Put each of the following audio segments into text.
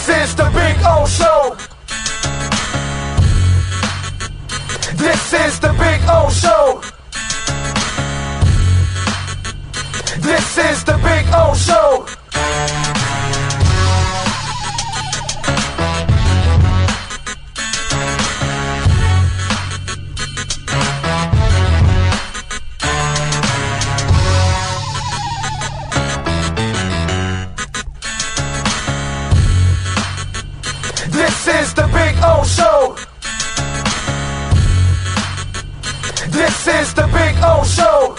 This is the Big O Show. This is the Big O Show. This is the Big O Show. This is the Big O Show. This is the Big O Show.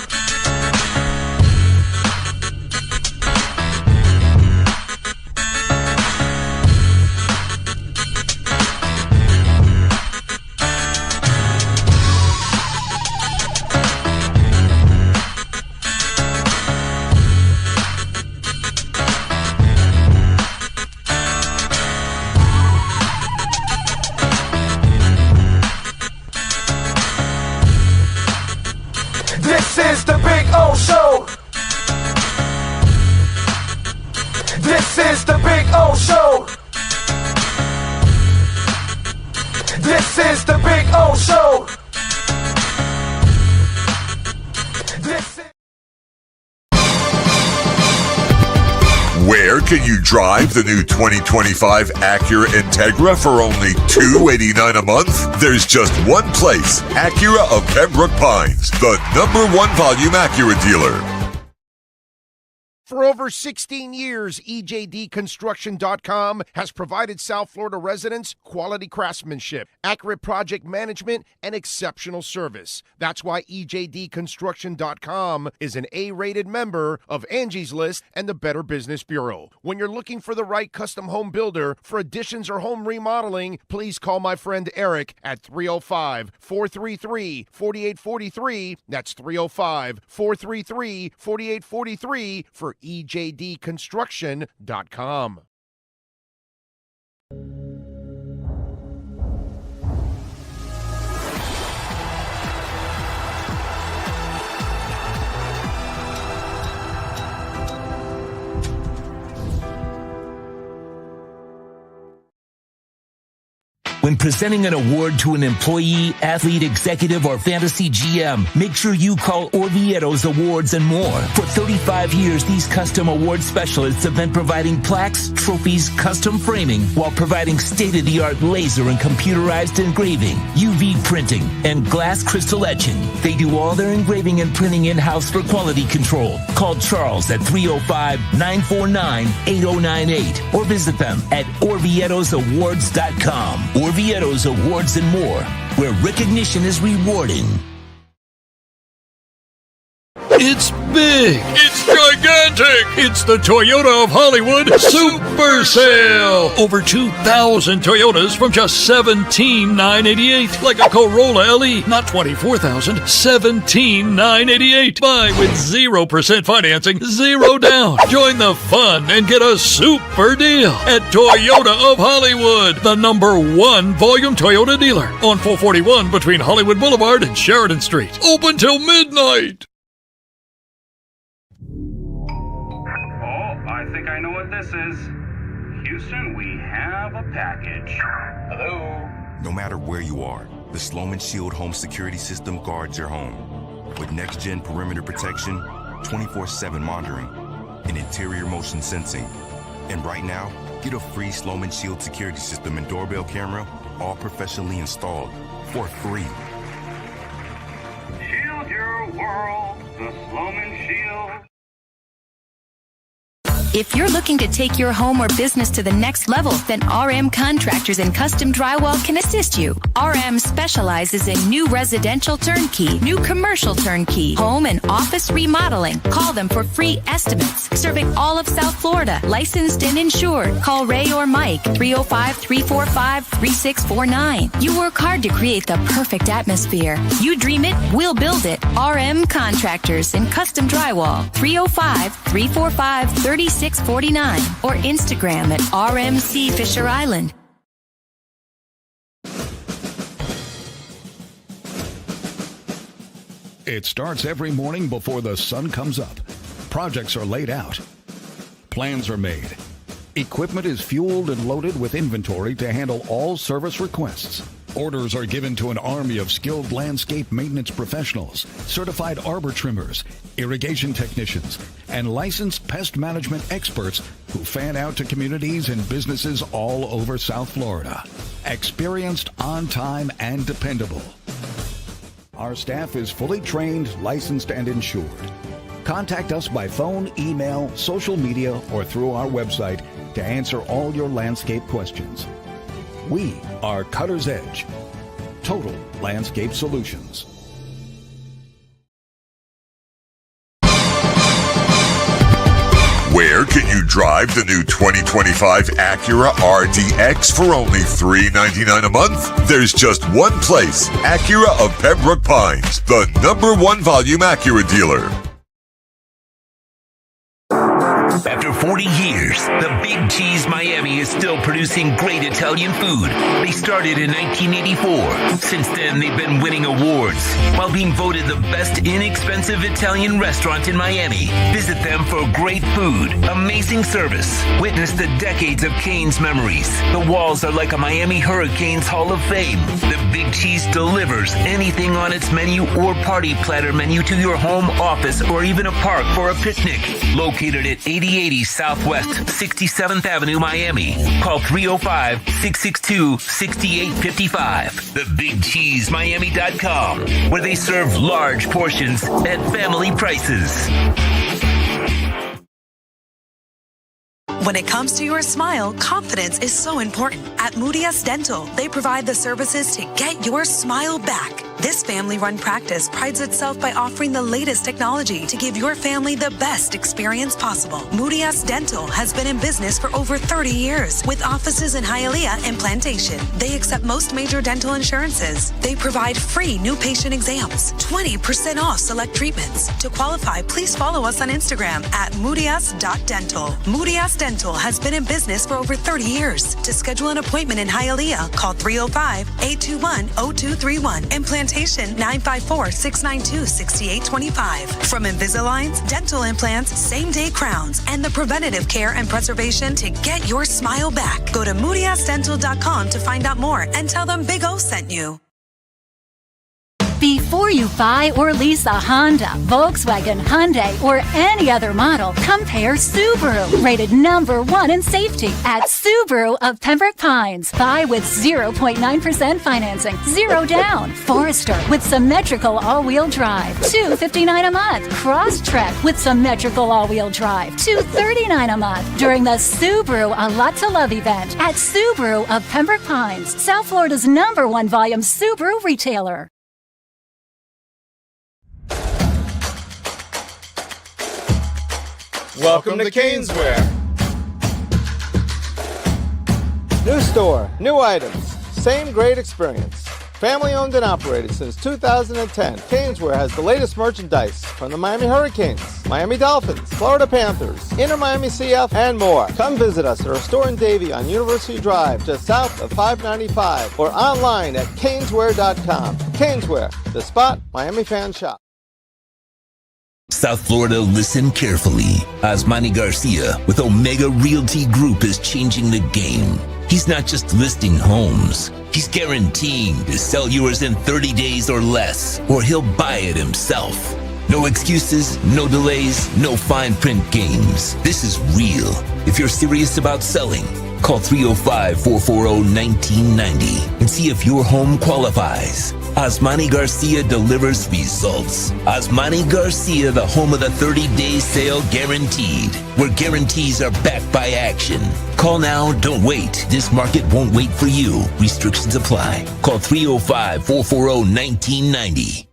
This is the Big O Show. This is the Big O Show. This is the Big O Show. This is... Where can you drive the new 2025 Acura Integra for only $289 a month? There's just one place, Acura of Pembroke Pines, the #1 volume Acura dealer. For over 16 years, EJDconstruction.com has provided South Florida residents quality craftsmanship, accurate project management, and exceptional service. That's why EJDconstruction.com is an A-rated member of Angie's List and the Better Business Bureau. When you're looking for the right custom home builder for additions or home remodeling, please call my friend Eric at 305-433-4843. That's 305-433-4843 for EJDconstruction.com. When presenting an award to an employee, athlete, executive, or fantasy GM, make sure you call Orvieto's Awards and More. For 35 years, these custom award specialists have been providing plaques, trophies, custom framing, while providing state-of-the-art laser and computerized engraving, UV printing, and glass crystal etching. They do all their engraving and printing in-house for quality control. Call Charles at 305-949-8098 or visit them at orvietosawards.com. Orvieto's Awards and More, where recognition is rewarding. It's big. It's gigantic. It's the Toyota of Hollywood Super Sale. Over 2,000 Toyotas from just $17,988. Like a Corolla LE, not $24,000, $17,988. Buy with 0% financing, 0 down. Join the fun and get a super deal at Toyota of Hollywood, the #1 volume Toyota dealer on 441 between Hollywood Boulevard and Sheridan Street. Open till midnight. I think I know what this is. Houston, we have a package. Hello? No matter where you are, the Sloman Shield Home Security System guards your home. With next-gen perimeter protection, 24/7 monitoring, and interior motion sensing. And right now, get a free Sloman Shield security system and doorbell camera, all professionally installed, for free. Shield your world, the Sloman Shield. If you're looking to take your home or business to the next level, then RM Contractors and Custom Drywall can assist you. RM specializes in new residential turnkey, new commercial turnkey, home and office remodeling. Call them for free estimates. Serving all of South Florida, licensed and insured. Call Ray or Mike, 305-345-3649. You work hard to create the perfect atmosphere. You dream it, we'll build it. RM Contractors and Custom Drywall, 305-345-3649 or Instagram at RMC Fisher Island. It starts every morning before the sun comes up. Projects are laid out. Plans are made. Equipment is fueled and loaded with inventory to handle all service requests. Orders are given to an army of skilled landscape maintenance professionals, certified arbor trimmers, irrigation technicians, and licensed pest management experts who fan out to communities and businesses all over South Florida. Experienced, on time, and dependable. Our staff is fully trained, licensed, and insured. Contact us by phone, email, social media, or through our website to answer all your landscape questions. We are Cutter's Edge. Total Landscape Solutions. Where can you drive the new 2025 Acura RDX for only $399 a month? There's just one place, Acura of Pembroke Pines, the #1 volume Acura dealer. After 40 years, the Big Cheese Miami is still producing great Italian food. They started in 1984. Since then, they've been winning awards while being voted the best inexpensive Italian restaurant in Miami. Visit them for great food, amazing service. Witness the decades of Cane's memories. The walls are like a Miami Hurricanes Hall of Fame. The Big Cheese delivers anything on its menu or party platter menu to your home, office, or even a park for a picnic. Located at 8080 Southwest 67th Avenue, Miami. Call 305-662-6855. TheBigCheeseMiami.com, where they serve large portions at family prices. When it comes to your smile, confidence is so important. At Moody S Dental, they provide the services to get your smile back. This family-run practice prides itself by offering the latest technology to give your family the best experience possible. Moody S Dental has been in business for over 30 years with offices in Hialeah and Plantation. They accept most major dental insurances. They provide free new patient exams, 20% off select treatments. To qualify, please follow us on Instagram at moodys.dental. Moody S Dental has been in business for over 30 years. To schedule an appointment in Hialeah, call 305-821-0231 and Plantation 954-692-6825. From Invisaligns, dental implants, same-day crowns, and the preventative care and preservation to get your smile back. Go to moodysdental.com to find out more and tell them Big O sent you. Before you buy or lease a Honda, Volkswagen, Hyundai, or any other model, compare Subaru, rated #1 in safety at Subaru of Pembroke Pines. Buy with 0.9% financing, 0 down. Forester with symmetrical all-wheel drive, $259 a month. Crosstrek with symmetrical all-wheel drive, $239 a month. During the Subaru A Lot to Love event at Subaru of Pembroke Pines, South Florida's #1 volume Subaru retailer. Welcome to Caneswear. New store, new items, same great experience. Family owned and operated since 2010, Caneswear has the latest merchandise from the Miami Hurricanes, Miami Dolphins, Florida Panthers, Inter Miami CF, and more. Come visit us at our store in Davie on University Drive, just south of 595, or online at caneswear.com. Caneswear, the spot Miami fans shop. South Florida, listen carefully. Osmani Garcia with Omega Realty Group is changing the game. He's not just listing homes. He's guaranteeing to sell yours in 30 days or less, or he'll buy it himself. No excuses, no delays, no fine print games. This is real. If you're serious about selling, call 305-440-1990 and see if your home qualifies. Osmani Garcia delivers results. Osmani Garcia, the home of the 30-day sale guaranteed, where guarantees are backed by action. Call now, don't wait. This market won't wait for you. Restrictions apply. Call 305-440-1990.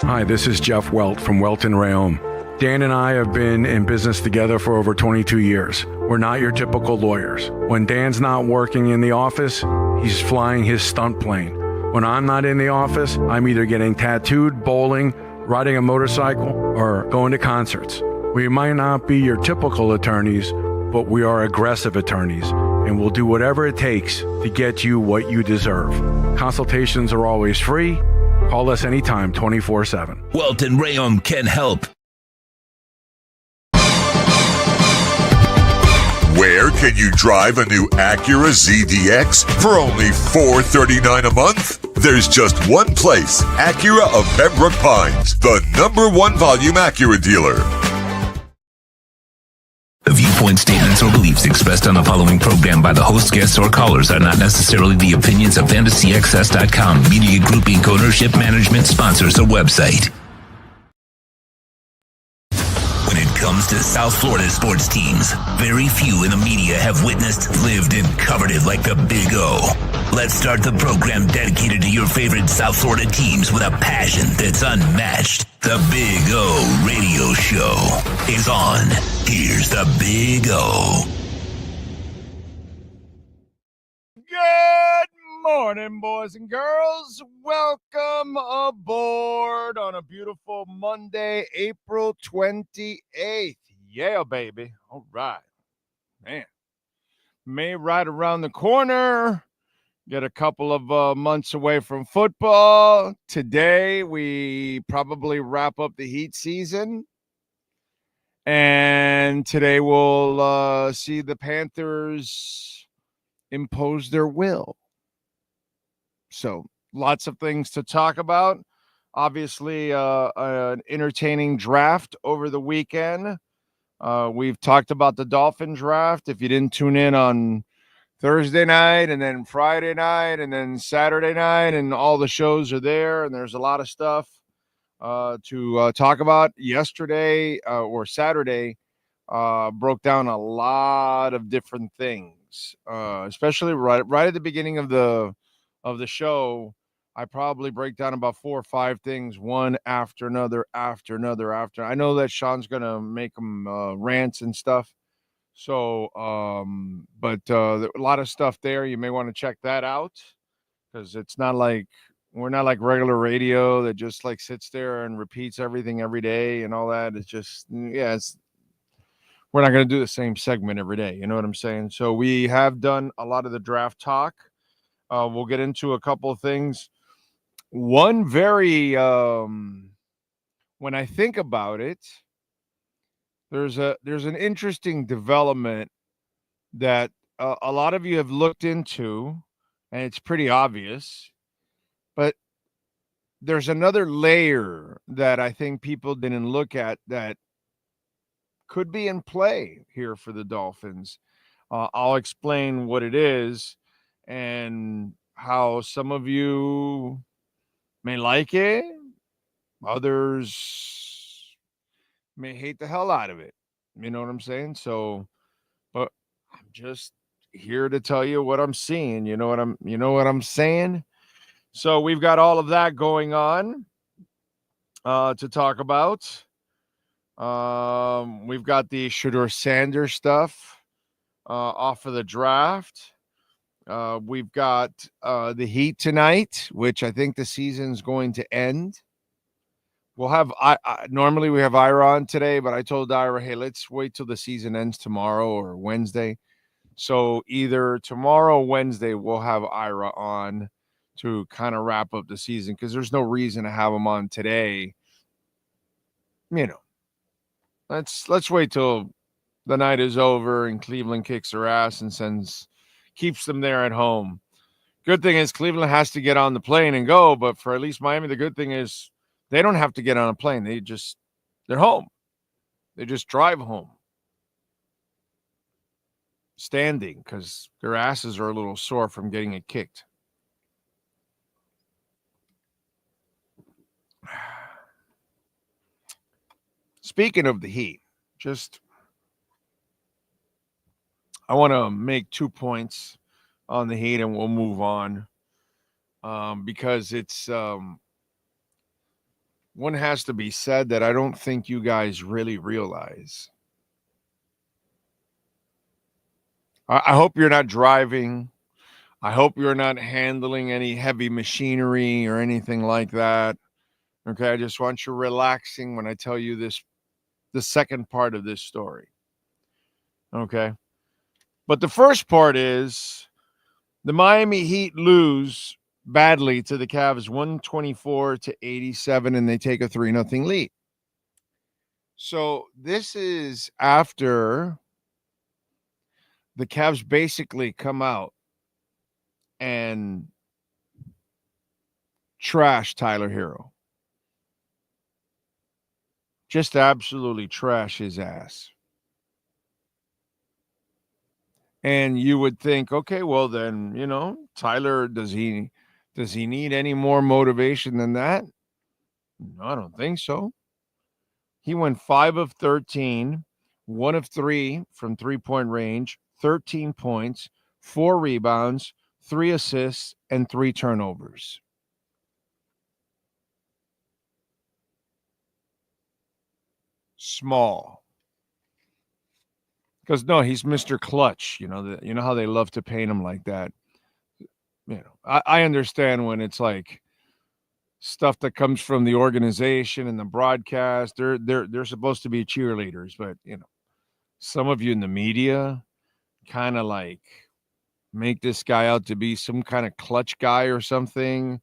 Hi, this is Jeff Welt from Welton Rayom. Dan and I have been in business together for over 22 years. We're not your typical lawyers. When Dan's not working in the office, he's flying his stunt plane. When I'm not in the office, I'm either getting tattooed, bowling, riding a motorcycle, or going to concerts. We might not be your typical attorneys, but we are aggressive attorneys, and we'll do whatever it takes to get you what you deserve. Consultations are always free. Call us anytime, 24/7. Welton Rayom can help. Can you drive a new Acura ZDX for only $439 a month? There's just one place, Acura of Pembroke Pines, the #1 volume Acura dealer. The viewpoint statements or beliefs expressed on the following program by the host, guests, or callers are not necessarily the opinions of FantasyXS.com, Media Group Inc. ownership, management, sponsors, or website. When it comes to South Florida sports teams, very few in the media have witnessed, lived, and covered it like the Big O. Let's start the program dedicated to your favorite South Florida teams with a passion that's unmatched. The Big O Radio Show is on. Here's the Big O. Good morning, boys and girls. Welcome aboard on a beautiful Monday, April 28th. Yeah, baby. All right. Man. May right around the corner. Get a couple of months away from football. Today, we probably wrap up the Heat season. And today we'll see the Panthers impose their will. So lots of things to talk about. Obviously, an entertaining draft over the weekend. We've talked about the Dolphin draft. If you didn't tune in on Thursday night and then Friday night and then Saturday night, and all the shows are there, and there's a lot of stuff to talk about. Yesterday or Saturday broke down a lot of different things, especially right at the beginning of the show. I probably break down about 4 or 5 things, one after another. I know that Sean's gonna make them rants and stuff. So, but a lot of stuff there. You may want to check that out, because it's not like we're not like regular radio that just like sits there and repeats everything every day and all that. It's just, yeah, we're not going to do the same segment every day. You know what I'm saying? So we have done a lot of the draft talk. We'll get into a couple of things. One very, when I think about it, there's an interesting development that a lot of you have looked into, and it's pretty obvious, but there's another layer that I think people didn't look at that could be in play here for the Dolphins. I'll explain what it is and how some of you may like it, others may hate the hell out of it. You know what I'm saying? So, but I'm just here to tell you what I'm seeing. You know what I'm saying? So we've got all of that going on to talk about. We've got the Shador Sanders stuff off of the draft. We've got the Heat tonight, which I think the season's going to end. We'll have normally we have Ira on today, but I told Ira, hey, let's wait till the season ends tomorrow or Wednesday. So either tomorrow or Wednesday we'll have Ira on to kind of wrap up the season, because there's no reason to have him on today. You know, let's wait till the night is over and Cleveland kicks their ass and keeps them there at home. Good thing is Cleveland has to get on the plane and go, but for at least Miami, the good thing is they don't have to get on a plane. They're home. They just drive home. Standing, because their asses are a little sore from getting it kicked. Speaking of the Heat, I want to make 2 points on the Heat and we'll move on, because it's one has to be said that I don't think you guys really realize. I hope you're not driving. I hope you're not handling any heavy machinery or anything like that. Okay, I just want you relaxing when I tell you the second part of this story. Okay. But the first part is the Miami Heat lose badly to the Cavs 124-87, and they take a 3-0 lead. So this is after the Cavs basically come out and trash Tyler Hero. Just absolutely trash his ass. And you would think, okay, well then, Tyler, does he need any more motivation than that? No, I don't think so. He went 5 of 13, 1 of 3 from three-point range, 13 points, 4 rebounds, 3 assists, and 3 turnovers. Small. Because no, he's Mr. Clutch. You know how they love to paint him like that. I understand when it's like stuff that comes from the organization and the broadcast. They're supposed to be cheerleaders, but some of you in the media kind of like make this guy out to be some kind of clutch guy or something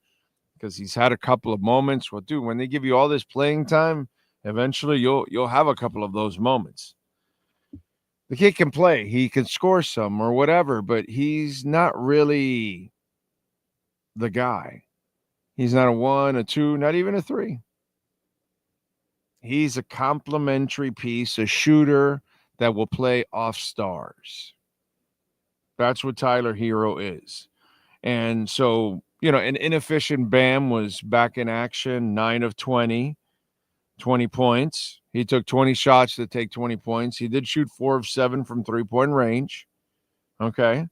because he's had a couple of moments. Well, dude, when they give you all this playing time, eventually you'll have a couple of those moments. The kid can play. He can score some or whatever, but he's not really the guy. He's not a 1, a 2, not even a 3. He's a complementary piece, a shooter that will play off stars. That's what Tyler Hero is. And so, an inefficient Bam was back in action, 9 of 20 points. He took 20 shots to take 20 points. He did shoot 4 of 7 from three-point range. Okay.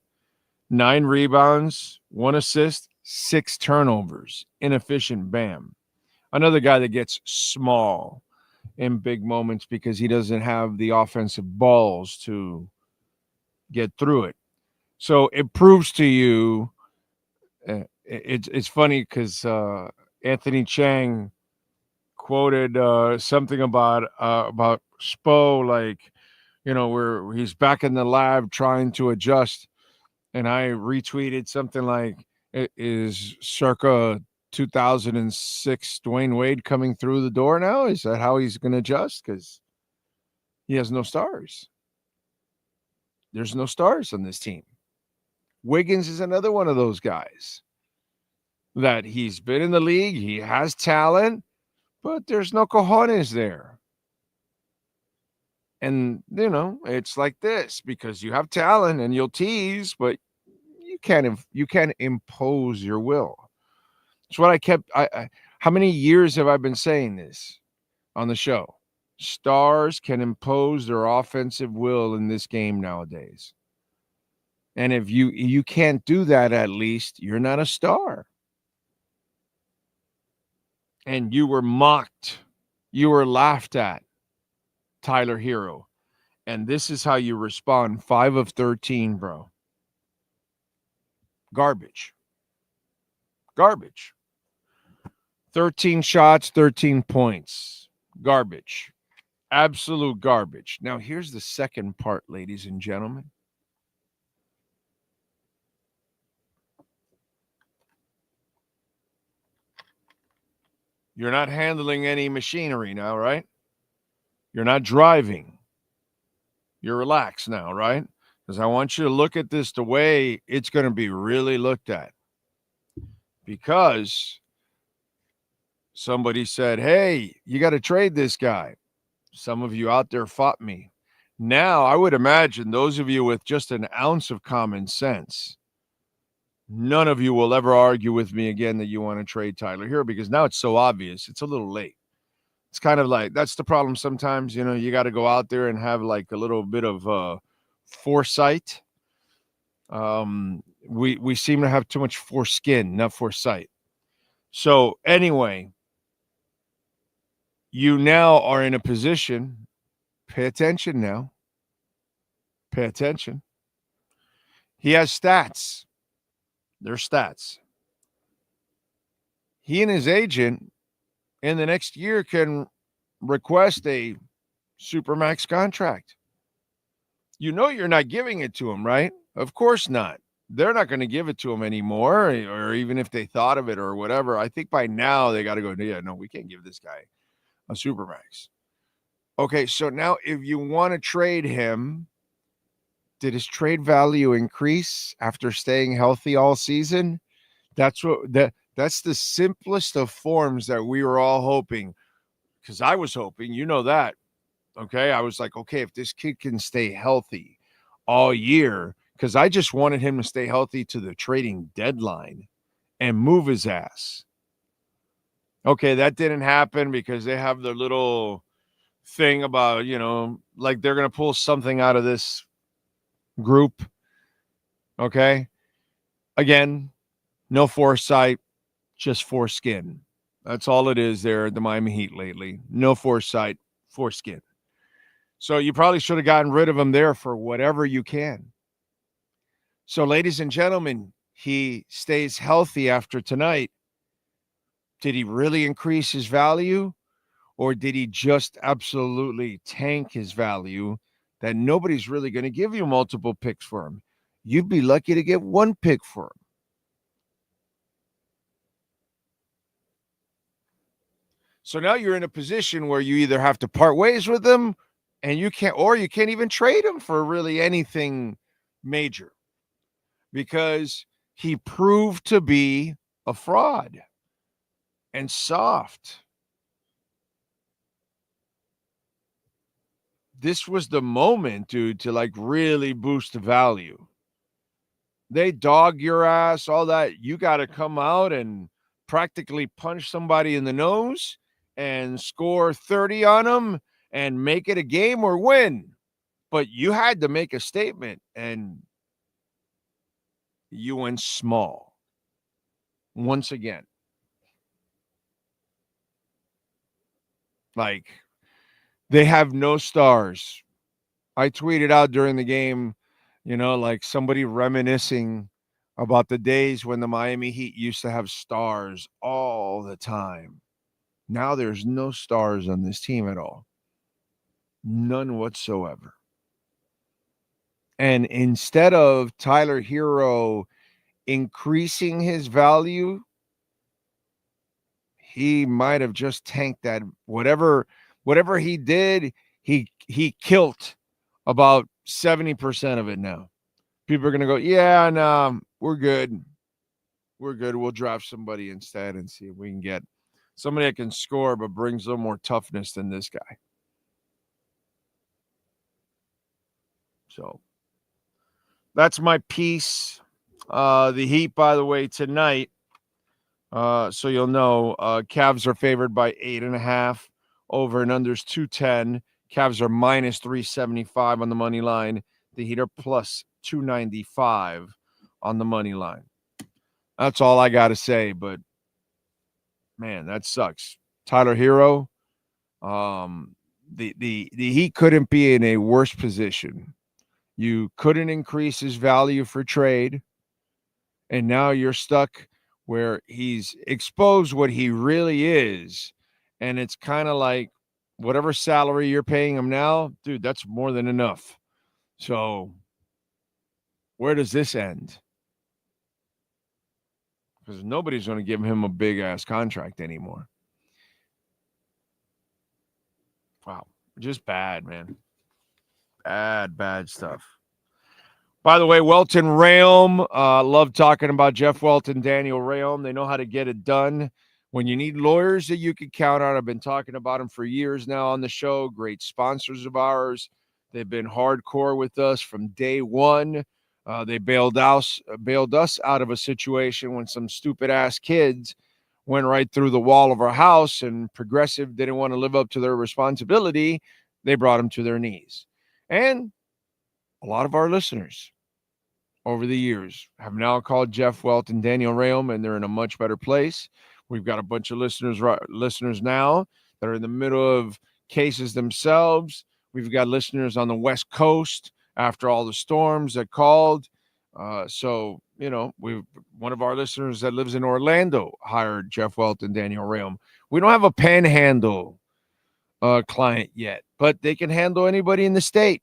9 rebounds, 1 assist, 6 turnovers. Inefficient Bam. Another guy that gets small in big moments because he doesn't have the offensive balls to get through it. So it proves to you, it's funny because Anthony Chang quoted something about Spo, like, where he's back in the lab trying to adjust. And I retweeted something like, is circa 2006 Dwayne Wade coming through the door now? Is that how he's going to adjust? Because he has no stars. There's no stars on this team. Wiggins is another one of those guys that he's been in the league. He has talent, but there's no cojones there. And, it's like this because you have talent and you'll tease, but you can't impose your will. It's what how many years have I been saying this on the show? Stars can impose their offensive will in this game nowadays. And if you can't do that, at least you're not a star. And you were mocked. You were laughed at, Tyler Hero. And this is how you respond. 5 of 13, bro. Garbage. 13 shots, 13 points. Garbage. Absolute garbage. Now, here's the second part, ladies and gentlemen. You're not handling any machinery now, right? You're not driving. You're relaxed now, right? Because I want you to look at this the way it's going to be really looked at. Because somebody said, hey, you got to trade this guy. Some of you out there fought me. Now, I would imagine those of you with just an ounce of common sense, none of you will ever argue with me again that you want to trade Tyler Hero because now it's so obvious. It's a little late. It's kind of like, that's the problem sometimes, you got to go out there and have like a little bit of foresight. We seem to have too much foreskin, not foresight. So anyway, you now are in a position, pay attention now. Pay attention. He has stats. They're stats. He and his agent in the next year can request a supermax contract. You're not giving it to him, right? Of course not. They're not going to give it to him anymore, or even if they thought of it or whatever. I think by now they got to go, yeah, no, we can't give this guy a supermax. Okay, so now if you want to trade him, Did his trade value increase after staying healthy all season? That's the simplest of forms that we were all hoping, because I was hoping, you know that. Okay. I was like, okay, if this kid can stay healthy all year, because I just wanted him to stay healthy to the trading deadline and move his ass. Okay, that didn't happen because they have their little thing about, like they're going to pull something out of this group. Okay. Again, no foresight, just foreskin. That's all it is there at the Miami Heat lately. No foresight, foreskin. So you probably should have gotten rid of him there for whatever you can. So, ladies and gentlemen, he stays healthy after tonight. Did he really increase his value, or did he just absolutely tank his value that nobody's really going to give you multiple picks for him? You'd be lucky to get one pick for him. So now you're in a position where you either have to part ways with him and you can't even trade him for really anything major, because he proved to be a fraud and soft. This was the moment, dude, to like really boost the value. They dog your ass, all that. You got to come out and practically punch somebody in the nose and score 30 on them and make it a game or win. But you had to make a statement, and you went small once again. Like, they have no stars. I tweeted out during the game, like somebody reminiscing about the days when the Miami Heat used to have stars all the time. Now there's no stars on this team at all. None whatsoever. And instead of Tyler Hero increasing his value, he might have just tanked that. Whatever he did, he killed about 70% of it now. People are going to go, yeah, no, we're good. We're good. We'll draft somebody instead and see if we can get somebody that can score but brings a little more toughness than this guy. So that's my piece. The Heat, by the way, tonight, so you'll know, Cavs are favored by 8.5. Over and unders 210. Cavs are minus 375 on the money line. The Heat are plus 295 on the money line. That's all I got to say, but man, that sucks. Tyler Hero, the Heat couldn't be in a worse position. You couldn't increase his value for trade, and now you're stuck where he's exposed what he really is, and it's kind of like whatever salary you're paying him now, dude, that's more than enough. So where does this end? Because nobody's going to give him a big-ass contract anymore. Wow. Just bad, man. Bad stuff. By the way, Welton Realm. Love talking about Jeff Welton, Daniel Realm. They know how to get it done. When you need lawyers that you can count on, I've been talking about them for years now on the show. Great sponsors of ours. They've been hardcore with us from day one. They bailed us out of a situation when some stupid-ass kids went right through the wall of our house and Progressive didn't want to live up to their responsibility. They brought them to their knees. And a lot of our listeners over the years have now called Jeff Welt and Daniel Realm, and they're in a much better place. We've got a bunch of listeners now that are in the middle of cases themselves. We've got listeners on the West Coast after all the storms that called. So, one of our listeners that lives in Orlando hired Jeff Welt and Daniel Realm. We don't have a Panhandle client yet, but they can handle anybody in the state.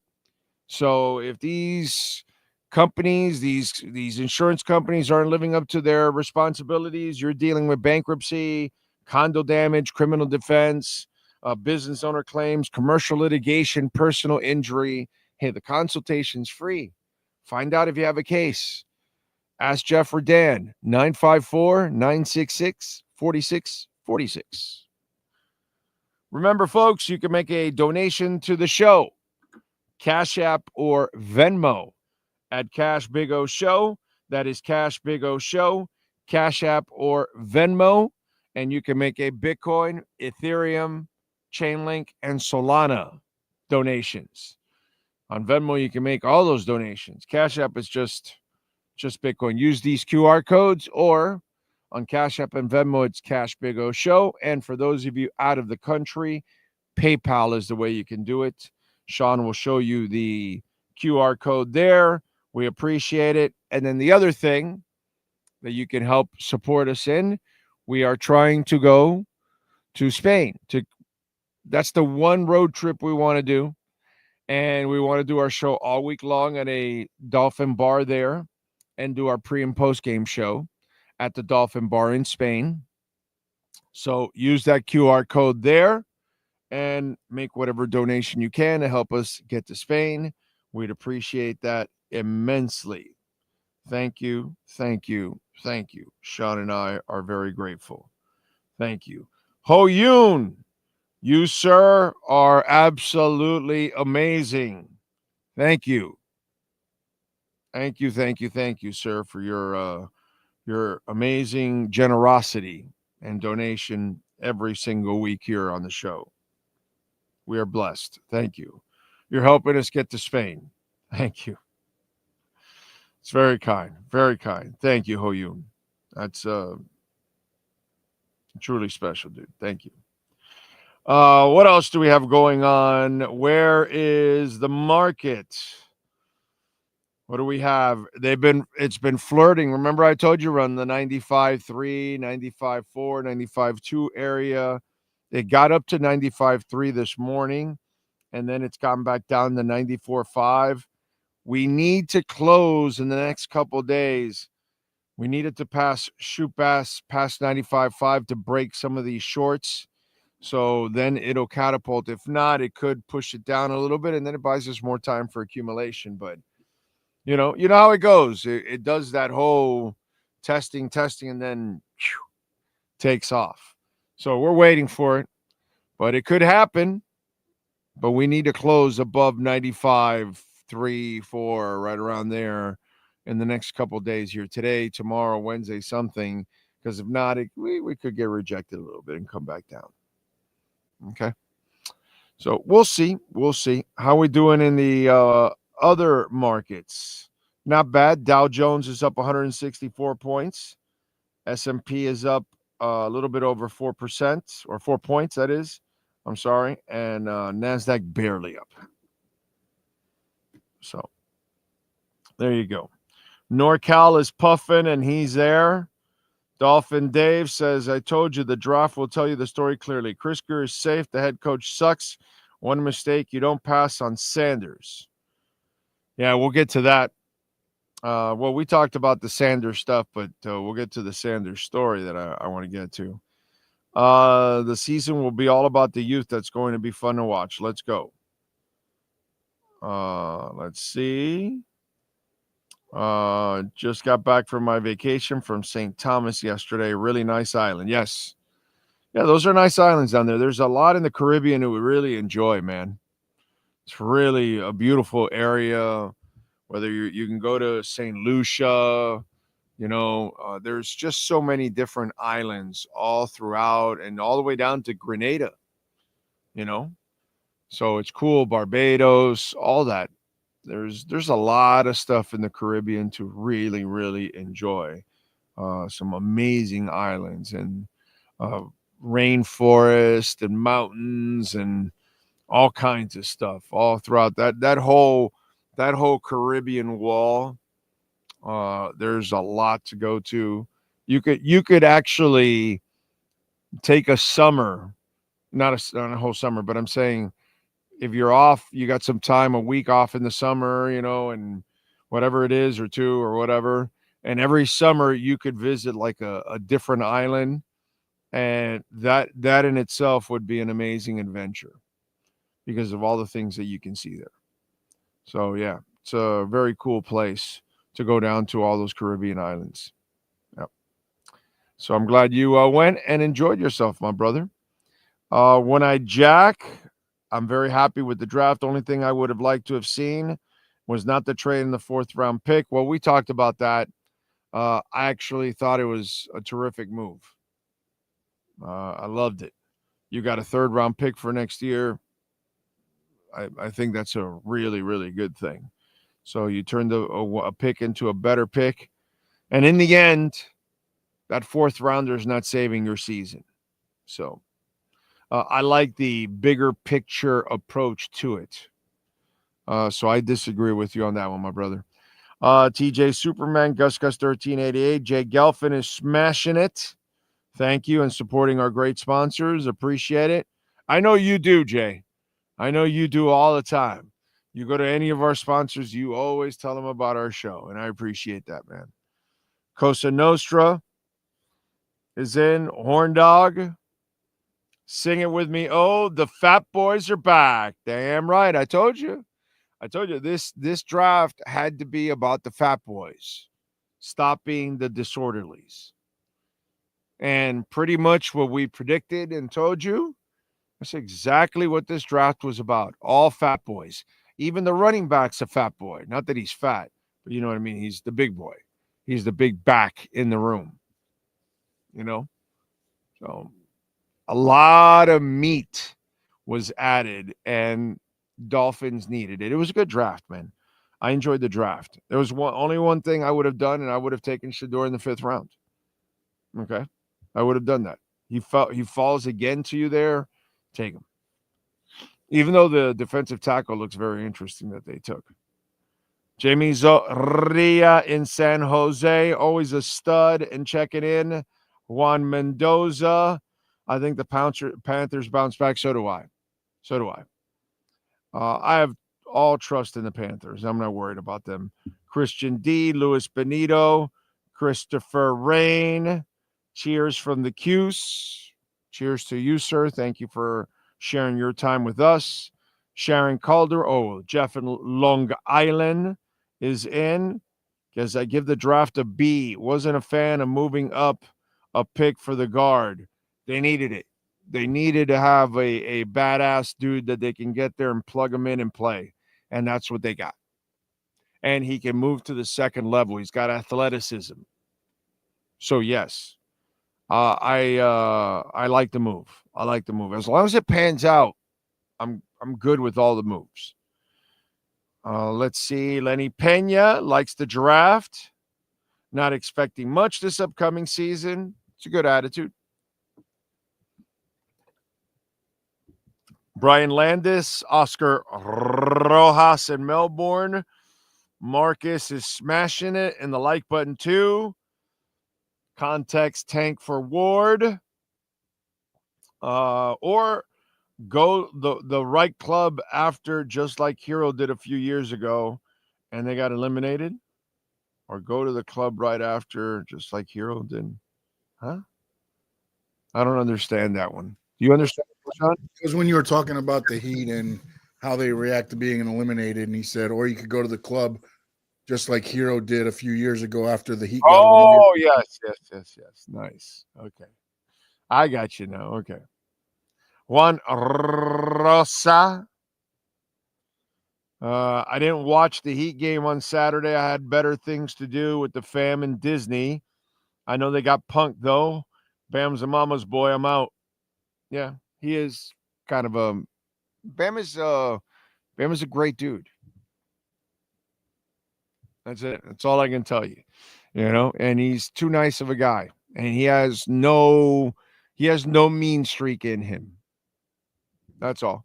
So if these companies, these insurance companies aren't living up to their responsibilities, you're dealing with bankruptcy, condo damage, criminal defense, business owner claims, commercial litigation, personal injury, hey, the consultation's free. Find out if you have a case. Ask Jeff or Dan, 954-966-4646. Remember, folks, you can make a donation to the show, Cash App or Venmo at Cash Big O Show. That is Cash Big O Show, Cash App or Venmo. And you can make a Bitcoin, Ethereum, Chainlink, and Solana donations. On Venmo, you can make all those donations. Cash App is just Bitcoin. Use these QR codes, or on Cash App and Venmo, it's Cash Big O Show. And for those of you out of the country, PayPal is the way you can do it. Sean will show you the QR code there. We appreciate it. And then the other thing that you can help support us in, we are trying to go to Spain. That's the one road trip we want to do. And we want to do our show all week long at a Dolphin bar there and do our pre and post game show at the Dolphin bar in Spain. So use that QR code there and make whatever donation you can to help us get to Spain. We'd appreciate that immensely. Thank you. Thank you. Thank you. Sean and I are very grateful. Thank you. Ho Yoon, you, sir, are absolutely amazing. Thank you. Thank you, sir, for your amazing generosity and donation every single week here on the show. We are blessed. Thank you. You're helping us get to Spain. Thank you. It's very kind. Very kind. Thank you, Ho Yoon. That's truly special, dude. Thank you. What else do we have going on? Where is the market? What do we have? It's been flirting. Remember I told you around the 95.3, 95.4, 95.2 area. It got up to 95.3 this morning, and then it's gone back down to 94.5. We need to close in the next couple of days. We need it to shoot past 95.5 to break some of these shorts. So then it'll catapult. If not, it could push it down a little bit, and then it buys us more time for accumulation. But you know how it goes. It does that whole testing, and then takes off. So we're waiting for it, but it could happen. But we need to close above 95.3, 4, right around there in the next couple of days here. Today, tomorrow, Wednesday, something. Because if not, we could get rejected a little bit and come back down. Okay. So we'll see. We'll see. How we doing in the other markets? Not bad. Dow Jones is up 164 points. S&P is up a little bit over 4%, or 4 points, that is. I'm sorry. And NASDAQ barely up. So there you go. NorCal is puffing, and he's there. Dolphin Dave says, I told you the draft will tell you the story clearly. Chris Greer is safe. The head coach sucks. One mistake, you don't pass on Sanders. Yeah, we'll get to that. Well, we talked about the Sanders stuff, but we'll get to the Sanders story that I want to get to. The season will be all about the youth. That's going to be fun to watch. Let's go. Let's see. Just got back from my vacation from St. Thomas yesterday. Really nice island. Yes. Yeah, those are nice islands down there. There's a lot in the Caribbean that we really enjoy, man. It's really a beautiful area. Whether you can go to St. Lucia, there's just so many different islands all throughout and all the way down to Grenada, So it's cool. Barbados, all that. There's a lot of stuff in the Caribbean to really, really enjoy. Some amazing islands and rainforest and mountains and all kinds of stuff all throughout that whole Caribbean wall. There's a lot to go to. You could actually take a summer, not a whole summer, but I'm saying, if you're off, you got some time, a week off in the summer, and whatever it is, or two, or whatever. And every summer you could visit like a different island. And that in itself would be an amazing adventure because of all the things that you can see there. So yeah, It's a very cool place to go down to, all those Caribbean islands. Yep. So I'm glad you went and enjoyed yourself, my brother. When I jack, I'm very happy with the draft. Only thing I would have liked to have seen was not the trade in the 4th round pick. Well, we talked about that. I actually thought it was a terrific move. I loved it. You got a 3rd round pick for next year. I think that's a really, really good thing. So you turned a pick into a better pick. And in the end, that 4th rounder is not saving your season. So I like the bigger picture approach to it. So I disagree with you on that one, my brother. TJ Superman, Gus 1388, Jay Gelfin is smashing it. Thank you, and supporting our great sponsors. Appreciate it. I know you do, Jay. I know you do all the time. You go to any of our sponsors, you always tell them about our show, and I appreciate that, man. Cosa Nostra is in. Horn Dog, sing it with me. Oh, the Fat Boys are back. Damn right. I told you this draft had to be about the Fat Boys. Stop being the disorderlies. And pretty much what we predicted and told you, that's exactly what this draft was about. All fat boys. Even the running back's a fat boy. Not that he's fat, but you know what I mean? He's the big boy. He's the big back in the room. You know? So a lot of meat was added, and Dolphins needed it. It was a good draft, man. I enjoyed the draft. There was only one thing I would have done, and I would have taken Shador in the 5th round. Okay? I would have done that. He falls again to you there. Take him. Even though the defensive tackle looks very interesting that they took. Jamie Zorria in San Jose, always a stud and checking in. Juan Mendoza. I think the Panthers bounce back. So do I. I have all trust in the Panthers. I'm not worried about them. Christian D, Luis Benito, Christopher Rain. Cheers from the Cuse. Cheers to you, sir. Thank you for sharing your time with us. Sharon Calder. Oh, Jeff in Long Island is in. Because I give the draft a B. Wasn't a fan of moving up a pick for the guard. They needed it. They needed to have a badass dude that they can get there and plug him in and play. And that's what they got. And he can move to the 2nd level. He's got athleticism. So, yes. I like the move. As long as it pans out, I'm good with all the moves. Let's see. Lenny Pena likes the draft. Not expecting much this upcoming season. It's a good attitude. Brian Landis, Oscar Rojas in Melbourne. Marcus is smashing it, and the like button too. Context tank for Ward. Or go the right club after, just like Hero did a few years ago, and they got eliminated. Or go to the club right after, just like Hero did. Huh? I don't understand that one. Do you understand, Sean? Because when you were talking about the Heat and how they react to being eliminated, and he said, or you could go to the club just like Hero did a few years ago after the Heat got eliminated. Yes. Nice. Okay. I got you now. Okay. Juan Rosa. I didn't watch the Heat game on Saturday. I had better things to do with the fam and Disney. I know they got punked, though. Bam's a mama's boy. I'm out. Yeah, he is kind of a – Bam is a great dude. That's it. That's all I can tell you. You know, and he's too nice of a guy. And he has no mean streak in him. That's all.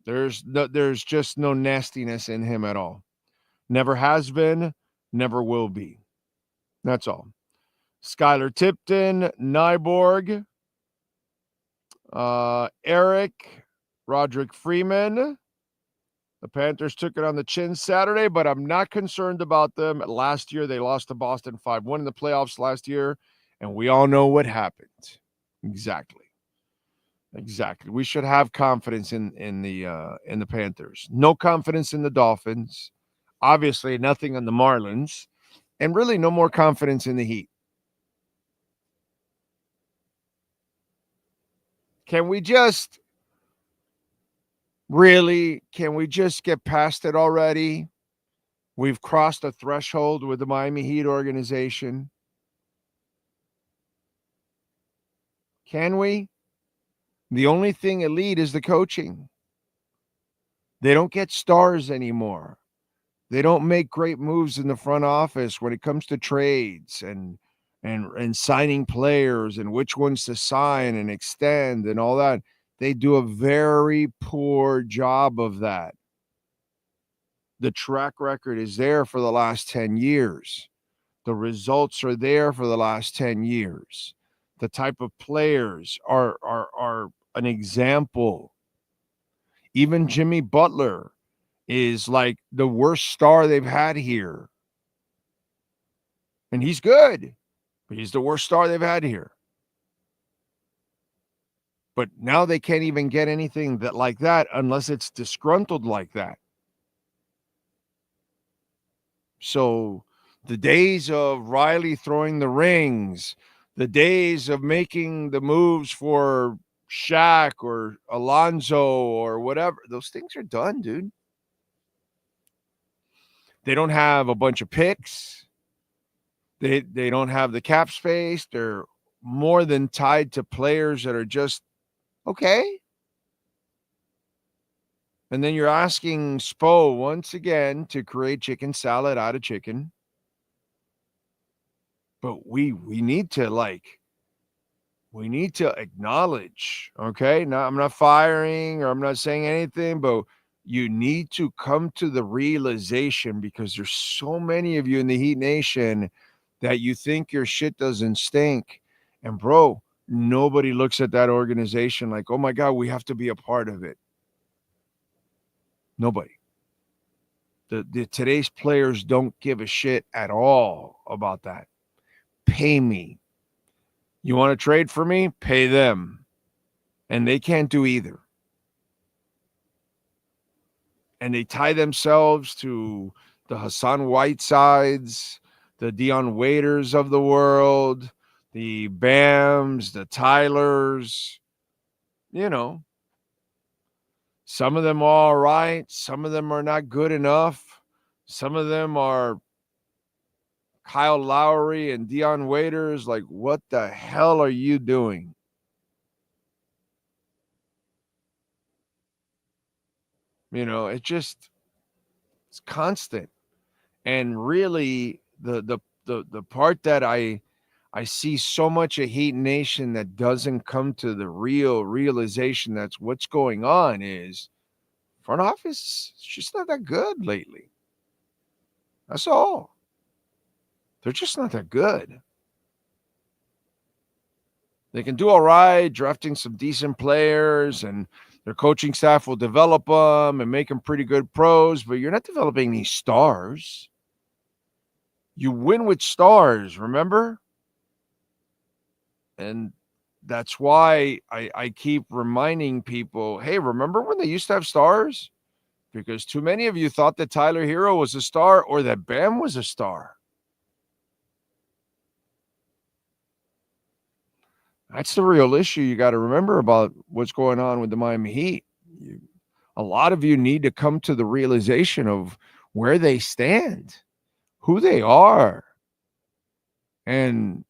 There's just no nastiness in him at all. Never has been, never will be. That's all. Skylar Tipton, Nyborg, Eric, Roderick Freeman. The Panthers took it on the chin Saturday, but I'm not concerned about them. Last year, they lost to Boston 5-1 in the playoffs last year, and we all know what happened. Exactly. Exactly. We should have confidence in the Panthers. No confidence in the Dolphins. Obviously, nothing on the Marlins, and really no more confidence in the Heat. Can we just get past it already? We've crossed a threshold with the Miami Heat organization. Can we? The only thing elite is the coaching. They don't get stars anymore. They don't make great moves in the front office when it comes to trades and signing players and which ones to sign and extend and all that. They do a very poor job of that. The track record is there for the last 10 years. The results are there for the last 10 years. The type of players are an example. Even Jimmy Butler is like the worst star they've had here. And he's good, but he's the worst star they've had here. But now they can't even get anything that like that unless it's disgruntled like that. So the days of Riley throwing the rings, the days of making the moves for Shaq or Alonzo or whatever, those things are done, dude. They don't have a bunch of picks. They don't have the cap space. They're more than tied to players that are just okay. And then you're asking Spo once again to create chicken salad out of chicken. But we need to acknowledge, okay? Now, I'm not firing or I'm not saying anything, but you need to come to the realization, because there's so many of you in the Heat Nation that you think your shit doesn't stink. And bro, nobody looks at that organization like, oh my God, we have to be a part of it. Nobody. The today's players don't give a shit at all about that. Pay me. You want to trade for me? Pay them. And they can't do either. And they tie themselves to the Hassan Whitesides, the Dion Waiters of the world, the Bams, the Tylers. You know, some of them are all right. Some of them are not good enough. Some of them are Kyle Lowry and Dion Waiters. Like, what the hell are you doing? You know, it's constant. And really the part that I see so much of Heat Nation that doesn't come to the realization that's what's going on is front office, it's just not that good lately. That's all. They're just not that good. They can do all right, drafting some decent players, and their coaching staff will develop them and make them pretty good pros, but you're not developing these stars. You win with stars, remember? And that's why I keep reminding people, hey, remember when they used to have stars? Because too many of you thought that Tyler Hero was a star or that Bam was a star. That's the real issue you got to remember about what's going on with the Miami Heat. A lot of you need to come to the realization of where they stand, who they are. And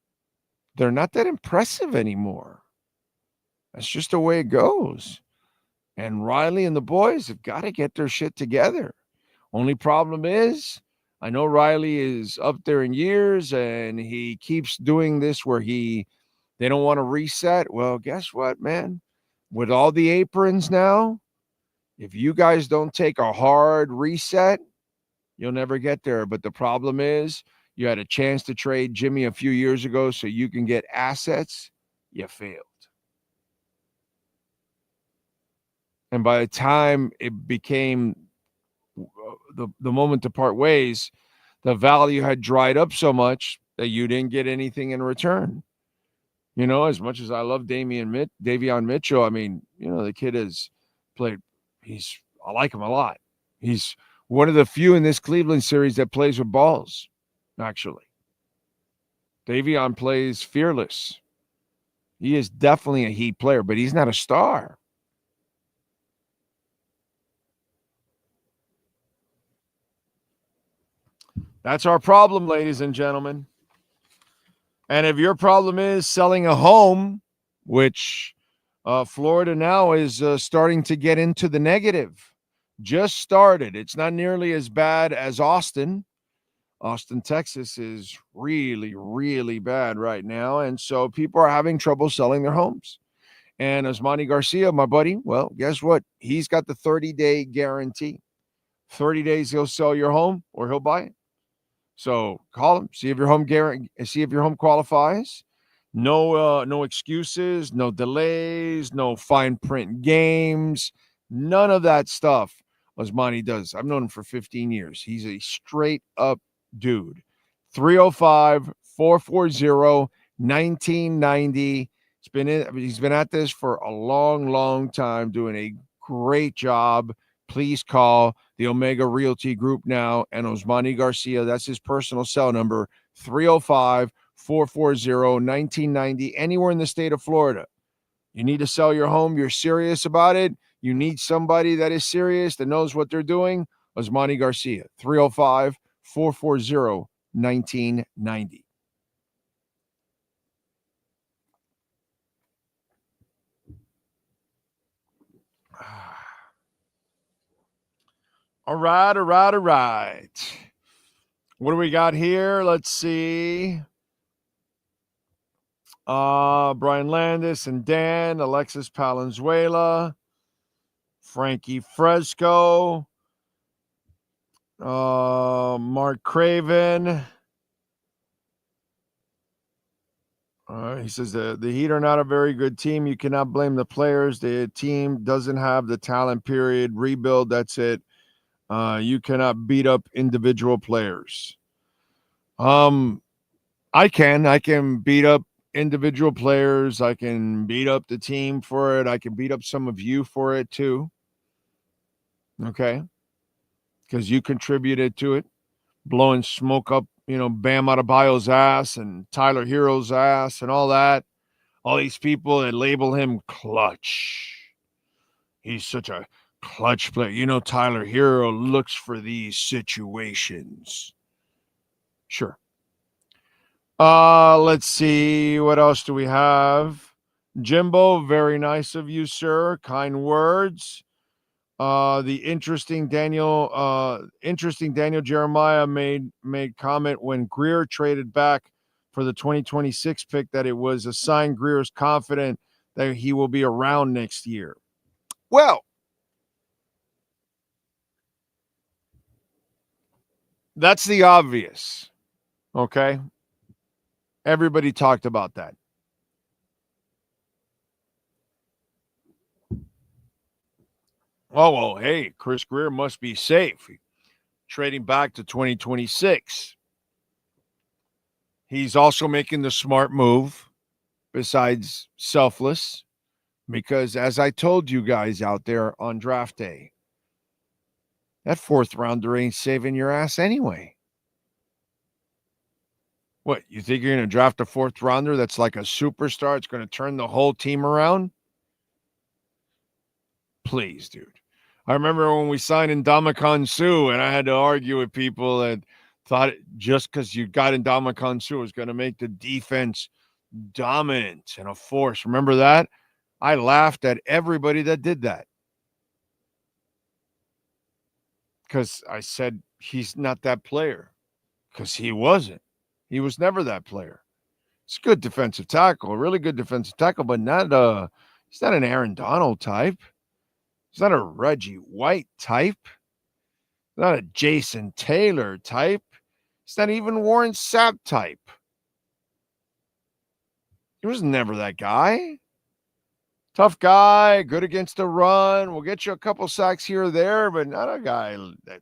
they're not that impressive anymore. That's just the way it goes. And Riley and the boys have got to get their shit together. Only problem is, I know Riley is up there in years and he keeps doing this where they don't want to reset. Well, guess what, man? With all the aprons now, if you guys don't take a hard reset, you'll never get there. But the problem is, you had a chance to trade Jimmy a few years ago so you can get assets. You failed. And by the time it became the moment to part ways, the value had dried up so much that you didn't get anything in return. You know, as much as I love Davion Mitchell, I mean, you know, the kid has played. I like him a lot. He's one of the few in this Cleveland series that plays with balls, actually. Davion plays fearless. He is definitely a Heat player, but he's not a star. That's our problem, ladies and gentlemen. And if your problem is selling a home, which Florida now is starting to get into the negative, just started. It's not nearly as bad as Austin. Austin, Texas is really, really bad right now. And so people are having trouble selling their homes. And Osmani Garcia, my buddy, well, guess what? He's got the 30-day guarantee. 30 days he'll sell your home or he'll buy it. So call him, see if your home qualifies. No excuses, no delays, no fine print games, none of that stuff Osmani does. I've known him for 15 years. He's a straight up dude. 305-440-1990. He's been at this for a long, long time, doing a great job. Please call the Omega Realty Group now, and Osmani Garcia, that's his personal cell number, 305-440-1990, anywhere in the state of Florida. You need to sell your home. You're serious about it. You need somebody that is serious, that knows what they're doing. Osmani Garcia, 305-440-1990. All right. What do we got here? Let's see. Brian Landis and Dan, Alexis Palenzuela, Frankie Fresco, Mark Craven. He says the Heat are not a very good team. You cannot blame the players. The team doesn't have the talent, period. Rebuild, that's it. You cannot beat up individual players. I can beat up individual players. I can beat up the team for it. I can beat up some of you for it too. Okay? Because you contributed to it. Blowing smoke up, Bam Adebayo's ass and Tyler Hero's ass and all that. All these people that label him clutch. He's such a clutch player. Tyler Hero looks for these situations. Sure. Let's see. What else do we have? Jimbo, very nice of you, sir. Kind words. The interesting Daniel Jeremiah made comment when Greer traded back for the 2026 pick that it was a sign Greer's confident that he will be around next year. Well, that's the obvious. Okay? Everybody talked about that. Oh, well, hey, Chris Greer must be safe. Trading back to 2026. He's also making the smart move, besides selfless, because as I told you guys out there on draft day, that fourth rounder ain't saving your ass anyway. What, you think you're going to draft a fourth rounder that's like a superstar? It's going to turn the whole team around? Please, dude. I remember when we signed Ndamukong Suh, and I had to argue with people that thought just because you got Ndamukong Suh was going to make the defense dominant and a force. Remember that? I laughed at everybody that did that. Because I said he's not that player. Because he wasn't. He was never that player. He's a good defensive tackle, a really good defensive tackle, but he's not an Aaron Donald type. He's not a Reggie White type. He's not a Jason Taylor type. He's not even Warren Sapp type. He was never that guy. Tough guy, good against the run. We'll get you a couple sacks here or there, but not a guy that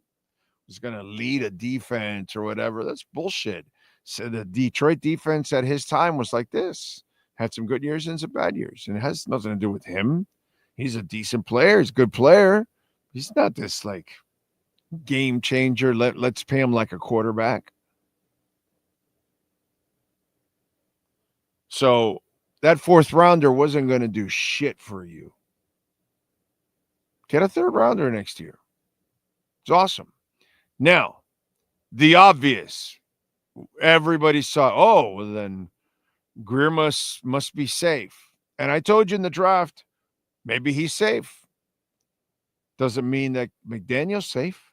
was going to lead a defense or whatever. That's bullshit. So the Detroit defense at his time was like this. Had some good years and some bad years. And it has nothing to do with him. He's a decent player. He's a good player. He's not this like game changer. Let's pay him like a quarterback. So that fourth rounder wasn't going to do shit for you. Get a third rounder next year. It's awesome. Now, the obvious. Everybody saw, oh, well then Greer must be safe. And I told you in the draft, maybe he's safe. Doesn't mean that McDaniel's safe.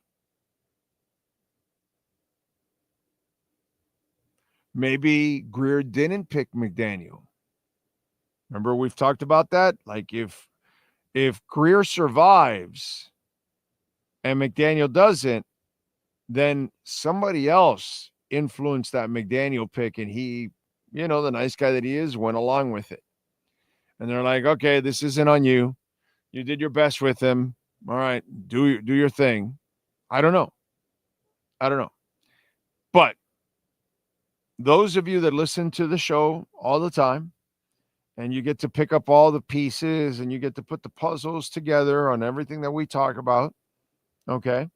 Maybe Greer didn't pick McDaniel. Remember, we've talked about that? Like if Greer survives and McDaniel doesn't, then somebody else influenced that McDaniel pick, and he, you know, the nice guy that he is, went along with it. And they're like, okay, this isn't on you. You did your best with him. All right, do your thing. I don't know. But those of you that listen to the show all the time, and you get to pick up all the pieces and you get to put the puzzles together on everything that we talk about. Okay.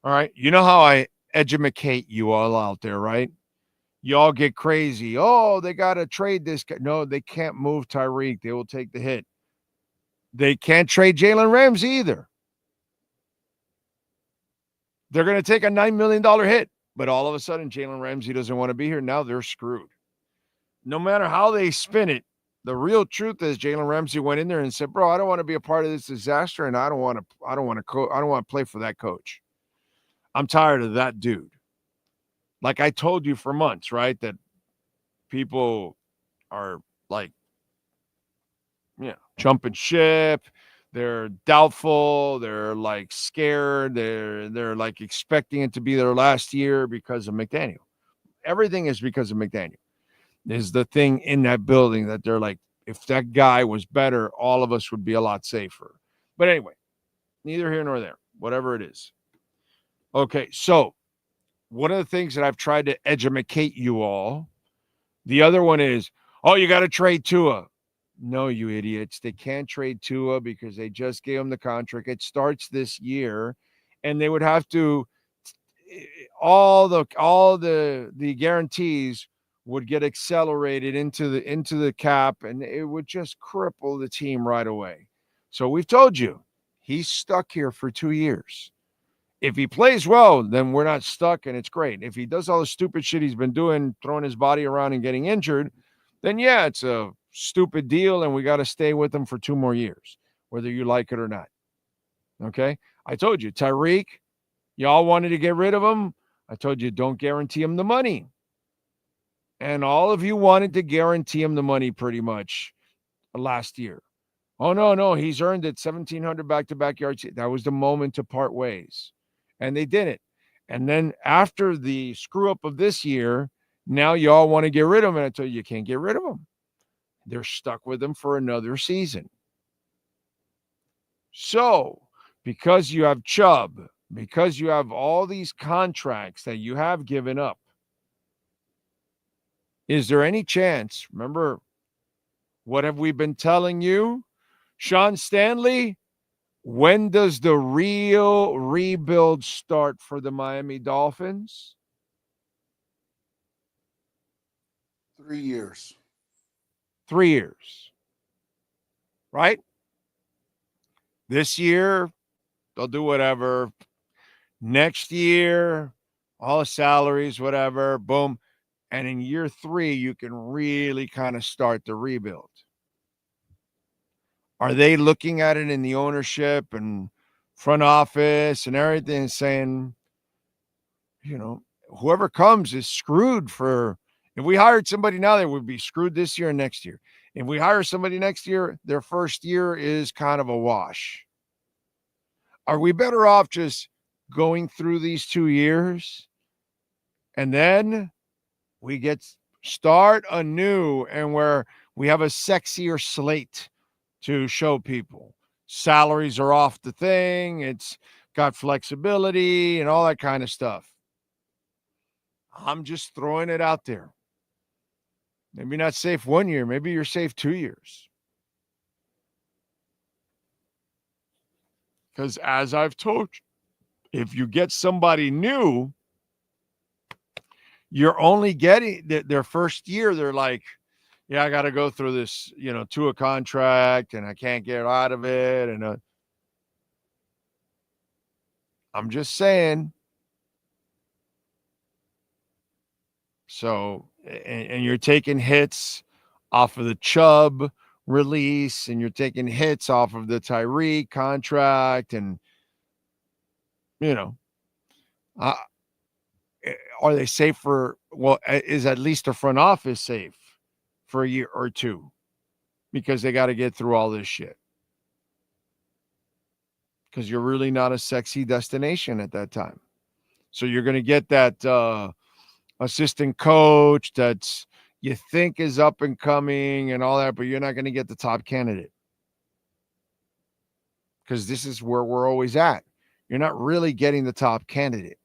All right. You know how I educate you all out there, right? You all get crazy. Oh, they got to trade this guy. No, they can't move Tyreek. They will take the hit. They can't trade Jalen Ramsey either. They're going to take a $9 million hit, but all of a sudden Jalen Ramsey doesn't want to be here. Now they're screwed. No matter how they spin it, the real truth is Jalen Ramsey went in there and said, bro, I don't want to be a part of this disaster, and I don't want to play for that coach. I'm tired of that dude. Like I told you for months, right, that people are like, jumping ship. They're doubtful. They're like scared. They're like expecting it to be their last year because of McDaniel. Everything is because of McDaniel. Is the thing in that building that they're like, if that guy was better, all of us would be a lot safer. But anyway, neither here nor there, whatever it is. Okay, so one of the things that I've tried to educate you all, the other one is, oh, you got to trade Tua. No, you idiots. They can't trade Tua because they just gave him the contract. It starts this year, and they would have to all the guarantees would get accelerated into the cap, and it would just cripple the team right away. So we've told you, he's stuck here for 2 years. If he plays well, then we're not stuck, and it's great. If he does all the stupid shit he's been doing, throwing his body around and getting injured, then yeah, it's a stupid deal, and we got to stay with him for 2 more years, whether you like it or not. Okay? I told you, Tyreek, y'all wanted to get rid of him. I told you, don't guarantee him the money. And all of you wanted to guarantee him the money pretty much last year. Oh, no, he's earned it, 1,700 back-to-back yards. That was the moment to part ways. And they did it. And then after the screw-up of this year, now y'all want to get rid of him. And I told you can't get rid of him. They're stuck with him for another season. So, because you have Chubb, because you have all these contracts that you have given up, is there any chance? Remember, what have we been telling you? Sean Stanley, when does the real rebuild start for the Miami Dolphins? 3 years. 3 years. Right? This year, they'll do whatever. Next year, all the salaries, whatever, boom. And in year 3, you can really kind of start the rebuild. Are they looking at it in the ownership and front office and everything, saying, whoever comes is screwed for, if we hired somebody now, they would be screwed this year and next year. If we hire somebody next year, their first year is kind of a wash. Are we better off just going through these 2 years and then we start anew, and where we have a sexier slate to show people? Salaries are off the thing. It's got flexibility and all that kind of stuff. I'm just throwing it out there. Maybe not safe 1 year. Maybe you're safe 2 years. Because as I've told you, if you get somebody new, you're only getting their first year. They're like, yeah, I got to go through this, to a contract and I can't get out of it. And I'm just saying. So, and you're taking hits off of the Chubb release, and you're taking hits off of the Tyreek contract, and are they safe for? Well, is at least the front office safe for a year or two because they got to get through all this shit? Because you're really not a sexy destination at that time, so you're going to get that assistant coach that's you think is up and coming and all that, but you're not going to get the top candidate because this is where we're always at. You're not really getting the top candidate.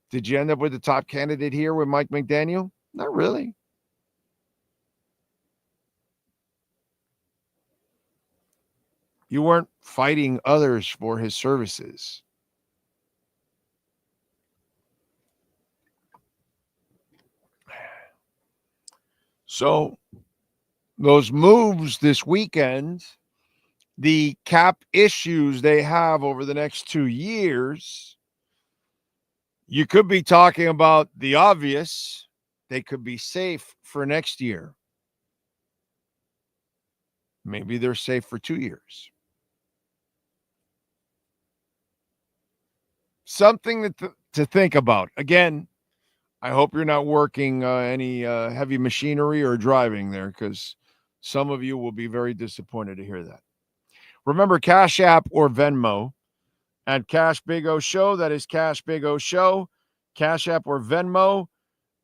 Did you end up with the top candidate here with Mike McDaniel? Not really. You weren't fighting others for his services. So those moves this weekend, the cap issues they have over the next 2 years, you could be talking about the obvious. They could be safe for next year. Maybe they're safe for 2 years. Something to think about. Again, I hope you're not working any heavy machinery or driving there, because some of you will be very disappointed to hear that. Remember, Cash App or Venmo at Cash Big O Show. That is Cash Big O Show. Cash App or Venmo.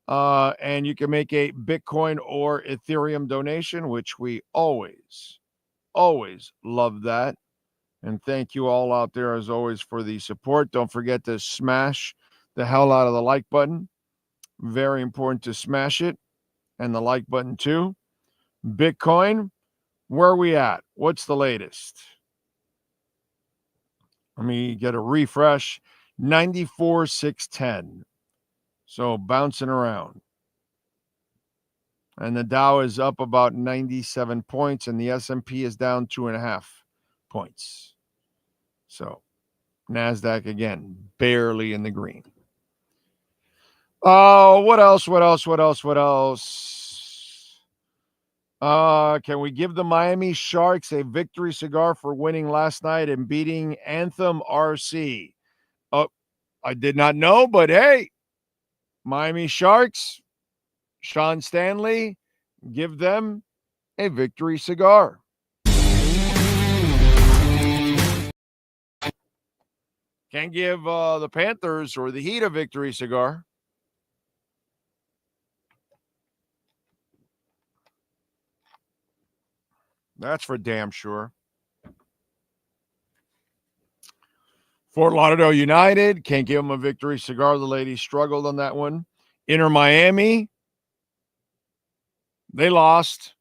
And you can make a Bitcoin or Ethereum donation, which we always love that. And thank you all out there, as always, for the support. Don't forget to smash the hell out of the like button. Very important to smash it. And the like button too. Bitcoin, where are we at? What's the latest? Let me get a refresh. 94,610. So bouncing around. And the Dow is up about 97 points, and the S&P is down 2.5 points. So NASDAQ, again, barely in the green. Oh, what else? Can we give the Miami Sharks a victory cigar for winning last night and beating Anthem RC? Oh, I did not know, but hey, Miami Sharks, Sean Stanley, give them a victory cigar. Can't give the Panthers or the Heat a victory cigar. That's for damn sure. Fort Lauderdale United, can't give them a victory cigar. The ladies struggled on that one. Inter Miami, they lost.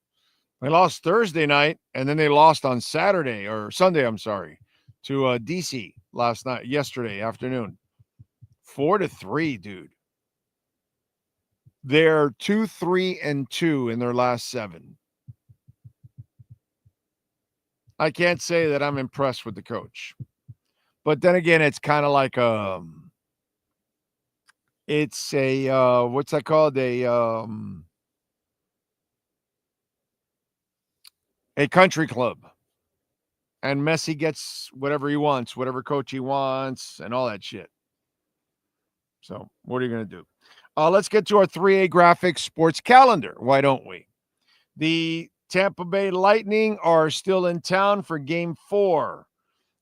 They lost Thursday night, and then they lost on Sunday, to DC yesterday afternoon. 4-3, dude. They're 2-3-2 in their last 7. I can't say that I'm impressed with the coach. But then again, it's kind of like it's a what's that called? A country club. And Messi gets whatever he wants, whatever coach he wants, and all that shit. So what are you going to do? Let's get to our 3A Graphics sports calendar. Why don't we? The Tampa Bay Lightning are still in town for Game 4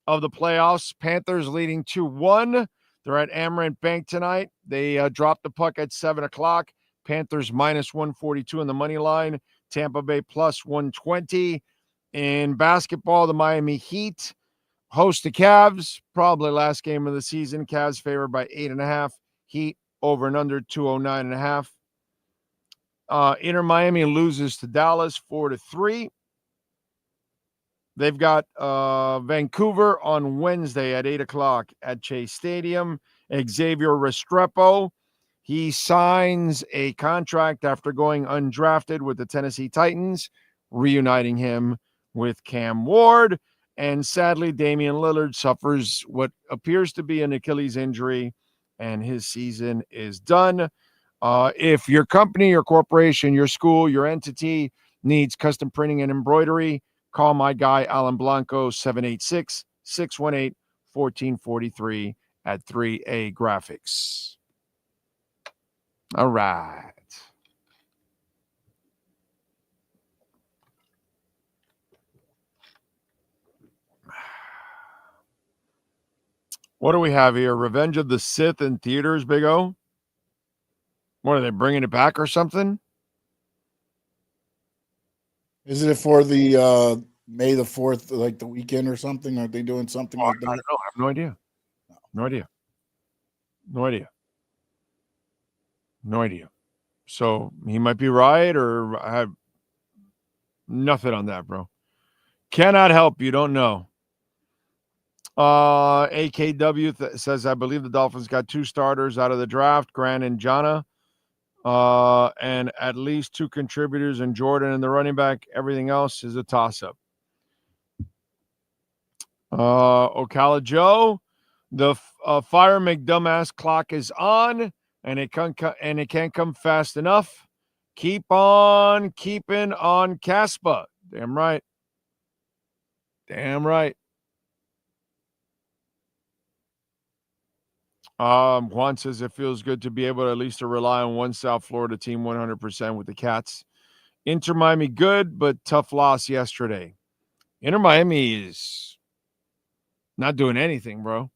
of the playoffs. Panthers leading 2-1. They're at Amarant Bank tonight. They dropped the puck at 7 o'clock. Panthers minus 142 on the money line. Tampa Bay plus 120. In basketball, the Miami Heat host the Cavs. Probably last game of the season. Cavs favored by 8.5. Heat over and under 209.5. Inter Miami loses to Dallas 4-3. They've got Vancouver on Wednesday at 8 o'clock at Chase Stadium. Xavier Restrepo, he signs a contract after going undrafted with the Tennessee Titans, reuniting him with Cam Ward. And sadly, Damian Lillard suffers what appears to be an Achilles injury, and his season is done. If your company, your corporation, your school, your entity needs custom printing and embroidery, call my guy, Alan Blanco, 786-618-1443 at 3A Graphics. All right. What do we have here? Revenge of the Sith in theaters, Big O? What, are they bringing it back or something? Isn't it for the May the 4th, like the weekend or something? Are they doing something like that? I don't know. I have no idea. No idea. So he might be right, or I have nothing on that, bro. Cannot help you. Don't know. AKW says, I believe the Dolphins got 2 starters out of the draft, Grant and Jana, and at least 2 contributors in Jordan and the running back. Everything else is a toss-up. Ocala Joe, the Fire McDumbass clock is on, and it can't come fast enough. Keep on keeping on Caspa. Damn right. Juan says it feels good to be able to at least to rely on one South Florida team 100% with the Cats. Inter Miami good, but tough loss yesterday. Inter Miami is not doing anything, bro.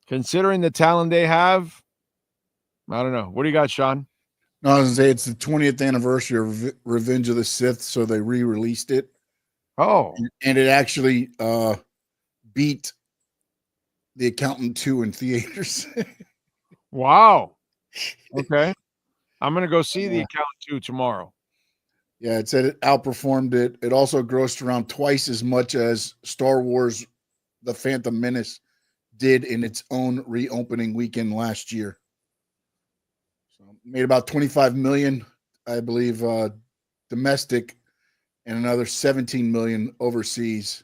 Considering the talent they have, I don't know. What do you got, Sean? No, I was going to say it's the 20th anniversary of Revenge of the Sith, so they re-released it. Oh. And it actually beat The Accountant 2 in theaters. Wow. Okay. I'm going to go see The Accountant 2 tomorrow. Yeah, it said it outperformed it. It also grossed around twice as much as Star Wars The Phantom Menace did in its own reopening weekend last year. So made about 25 million, I believe, domestic, and another 17 million overseas.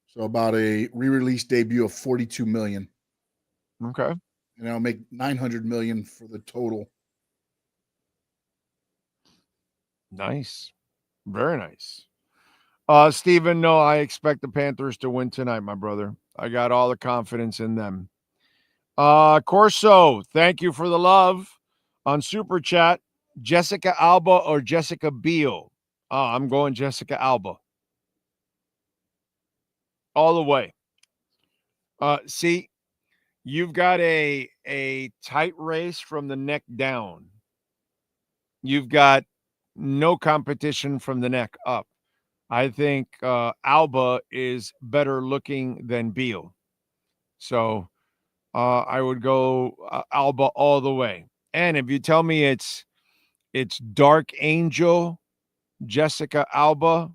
So about a re-release debut of 42 million. Okay. And that'll make 900 million for the total. Nice. Very nice. Steven, no, I expect the Panthers to win tonight, my brother. I got all the confidence in them. Corso, thank you for the love. On Super Chat, Jessica Alba or Jessica Biel? I'm going Jessica Alba. All the way. See, you've got a tight race from the neck down. You've got no competition from the neck up. I think Alba is better looking than Beal. So I would go Alba all the way. And if you tell me it's Dark Angel, Jessica Alba,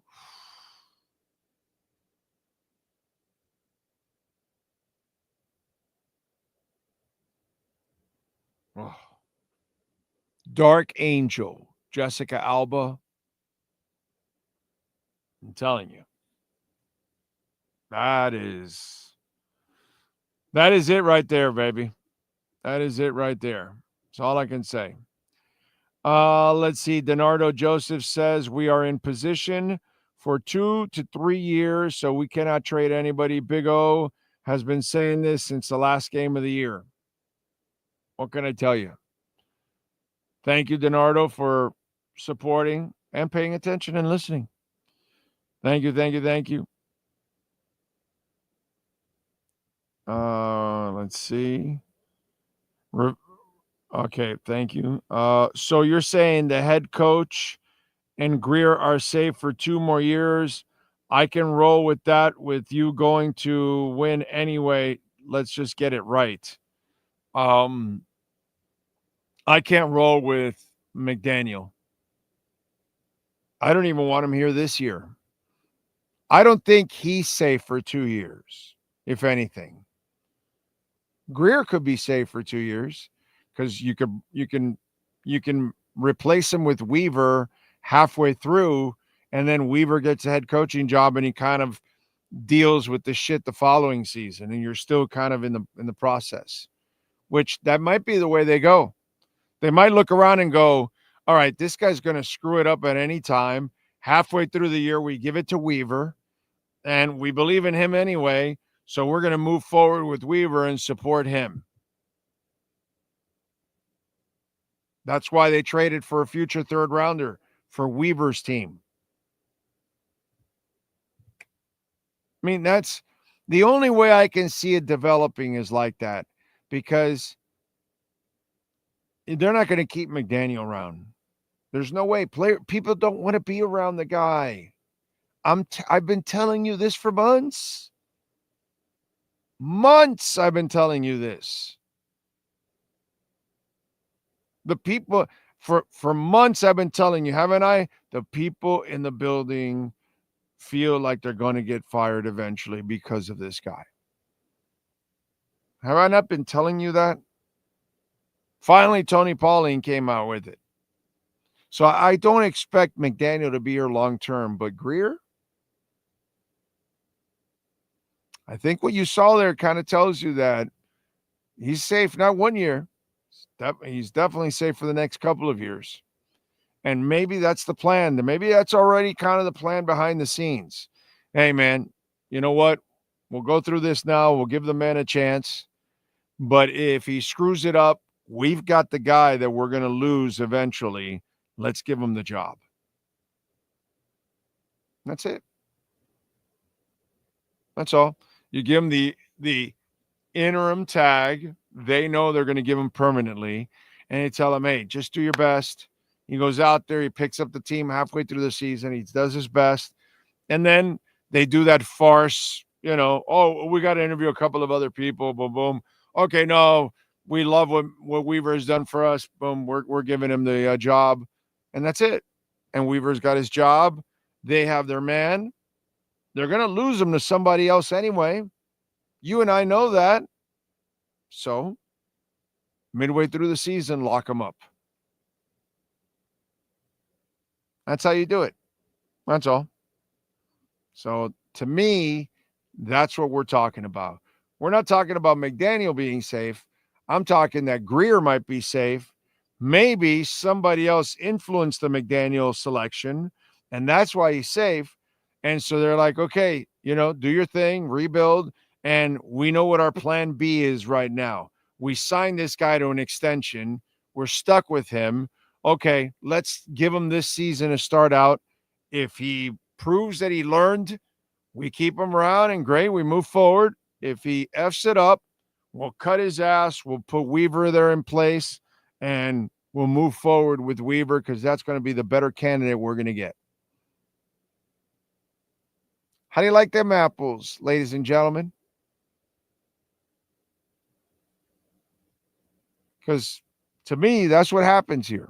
Dark Angel, Jessica Alba, I'm telling you, that is it right there, baby. That is it right there. That's all I can say. Let's see. Donardo Joseph says we are in position for 2 to 3 years, so we cannot trade anybody. Big O has been saying this since the last game of the year. What can I tell you? Thank you, Donardo, for supporting and paying attention and listening. Thank you. Let's see. Okay, thank you. So you're saying the head coach and Greer are safe for 2 more years. I can roll with that, with you going to win anyway. Let's just get it right. I can't roll with McDaniel. I don't even want him here this year. I don't think he's safe for 2 years, if anything. Greer could be safe for 2 years because you can replace him with Weaver halfway through, and then Weaver gets a head coaching job and he kind of deals with the shit the following season, and you're still kind of in the process, which that might be the way they go. They might look around and go, all right, this guy's going to screw it up at any time. Halfway through the year, we give it to Weaver, and we believe in him anyway, so we're going to move forward with Weaver and support him. That's why they traded for a future third rounder for Weaver's team. I mean, that's the only way I can see it developing is like that, because they're not going to keep McDaniel around. There's no way. People don't want to be around the guy. I've been telling you this for months. Months I've been telling you this. The people, for months I've been telling you, haven't I? The people in the building feel like they're going to get fired eventually because of this guy. Have I not been telling you that? Finally, Tony Pauline came out with it. So I don't expect McDaniel to be here long term, but Greer, I think what you saw there kind of tells you that he's safe, not 1 year. He's definitely safe for the next couple of years. And maybe that's the plan. Maybe that's already kind of the plan behind the scenes. Hey, man, you know what? We'll go through this now. We'll give the man a chance. But if he screws it up, we've got the guy that we're going to lose eventually. Let's give him the job. That's it. That's all. You give him the interim tag. They know they're going to give him permanently. And you tell him, hey, just do your best. He goes out there. He picks up the team halfway through the season. He does his best. And then they do that farce, oh, we got to interview a couple of other people. Boom, boom. Okay, no, we love what Weaver has done for us. Boom, we're giving him the job. And that's it. And Weaver's got his job. They have their man. They're going to lose him to somebody else anyway. You and I know that. So, midway through the season, lock him up. That's how you do it. That's all. So, to me, that's what we're talking about. We're not talking about McDaniel being safe. I'm talking that Greer might be safe. Maybe somebody else influenced the McDaniel selection, and that's why he's safe. And so they're like, okay, do your thing, rebuild, and we know what our plan B is right now. We signed this guy to an extension. We're stuck with him. Okay, let's give him this season to start out. If he proves that he learned, we keep him around, and great, we move forward. If he F's it up, we'll cut his ass. We'll put Weaver there in place, and we'll move forward with Weaver because that's going to be the better candidate we're going to get. How do you like them apples, ladies and gentlemen? Because to me, that's what happens here.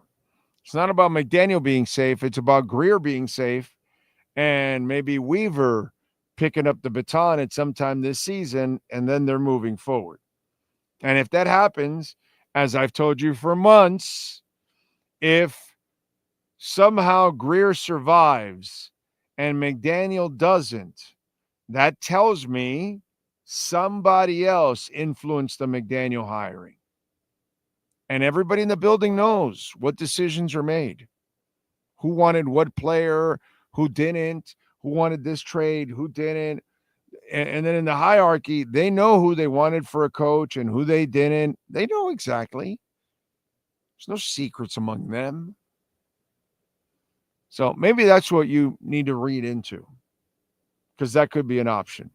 It's not about McDaniel being safe. It's about Greer being safe and maybe Weaver picking up the baton at some time this season, and then they're moving forward. And if that happens, as I've told you for months, if somehow Greer survives and McDaniel doesn't, that tells me somebody else influenced the McDaniel hiring. And everybody in the building knows what decisions are made. Who wanted what player, who didn't, who wanted this trade, who didn't. And then in the hierarchy, they know who they wanted for a coach and who they didn't. They know exactly. There's no secrets among them. So maybe that's what you need to read into, because that could be an option.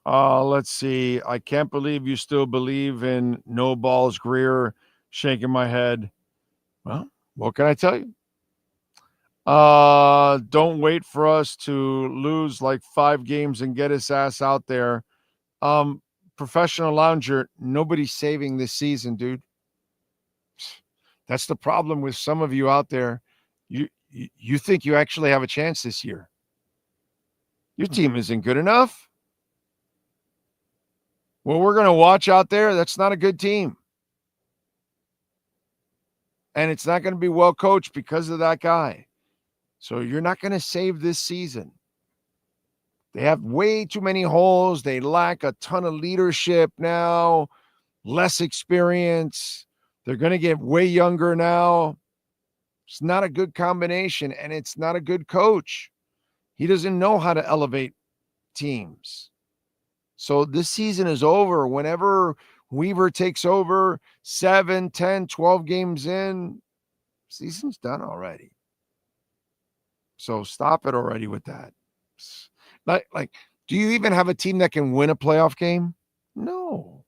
Let's see. I can't believe you still believe in no balls Greer. Shaking my head. Well, what can I tell you? Don't wait for us to lose like 5 games and get his ass out there. professional lounger, nobody's saving this season, dude. That's the problem with some of you out there. You think you actually have a chance this year. Your team isn't good enough. Well, we're going to watch out there. That's not a good team. And it's not going to be well coached because of that guy. So you're not going to save this season. They have way too many holes. They lack a ton of leadership now, less experience. They're going to get way younger now. It's not a good combination, and it's not a good coach. He doesn't know how to elevate teams. So this season is over. Whenever Weaver takes over 7, 10, 12 games in, season's done already. So stop it already with that. Like, do you even have a team that can win a playoff game? No.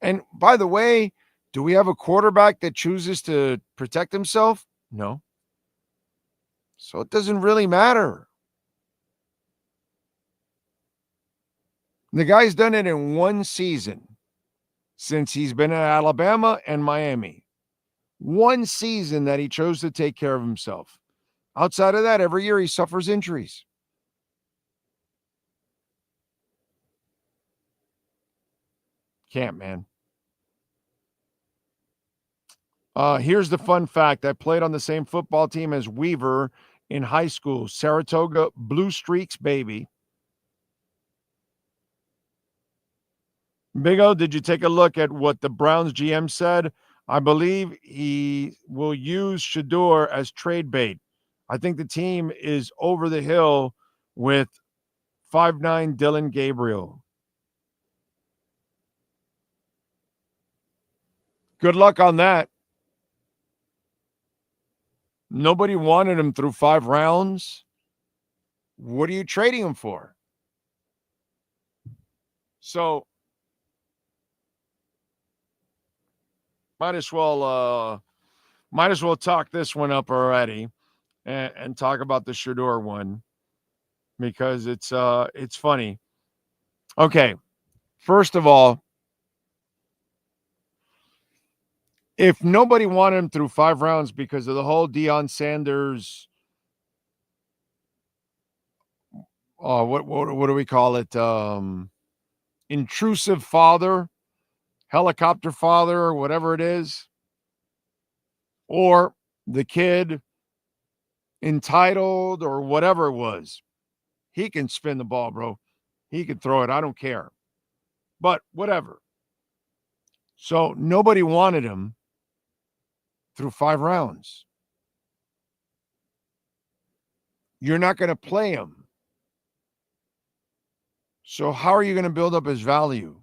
And by the way, do we have a quarterback that chooses to protect himself? No. So it doesn't really matter. The guy's done it in one season since he's been at Alabama and Miami. One season that he chose to take care of himself. Outside of that, every year he suffers injuries. Can't, man. Here's the fun fact. I played on the same football team as Weaver in high school. Saratoga Blue Streaks, baby. Big O, did you take a look at what the Browns GM said? I believe he will use Shador as trade bait. I think the team is over the hill with 5'9" Dylan Gabriel. Good luck on that. Nobody wanted him through 5 rounds. What are you trading him for? So might as well talk this one up already and talk about the Shador one because it's funny. Okay, first of all, if nobody wanted him through 5 rounds because of the whole Deion Sanders, what do we call it? Intrusive father, helicopter father, or whatever it is, or the kid entitled or whatever it was. He can spin the ball, bro. He can throw it. I don't care. But whatever. So nobody wanted him through 5 rounds. You're not going to play him. So how are you going to build up his value?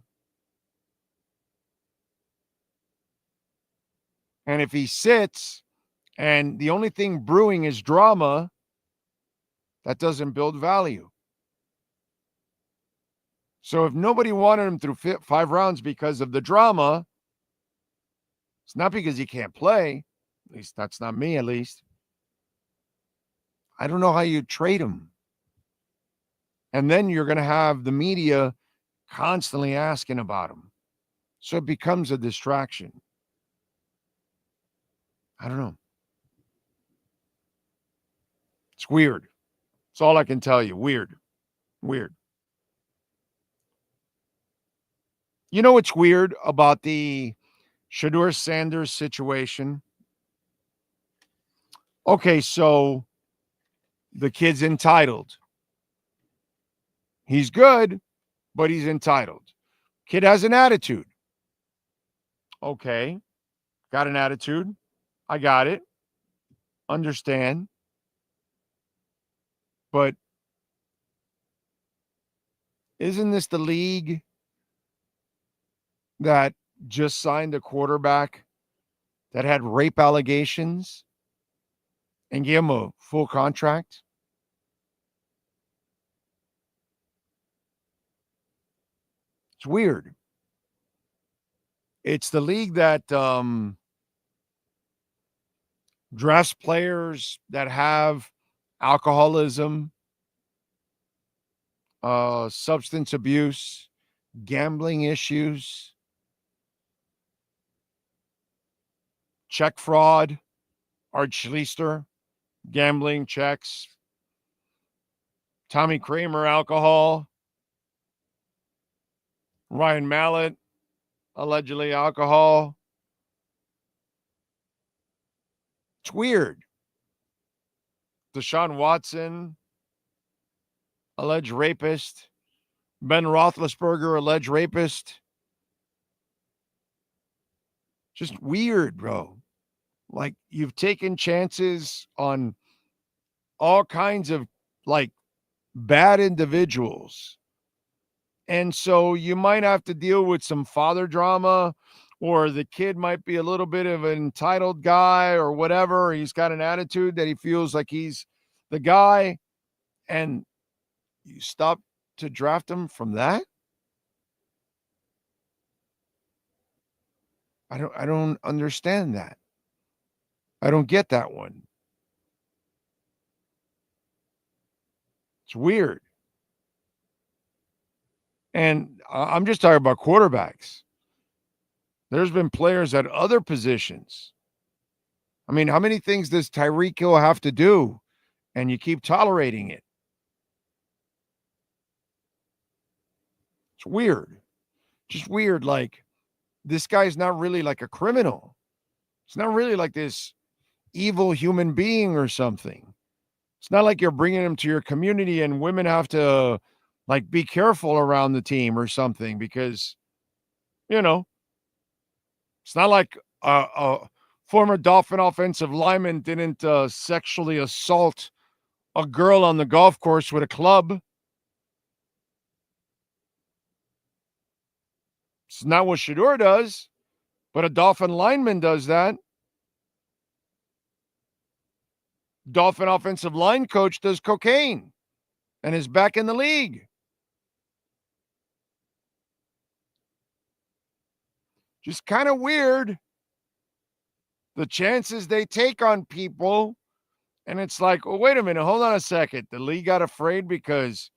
And if he sits and the only thing brewing is drama, that doesn't build value. So if nobody wanted him through 5 rounds because of the drama, it's not because he can't play. At least that's not me, at least. I don't know how you trade him. And then you're going to have the media constantly asking about him. So it becomes a distraction. I don't know. It's weird. That's all I can tell you. Weird. Weird. You know what's weird about the Shador Sanders situation? Okay, so the kid's entitled. He's good, but he's entitled. Kid has an attitude. Okay, got an attitude. I got it. Understand. But isn't this the league that just signed a quarterback that had rape allegations and gave him a full contract? It's weird. It's the league that drafts players that have alcoholism, substance abuse, gambling issues, check fraud, Art Schlichter, gambling checks, Tommy Kramer, alcohol, Ryan Mallett, allegedly alcohol. It's weird. Deshaun Watson, alleged rapist. Ben Roethlisberger, alleged rapist. Just weird, bro. Like, you've taken chances on all kinds of, like, bad individuals. And so you might have to deal with some father drama, or the kid might be a little bit of an entitled guy or whatever. He's got an attitude that he feels like he's the guy, and you stop to draft him from that? I don't understand that. I don't get that one. It's weird. And I'm just talking about quarterbacks. There's been players at other positions. I mean, how many things does Tyreek Hill have to do? And you keep tolerating it. It's weird. Just weird. Like, this guy's not really like a criminal. It's not really like this evil human being or something. It's not like you're bringing him to your community and women have to, like, be careful around the team or something because, you know, it's not like a former Dolphin offensive lineman didn't sexually assault a girl on the golf course with a club. It's not what Shador does, but a Dolphin lineman does that. Dolphin offensive line coach does cocaine and is back in the league. Just kind of weird. The chances they take on people. And it's like, oh, wait a minute. Hold on a second. The league got afraid because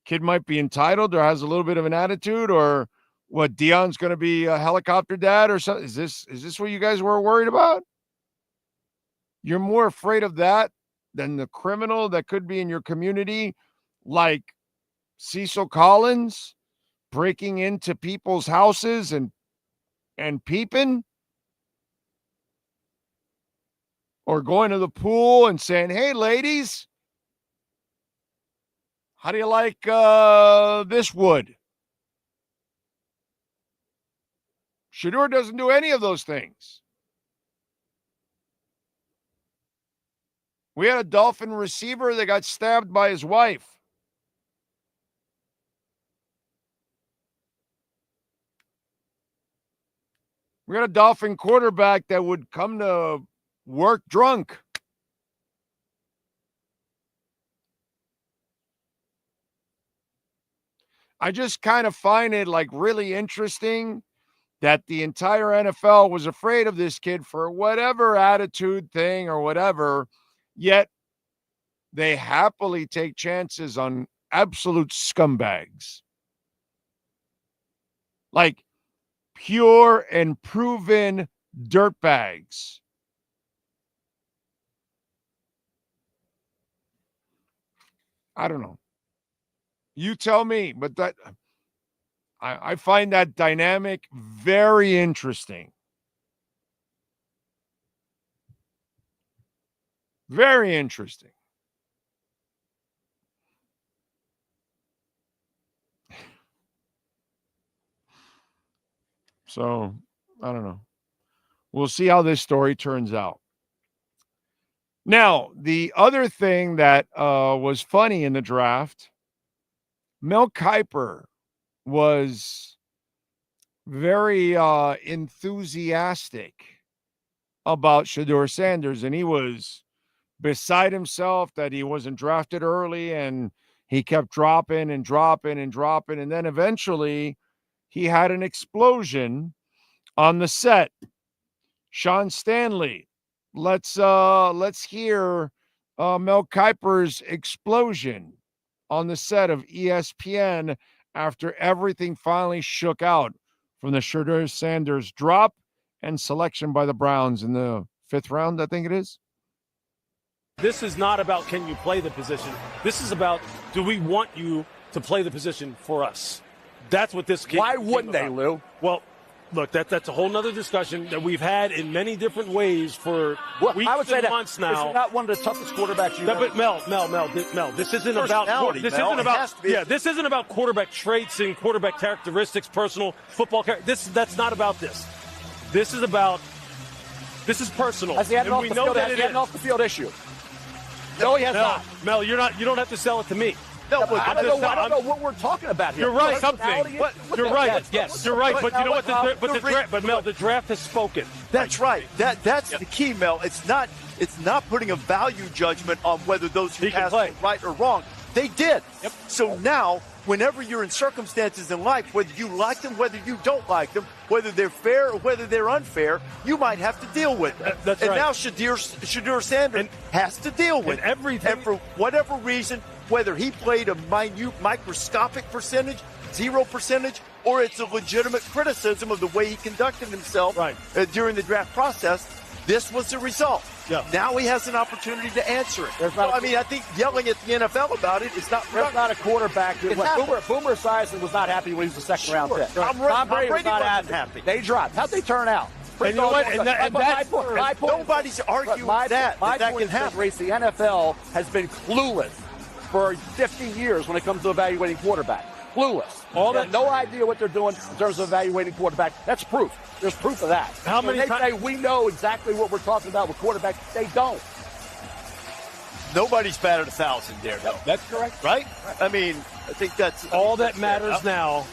kid might be entitled or has a little bit of an attitude, or what, Dion's going to be a helicopter dad or something. Is this what you guys were worried about? You're more afraid of that than the criminal that could be in your community, like Cecil Collins breaking into people's houses and peeping, or going to the pool and saying, hey, ladies, how do you like this wood? Shador doesn't do any of those things. We had a Dolphin receiver that got stabbed by his wife. We got a Dolphin quarterback that would come to work drunk. I just kind of find it like really interesting that the entire NFL was afraid of this kid for whatever attitude thing or whatever, yet they happily take chances on absolute scumbags. Like pure and proven dirtbags. I don't know. You tell me, but that I find that dynamic very interesting. Very interesting. So, I don't know. We'll see how this story turns out. Now, the other thing that was funny in the draft, Mel Kiper was very enthusiastic about Shador Sanders, and he was beside himself that he wasn't drafted early, and he kept dropping and dropping and dropping, and then eventually he had an explosion on the set. Sean Stanley, let's hear Mel Kiper's explosion on the set of ESPN after everything finally shook out from the Shador Sanders drop and selection by the Browns in the 5th round, I think it is? This is not about can you play the position. This is about do we want you to play the position for us. That's what this came. Why wouldn't they, Lou? Well, look, that's a whole nother discussion that we've had in many different ways for weeks I would say and that months now. This is not one of the toughest quarterbacks you've But Mel, this isn't about this isn't about quarterback traits and quarterback characteristics, personal football character. That's not about this. This is personal. Has he had an off the field issue? No, he has not. Mel, you don't have to sell it to me. No, I don't know what we're talking about here. You're right. You're right. Yes. You're right. But you know what? Mel, the draft has spoken. That's right. That's the key, Mel. It's not putting a value judgment on whether those who passed were right or wrong. They did. Yep. So now, whenever you're in circumstances in life, whether you like them, whether you don't like them, whether they're fair or whether they're unfair, you might have to deal with them. That's and right. now Shador Sanders has to deal with everything. And for whatever reason, whether he played a minute, microscopic percentage, 0%, or it's a legitimate criticism of the way he conducted himself during the draft process, this was the result. Yeah. Now he has an opportunity to answer it. I think yelling at the NFL about it is not. There's not a quarterback. Boomer Esiason was not happy when he was a 2nd round pick. Tom Brady was not happy. They dropped. How'd they turn out? And you know what? My point, nobody's arguing that can happen. Race, the NFL has been clueless for 50 years when it comes to evaluating quarterback. Clueless. No idea what they're doing in terms of evaluating quarterback. That's proof. There's proof of that. How many times? They say we know exactly what we're talking about with quarterback. They don't. Nobody's batted 1,000 there, though. That's correct. Right? I mean, I think that's all that matters now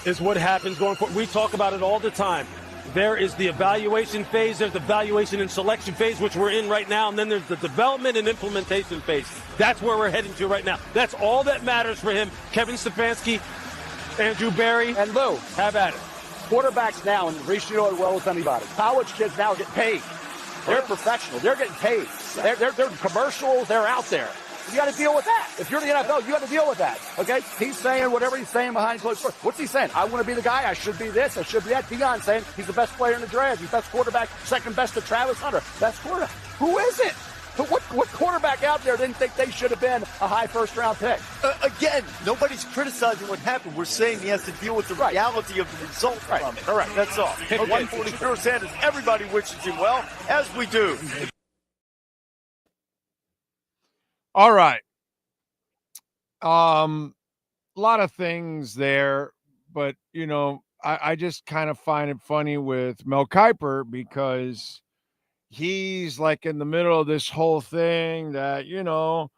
is what happens going forward. We talk about it all the time. There is the evaluation phase, there's the evaluation and selection phase, which we're in right now, and then there's the development and implementation phase. That's where we're heading to right now. That's all that matters for him. Kevin Stefanski, Andrew Berry, and Lou. Have at it. Quarterbacks now, and Reese, you know as well as anybody, college kids now get paid. They're professional. They're getting paid. They're commercials. They're out there. You got to deal with that. If you're the NFL, you got to deal with that. Okay? He's saying whatever he's saying behind closed doors. What's he saying? I want to be the guy. I should be this. I should be that. Deion's saying he's the best player in the draft. He's best quarterback. Second best to Travis Hunter. Best quarterback. Who is it? What quarterback out there didn't think they should have been a high first-round pick? Again, nobody's criticizing what happened. We're saying he has to deal with the reality of the result from it. Correct. That's all. Okay. 140 Shador Sanders. Everybody wishes him well, as we do. All right. A lot of things there, but, I just kind of find it funny with Mel Kiper because he's like in the middle of this whole thing that, the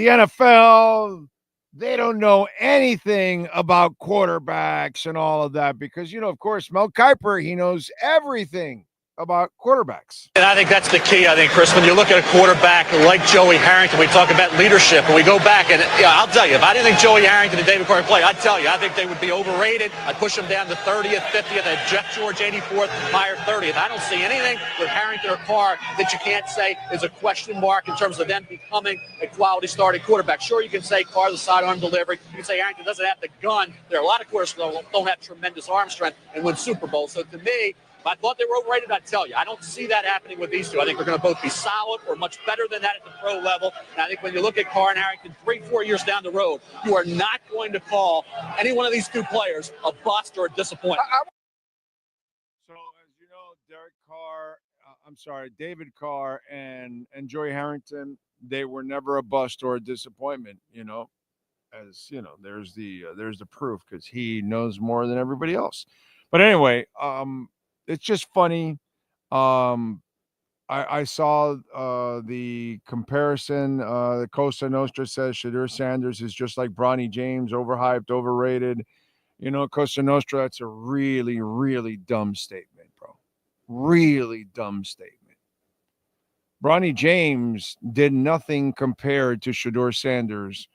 NFL, they don't know anything about quarterbacks and all of that because, of course, Mel Kiper, he knows everything about quarterbacks. And I think that's the key, Chris. When you look at a quarterback like Joey Harrington, we talk about leadership, and we go back, and I'll tell you, if I didn't think Joey Harrington and David Carr play, I'd tell you, I think they would be overrated. I'd push them down to 30th, 50th, and Jeff George 84th, higher 30th. I don't see anything with Harrington or Carr that you can't say is a question mark in terms of them becoming a quality starting quarterback. Sure, you can say Carr's a sidearm delivery. You can say Harrington doesn't have the gun. There are a lot of quarterbacks that don't have tremendous arm strength and win Super Bowls. So to me, if I thought they were overrated, I'd tell you. I don't see that happening with these two. I think they're going to both be solid or much better than that at the pro level. And I think when you look at Carr and Harrington 3-4 years down the road, you are not going to call any one of these two players a bust or a disappointment. So, as you know, David Carr and Joey Harrington, they were never a bust or a disappointment, as, there's the proof because he knows more than everybody else. But anyway, it's just funny. I saw the comparison. The Cosa Nostra says Shador Sanders is just like Bronny James, overhyped, overrated. Cosa Nostra, that's a really, really dumb statement, bro. Really dumb statement. Bronny James did nothing compared to Shador Sanders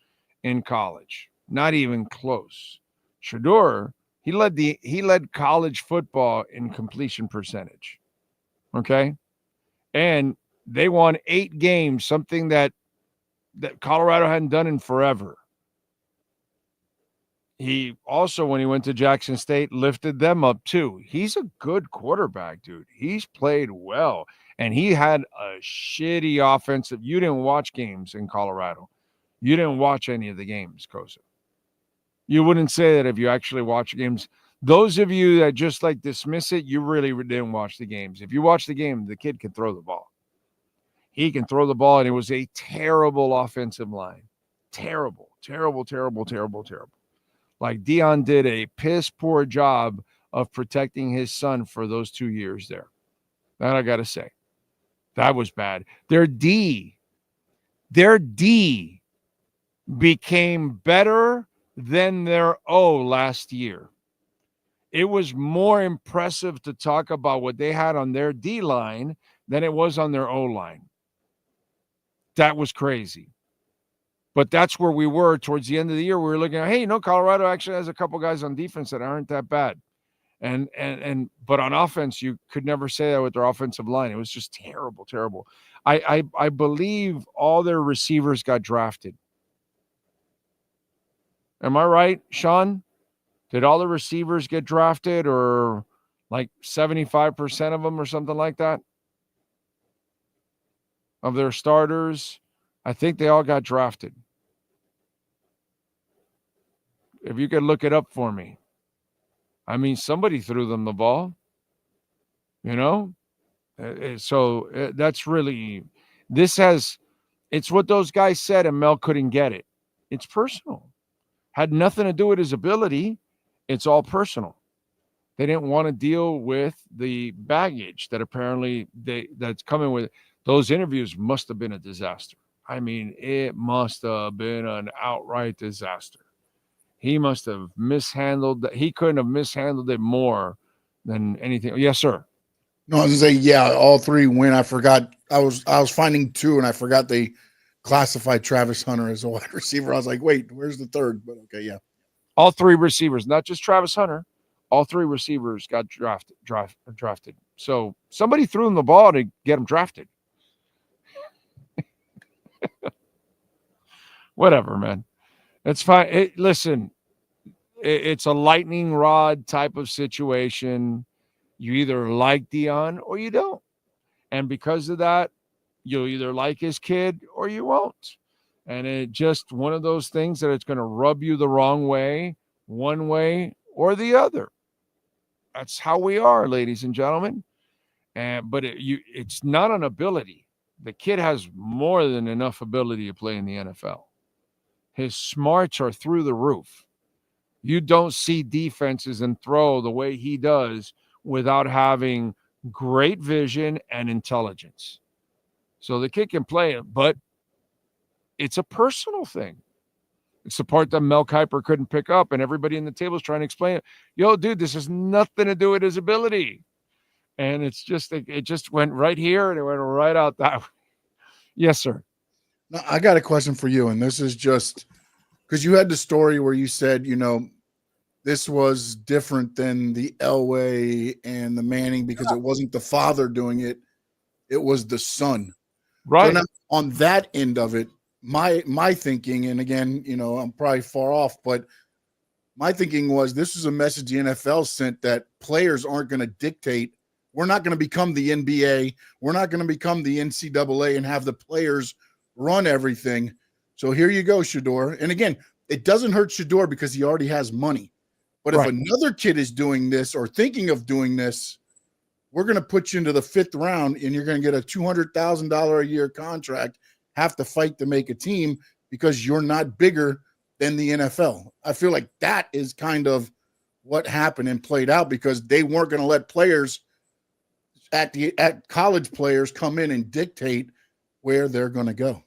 in college. Not even close. Shador, he led college football in completion percentage. Okay? And they won 8 games, something that Colorado hadn't done in forever. he also, when he went to Jackson State, lifted them up too. He's a good quarterback, dude. He's played well. And he had a shitty offensive. You didn't watch games in Colorado. You didn't watch any of the games, Kosa. You wouldn't say that if you actually watch games. Those of you that just like dismiss it, you really didn't watch the games. If you watch the game, the kid can throw the ball. He can throw the ball, and it was a terrible offensive line. Terrible, terrible, terrible, terrible, terrible. Like Deion did a piss poor job of protecting his son for those 2 years there. That I got to say. That was bad. Their D became better than their O last year. It was more impressive to talk about what they had on their D line than it was on their O line. That was crazy. But that's where we were towards the end of the year. We were looking at, hey, Colorado actually has a couple guys on defense that aren't that bad. But on offense, you could never say that with their offensive line. It was just terrible, terrible. I believe all their receivers got drafted. Am I right, Sean? Did all the receivers get drafted, or like 75% of them or something like that? Of their starters, I think they all got drafted. If you could look it up for me. I mean, somebody threw them the ball, So that's really, it's what those guys said, and Mel couldn't get it. It's personal. Had nothing to do with his ability. It's all personal. They didn't want to deal with the baggage that apparently that's coming with it. Those interviews must have been a disaster. I mean, it must have been an outright disaster. He must have mishandled that. He couldn't have mishandled it more than anything. Yes, sir. No, I was gonna say, yeah, all three win. I forgot. I was finding two, and I forgot they classified Travis Hunter as a wide receiver. I was like, wait, where's the third? But okay, yeah. All three receivers, not just Travis Hunter. All three receivers got drafted. So somebody threw them the ball to get them drafted. Whatever, man. It's fine. Listen, it's a lightning rod type of situation. You either like Deion or you don't. And because of that, you'll either like his kid or you won't. And it just one of those things that it's going to rub you the wrong way, one way or the other. That's how we are, ladies and gentlemen. But it's not an ability. The kid has more than enough ability to play in the NFL. His smarts are through the roof. You don't see defenses and throw the way he does without having great vision and intelligence. So the kid can play it, but it's a personal thing. It's the part that Mel Kiper couldn't pick up, and everybody in the table is trying to explain it. Yo, dude, this has nothing to do with his ability. And it just went right here and it went right out that way. Yes, sir. Now, I got a question for you, and this is just because you had the story where you said, this was different than the Elway and the Manning because it wasn't the father doing it. It was the son. Right. So now, on that end of it, my thinking, and again, I'm probably far off, but my thinking was this is a message the NFL sent that players aren't going to dictate. We're not going to become the NBA. We're not going to become the NCAA and have the players run everything. So here you go, Shador. And again, it doesn't hurt Shador because he already has money. But if another kid is doing this or thinking of doing this, we're going to put you into the 5th round and you're going to get a $200,000 a year contract, have to fight to make a team because you're not bigger than the NFL. I feel like that is kind of what happened and played out because they weren't going to let players at college players come in and dictate where they're going to go.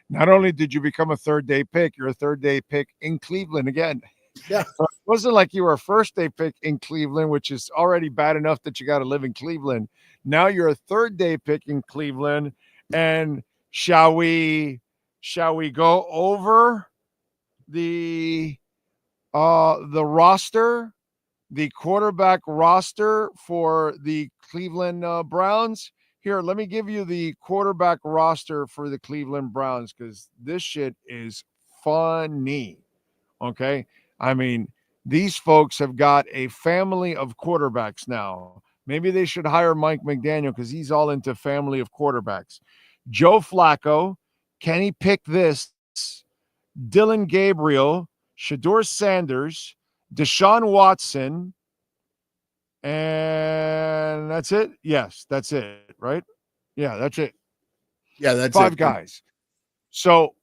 Not only did you become a third-day pick, you're a third-day pick in Cleveland again. Yeah. So it wasn't like you were a first-day pick in Cleveland, which is already bad enough that you got to live in Cleveland. Now you're a third-day pick in Cleveland. And shall we go over the roster, the quarterback roster for the Cleveland Browns? Here, let me give you the quarterback roster for the Cleveland Browns because this shit is funny. Okay. I mean, these folks have got a family of quarterbacks now. Maybe they should hire Mike McDaniel because he's all into family of quarterbacks. Joe Flacco, Kenny Pick this, Dylan Gabriel, Shador Sanders, Deshaun Watson, and that's it. Yes, that's it, right? Yeah, that's it. Yeah, that's 5 it. guys. So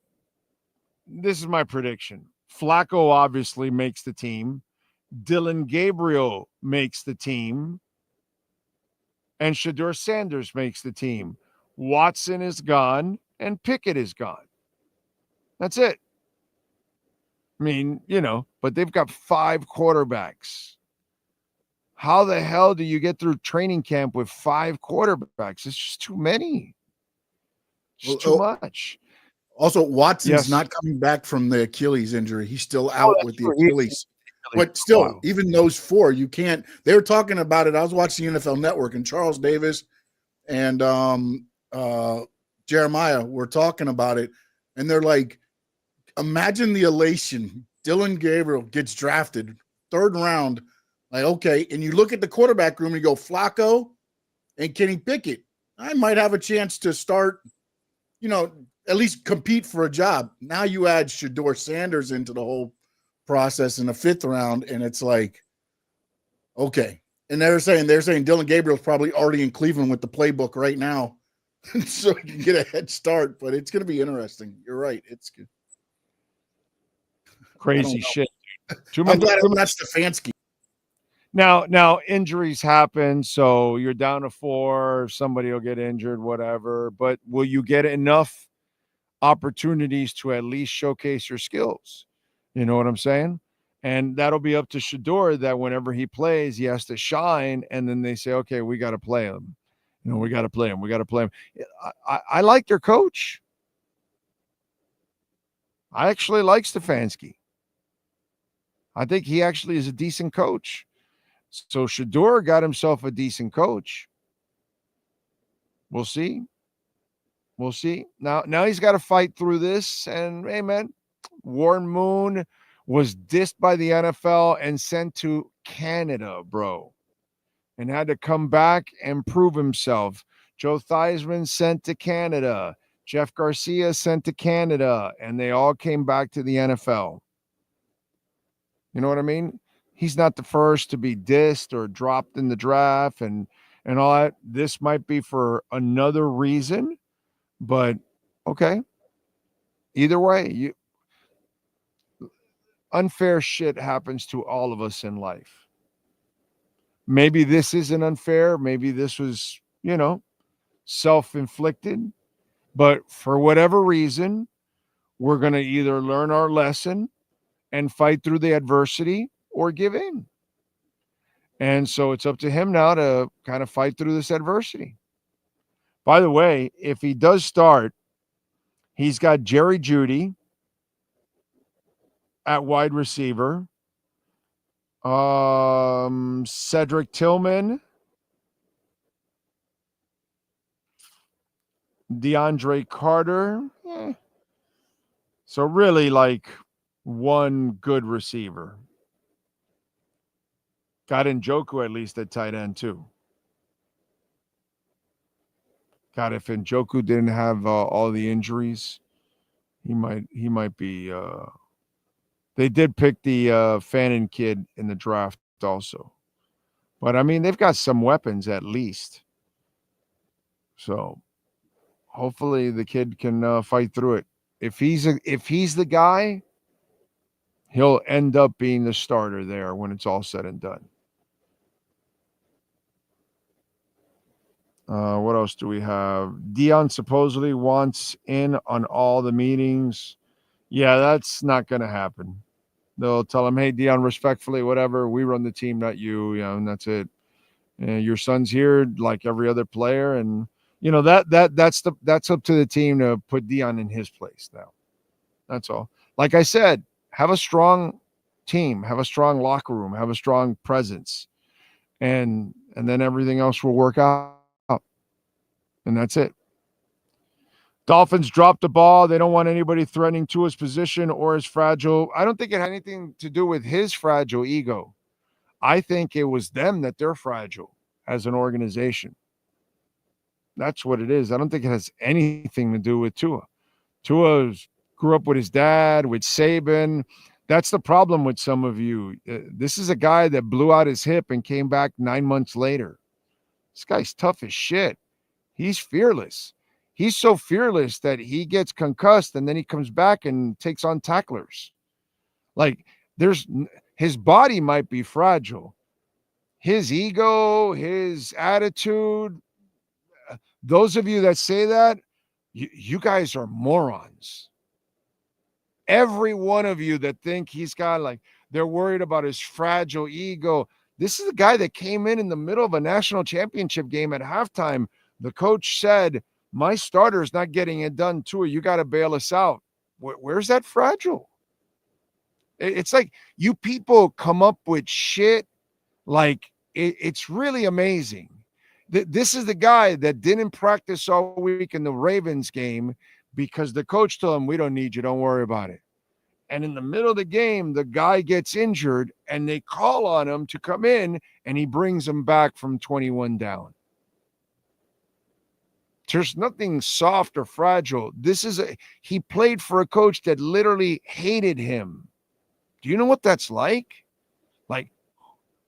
this is my prediction. Flacco obviously makes the team. Dylan Gabriel makes the team. And Shador Sanders makes the team. Watson is gone, and Pickett is gone. That's it. I mean, but they've got 5 quarterbacks. How the hell do you get through training camp with 5 quarterbacks? It's just too many. It's too much. Also, Watson's Yes. not coming back from the Achilles injury. He's still out with the Achilles. But still, Wow. even those 4, you can't. They were talking about it. I was watching the NFL Network, and Charles Davis and Jeremiah were talking about it, and they're like, imagine the elation. Dylan Gabriel gets drafted 3rd round. Like, okay, and you look at the quarterback room and you go, Flacco and Kenny Pickett. I might have a chance to start, at least compete for a job. Now you add Shador Sanders into the whole process in the 5th round, and it's like, okay. And they're saying Dylan Gabriel's probably already in Cleveland with the playbook right now, so he can get a head start. But it's going to be interesting. You're right. It's good. Crazy shit. I'm glad I'm not Stefanski. Now injuries happen, so you're down to 4. Somebody will get injured, whatever. But will you get enough opportunities to at least showcase your skills? You know what I'm saying? And that'll be up to Shador that whenever he plays, he has to shine. And then they say, okay, we got to play him. We got to play him. We got to play him. I like their coach. I actually like Stefanski. I think he actually is a decent coach. So Shador got himself a decent coach. We'll see. We'll see. Now he's got to fight through this. And hey, man, Warren Moon was dissed by the NFL and sent to Canada, bro, and had to come back and prove himself. Joe Theismann sent to Canada. Jeff Garcia sent to Canada, and they all came back to the NFL. You know what I mean? He's not the first to be dissed or dropped in the draft and all that. This might be for another reason, but okay. Either way, unfair shit happens to all of us in life. Maybe this isn't unfair. Maybe this was, self-inflicted. But for whatever reason, we're going to either learn our lesson and fight through the adversity or give in. And so it's up to him now to kind of fight through this adversity. By the way, if he does start, he's got Jerry Jeudy at wide receiver, Cedric Tillman, DeAndre Carter. So really like one good receiver. Got Njoku at least at tight end too. God, if Njoku didn't have all the injuries, he might be. They did pick the Fannin kid in the draft also, but I mean they've got some weapons at least. So hopefully the kid can fight through it. If he's the guy, he'll end up being the starter there when it's all said and done. What else do we have? Dion supposedly wants in on all the meetings. Yeah, that's not going to happen. They'll tell him, hey, Dion, respectfully, whatever, we run the team, not you, and that's it. Your son's here like every other player, and that's up to the team to put Dion in his place now. That's all. Like I said, have a strong team, have a strong locker room, have a strong presence, and then everything else will work out. And that's it. Dolphins dropped the ball. They don't want anybody threatening Tua's position or his fragile. I don't think it had anything to do with his fragile ego. I think it was them that they're fragile as an organization. That's what it is. I don't think it has anything to do with Tua. Tua grew up with his dad, with Saban. That's the problem with some of you. This is a guy that blew out his hip and came back 9 months later. This guy's tough as shit. He's fearless. He's so fearless that he gets concussed and then he comes back and takes on tacklers. Like, his body might be fragile. His ego, his attitude, those of you that say that, you guys are morons. Every one of you that think he's got, like, they're worried about his fragile ego. This is a guy that came in the middle of a national championship game at halftime. The coach said, my starter's not getting it done, Tua. You got to bail us out. Where's that fragile? It's like you people come up with shit. Like, it's really amazing. This is the guy that didn't practice all week in the Ravens game because the coach told him, we don't need you. Don't worry about it. And in the middle of the game, the guy gets injured and they call on him to come in and he brings him back from 21 down. There's nothing soft or fragile. He played for a coach that literally hated him. Do you know what that's like? Like,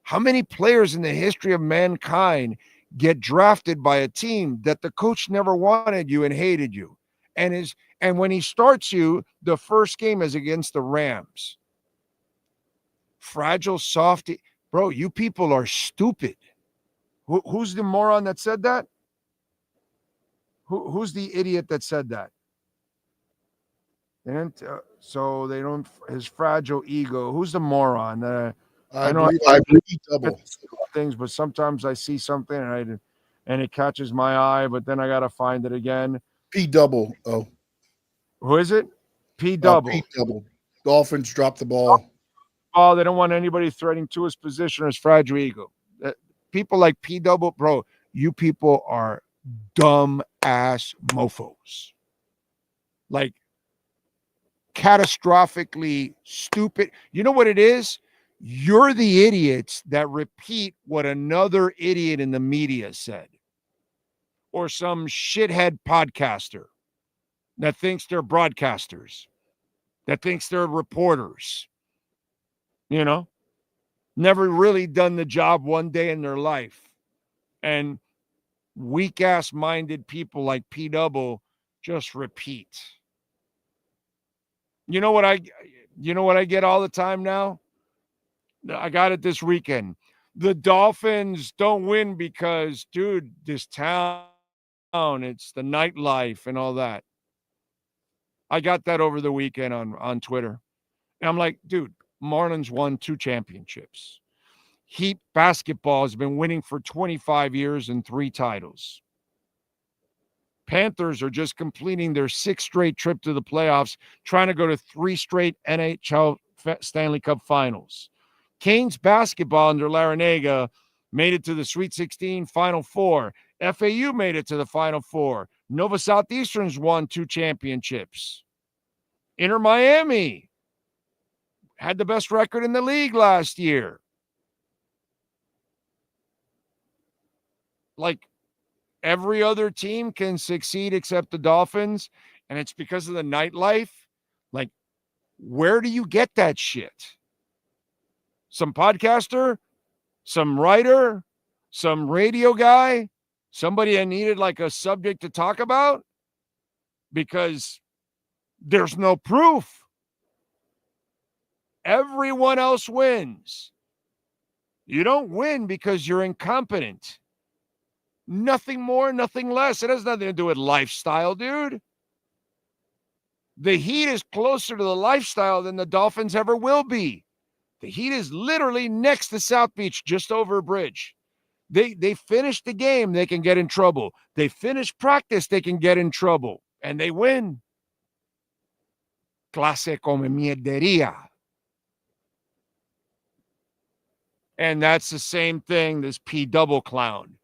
how many players in the history of mankind get drafted by a team that the coach never wanted you and hated you? And when he starts you, the first game is against the Rams. Fragile, soft. Bro, you people are stupid. Who's the moron that said that? Who's the idiot that said that? And so they don't, his fragile ego. Who's the moron? I know I double things, but sometimes I see something and it catches my eye, but then I got to find it again. P double. Oh, who is it? P double. P double. Dolphins dropped the ball. Oh, they don't want anybody threatening to his position or his fragile ego. People like P double, bro, you people are dumb ass mofos. Like, catastrophically stupid. You know what it is? You're the idiots that repeat what another idiot in the media said, or some shithead podcaster that thinks they're broadcasters, that thinks they're reporters, you know, never really done the job one day in their life. And weak-ass minded people like P double just repeat. You know what I get all the time now? I got it this weekend. The Dolphins don't win because, dude, this town, it's the nightlife and all that. I got that over the weekend on Twitter. And I'm like, dude, Marlins won 2 championships. Heat basketball has been winning for 25 years and 3 titles. Panthers are just completing their 6th straight trip to the playoffs, trying to go to 3 straight NHL Stanley Cup finals. Canes basketball under Larinaga made it to the Sweet 16 Final Four. FAU made it to the Final Four. Nova Southeastern's won 2 championships. Inter Miami had the best record in the league last year. Like, every other team can succeed except the Dolphins, and it's because of the nightlife. Like, where do you get that shit? Some podcaster, some writer, some radio guy, somebody that needed like a subject to talk about? Because there's no proof. Everyone else wins. You don't win because you're incompetent. Nothing more, nothing less. It has nothing to do with lifestyle, dude. The Heat is closer to the lifestyle than the Dolphins ever will be. The Heat is literally next to South Beach, just over a bridge. They finish the game, they can get in trouble. They finish practice, they can get in trouble. And they win. Clase come mierderia. And that's the same thing, this P double clown.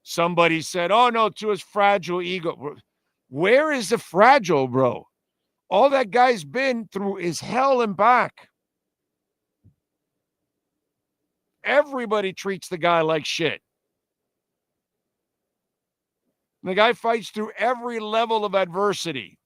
Somebody said, oh, no, to his fragile ego. Where is the fragile, bro? All that guy's been through is hell and back. Everybody treats the guy like shit. The guy fights through every level of adversity.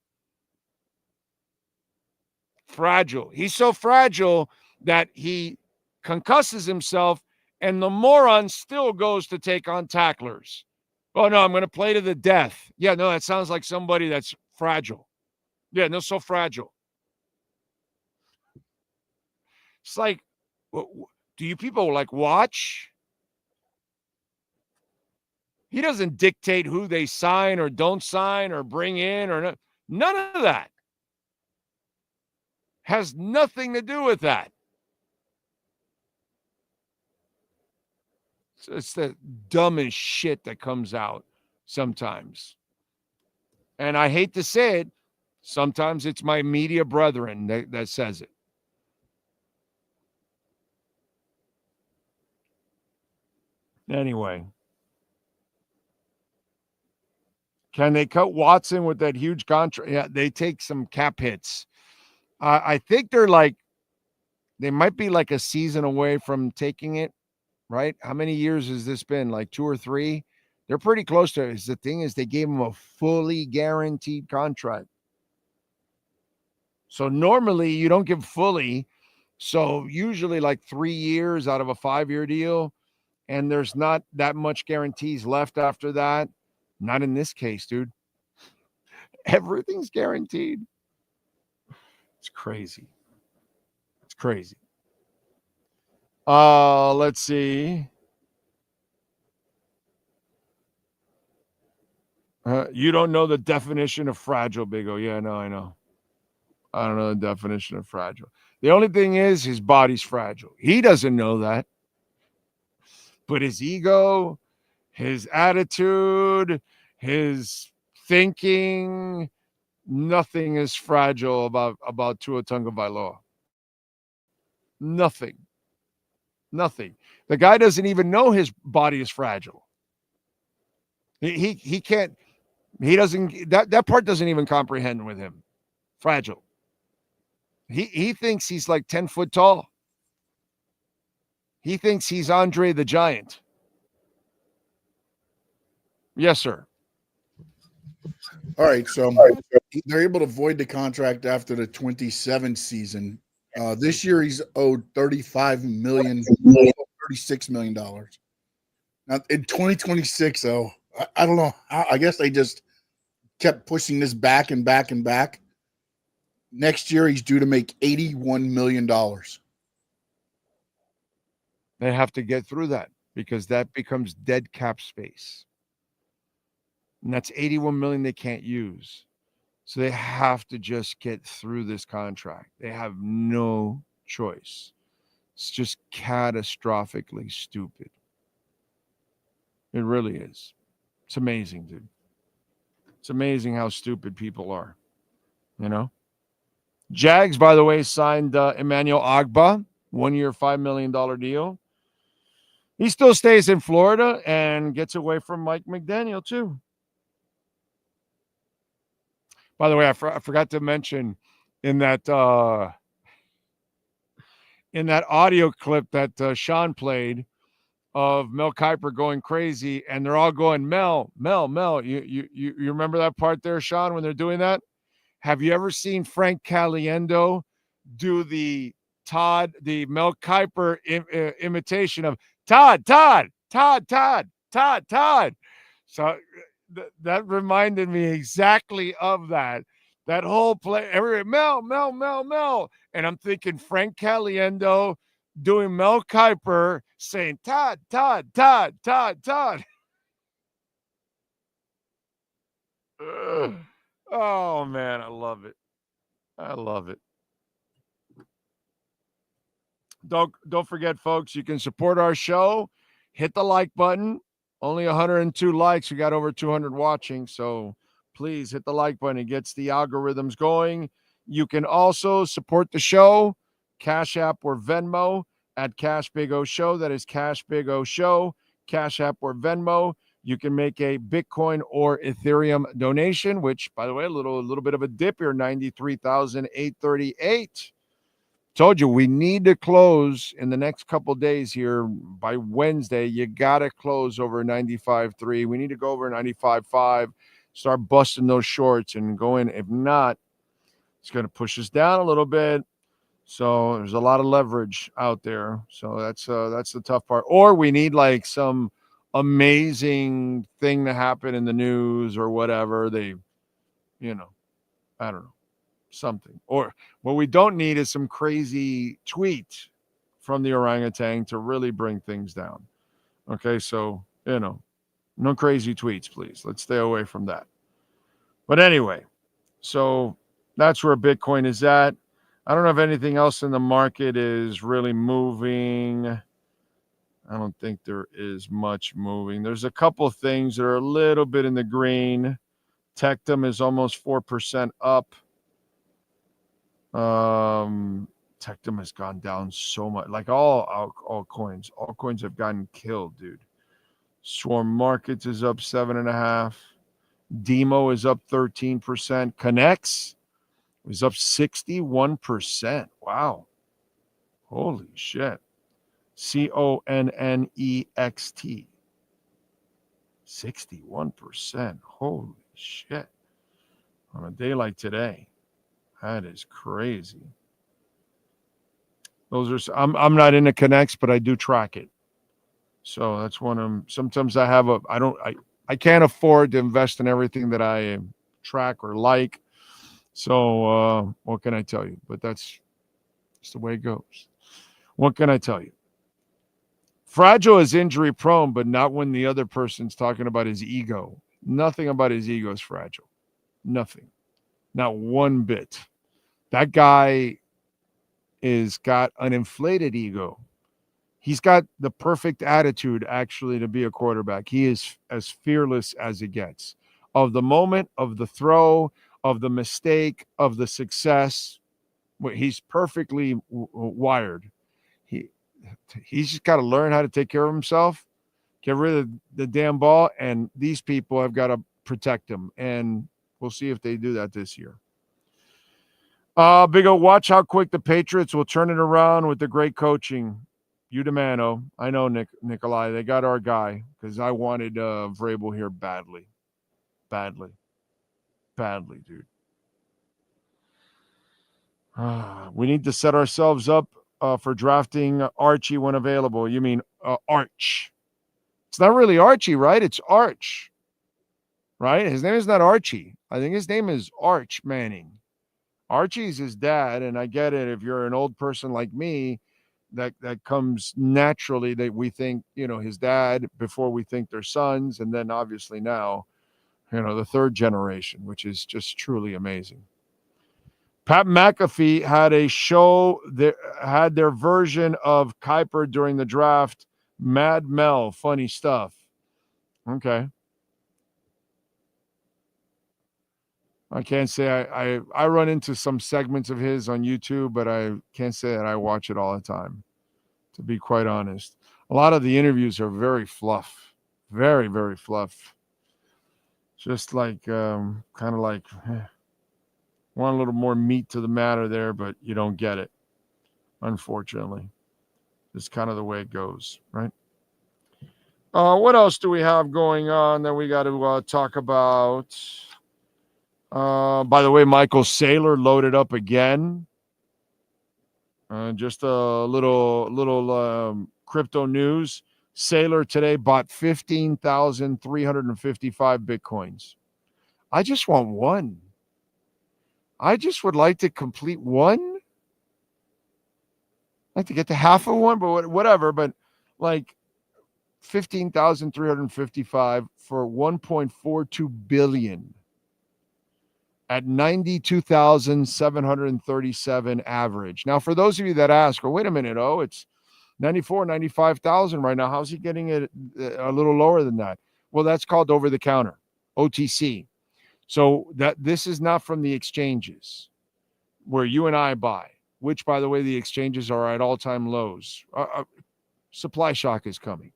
Fragile. He's so fragile that he concusses himself, and the moron still goes to take on tacklers. Oh, no, I'm going to play to the death. Yeah, no, that sounds like somebody that's fragile. Yeah, no, so fragile. It's like, do you people like watch? He doesn't dictate who they sign or don't sign or bring in or no, none of that. Has nothing to do with that. It's the dumbest shit that comes out sometimes. And I hate to say it, sometimes it's my media brethren that says it. Anyway. Can they cut Watson with that huge contract? Yeah, they take some cap hits. I think they might be like a season away from taking it, right? How many years has this been? Like 2 or 3? They're pretty close to it. The thing is, they gave him a fully guaranteed contract. So normally you don't give fully. So usually like 3 years out of a 5-year deal, and there's not that much guarantees left after that. Not in this case, dude. Everything's guaranteed. It's crazy. It's crazy. Let's see. You don't know the definition of fragile, Big O. Yeah, no, I know. I don't know the definition of fragile. The only thing is his body's fragile. He doesn't know that. But his ego, his attitude, his thinking, nothing is fragile about Tua Tagovailoa. Nothing. The guy doesn't even know his body is fragile. He can't. He doesn't. That part doesn't even comprehend with him. Fragile. He thinks he's like 10 foot tall. He thinks he's Andre the Giant. Yes, sir. All right, so they're able to void the contract after the 27 season. This year he's owed $36 million. Now in 2026, though, I don't know. I guess they just kept pushing this back and back and back. Next year he's due to make $81 million. They have to get through that because that becomes dead cap space. And that's $81 million they can't use. So they have to just get through this contract. They have no choice. It's just catastrophically stupid. It really is. It's amazing, dude. It's amazing how stupid people are. You know? Jags, by the way, signed Emmanuel Ogbah, 1-year, $5 million deal. He still stays in Florida and gets away from Mike McDaniel, too. By the way, I forgot to mention in that audio clip that Sean played of Mel Kiper going crazy, and they're all going, Mel. You remember that part there, Sean, when they're doing that? Have you ever seen Frank Caliendo do the Mel Kiper imitation of Todd? So that reminded me exactly of that whole play. Every Mel. And I'm thinking Frank Caliendo doing Mel Kiper saying Todd. Oh man, I love it. Don't forget, folks, you can support our show. Hit the like button. Only 102 likes. We got over 200 watching. So please hit the like button. It gets the algorithms going. You can also support the show, Cash App or Venmo at Cash Big O Show. That is Cash Big O Show, Cash App or Venmo. You can make a Bitcoin or Ethereum donation, which, by the way, a little bit of a dip here, 93,838. Told you we need to close in the next couple days here by Wednesday. You got to close over 95.3. We need to go over 95.5, start busting those shorts and go in. If not, it's going to push us down a little bit. So there's a lot of leverage out there. So that's the tough part. Or we need like some amazing thing to happen in the news or whatever. I don't know, something. Or what we don't need is some crazy tweet from the orangutan to really bring things down. Okay, so, no crazy tweets, please. Let's stay away from that. But anyway, so that's where Bitcoin is at. I don't know if anything else in the market is really moving. I don't think there is much moving. There's a couple of things that are a little bit in the green. Tectum is almost 4% up. Tectum has gone down so much. Like all coins. All coins have gotten killed, dude. Swarm Markets is up 7.5%. Demo is up 13%. Connex is up 61%. Wow. Holy shit. CONNEXT. 61%. Holy shit. On a day like today. That is crazy. Those are, I'm not into Connex, but I do track it. So that's one of them. Sometimes I can't afford to invest in everything that I track or like. So what can I tell you? But that's the way it goes. What can I tell you? Fragile is injury prone, but not when the other person's talking about his ego. Nothing about his ego is fragile. Nothing. Not one bit. That guy is got an inflated ego. He's got the perfect attitude, actually, to be a quarterback. He is as fearless as it gets. Of the moment, of the throw, of the mistake, of the success, he's perfectly wired. He's just got to learn how to take care of himself, get rid of the damn ball, and these people have got to protect him. And we'll see if they do that this year. Big O, watch how quick the Patriots will turn it around with the great coaching. Udemano. I know, Nikolai. They got our guy because I wanted Vrabel here badly. Badly, dude. We need to set ourselves up for drafting Archie when available. You mean Arch. It's not really Archie, right? It's Arch, right? His name is not Archie. I think his name is Arch Manning. Archie's his dad, and I get it. If you're an old person like me, that comes naturally that we think, his dad before we think their sons, and then obviously now, the third generation, which is just truly amazing. Pat McAfee had a show that had their version of Kuiper during the draft. Mad Mel, funny stuff. Okay. I can't say I run into some segments of his on YouTube, but I can't say that I watch it all the time, to be quite honest. A lot of the interviews are very fluff. Very, very fluff. Just like, kind of like, want a little more meat to the matter there, but you don't get it, unfortunately. It's kind of the way it goes, right? What else do we have going on that we got to talk about? By the way, Michael Saylor loaded up again. Just a little crypto news. Saylor today bought 15,355 Bitcoins. I just want one. I just would like to complete one. I'd like to get to half of one, but whatever. But like 15,355 for 1.42 billion at 92,737 average. Now, for those of you that ask, wait a minute, it's 95,000 right now. How's he getting it a little lower than that? Well, that's called over the counter, OTC. So this is not from the exchanges where you and I buy, which, by the way, the exchanges are at all-time lows. Supply shock is coming.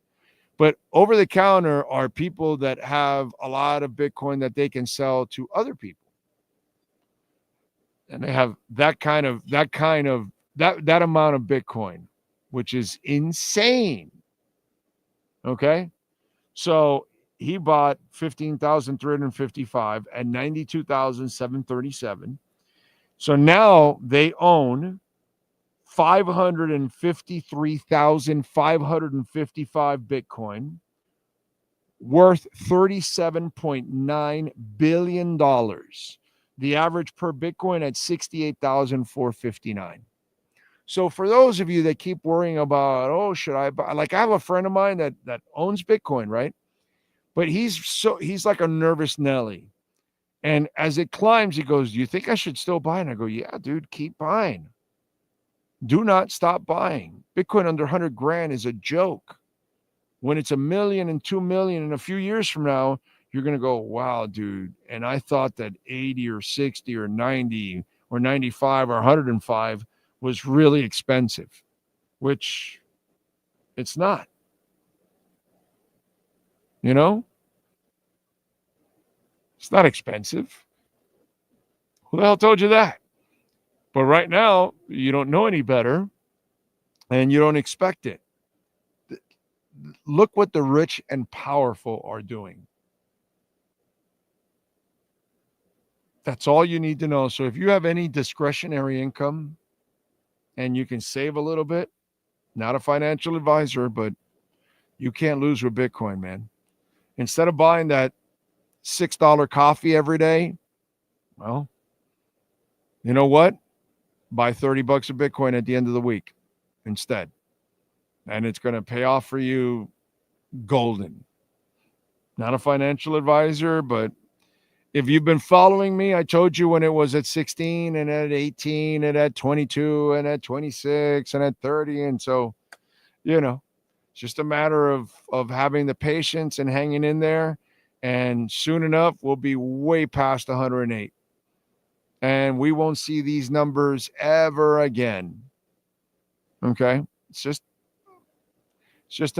But over the counter are people that have a lot of Bitcoin that they can sell to other people. And they have that amount of Bitcoin, which is insane. Okay. So he bought 15,355 and 92,737. So now they own 553,555 Bitcoin, worth $37.9 billion. The average per Bitcoin at 68,459. So for those of you that keep worrying about, should I buy? Like I have a friend of mine that owns Bitcoin, right? But he's like a nervous Nelly. And as it climbs, he goes, do you think I should still buy? And I go, yeah, dude, keep buying. Do not stop buying. Bitcoin under 100 grand is a joke. When it's 1 million and 2 million in a few years from now, you're going to go, wow, dude. And I thought that 80 or 60 or 90 or 95 or 105 was really expensive, which it's not. You know? It's not expensive. Who the hell told you that? But right now, you don't know any better, and you don't expect it. Look what the rich and powerful are doing. That's all you need to know. So if you have any discretionary income and you can save a little bit, not a financial advisor, but you can't lose with Bitcoin, man. Instead of buying that $6 coffee every day, well, you know what? Buy $30 of Bitcoin at the end of the week instead. And it's going to pay off for you golden. Not a financial advisor, but if you've been following me, I told you when it was at 16 and at 18 and at 22 and at 26 and at 30. And so, it's just a matter of having the patience and hanging in there. And soon enough, we'll be way past 108. And we won't see these numbers ever again. Okay? It's just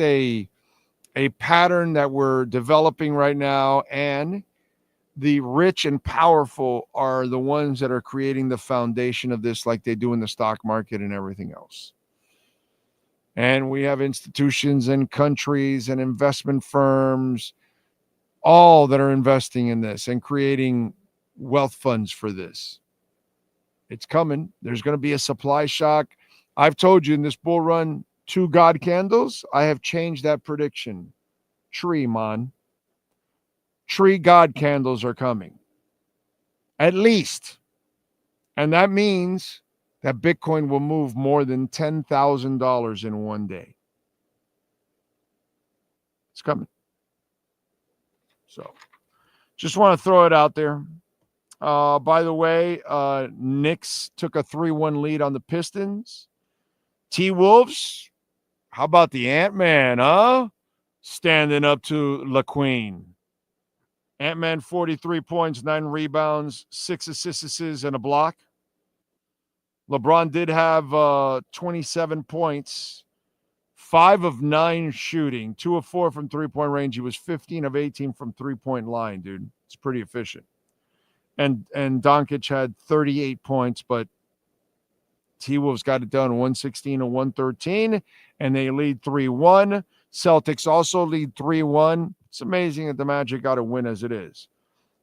a pattern that we're developing right now, and the rich and powerful are the ones that are creating the foundation of this, like they do in the stock market and everything else. And we have institutions and countries and investment firms, all that are investing in this and creating wealth funds for this. It's coming. There's going to be a supply shock. I've told you in this bull run, 2 God candles, I have changed that prediction. Tree God candles are coming. At least. And that means that Bitcoin will move more than $10,000 in one day. It's coming. So just want to throw it out there. By the way, Knicks took a 3-1 lead on the Pistons. T-Wolves, how about the Ant-Man, huh? Standing up to La Queen. Ant-Man, 43 points, 9 rebounds, 6 assists, and a block. LeBron did have 27 points, 5 of 9 shooting, 2 of 4 from three-point range. He was 15 of 18 from three-point line, dude. It's pretty efficient. And Doncic had 38 points, but T-Wolves got it done 116-113, and they lead 3-1. Celtics also lead 3-1. It's amazing that the Magic got a win as it is.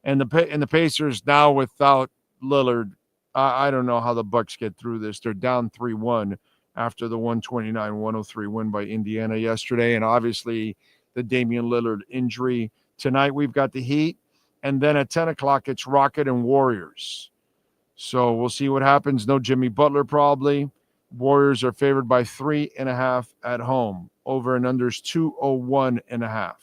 And the Pacers now without Lillard, I don't know how the Bucks get through this. They're down 3-1 after the 129-103 win by Indiana yesterday, and obviously the Damian Lillard injury. Tonight we've got the Heat, and then at 10 o'clock it's Rocket and Warriors. So we'll see what happens. No Jimmy Butler probably. Warriors are favored by 3.5 at home. Over and unders 201.5.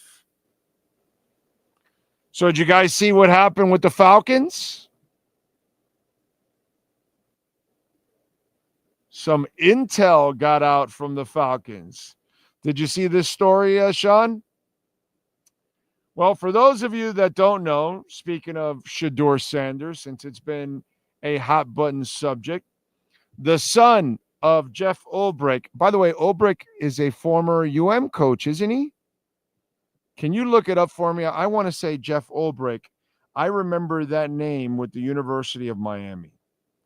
So did you guys see what happened with the Falcons? Some intel got out from the Falcons. Did you see this story, Sean? Well, for those of you that don't know, speaking of Shador Sanders, since it's been a hot button subject, the son of Jeff Ulbrich. By the way, Ulbrich is a former coach, isn't he? Can you look it up for me? I want to say Jeff Ulbrich. I remember that name with the University of Miami.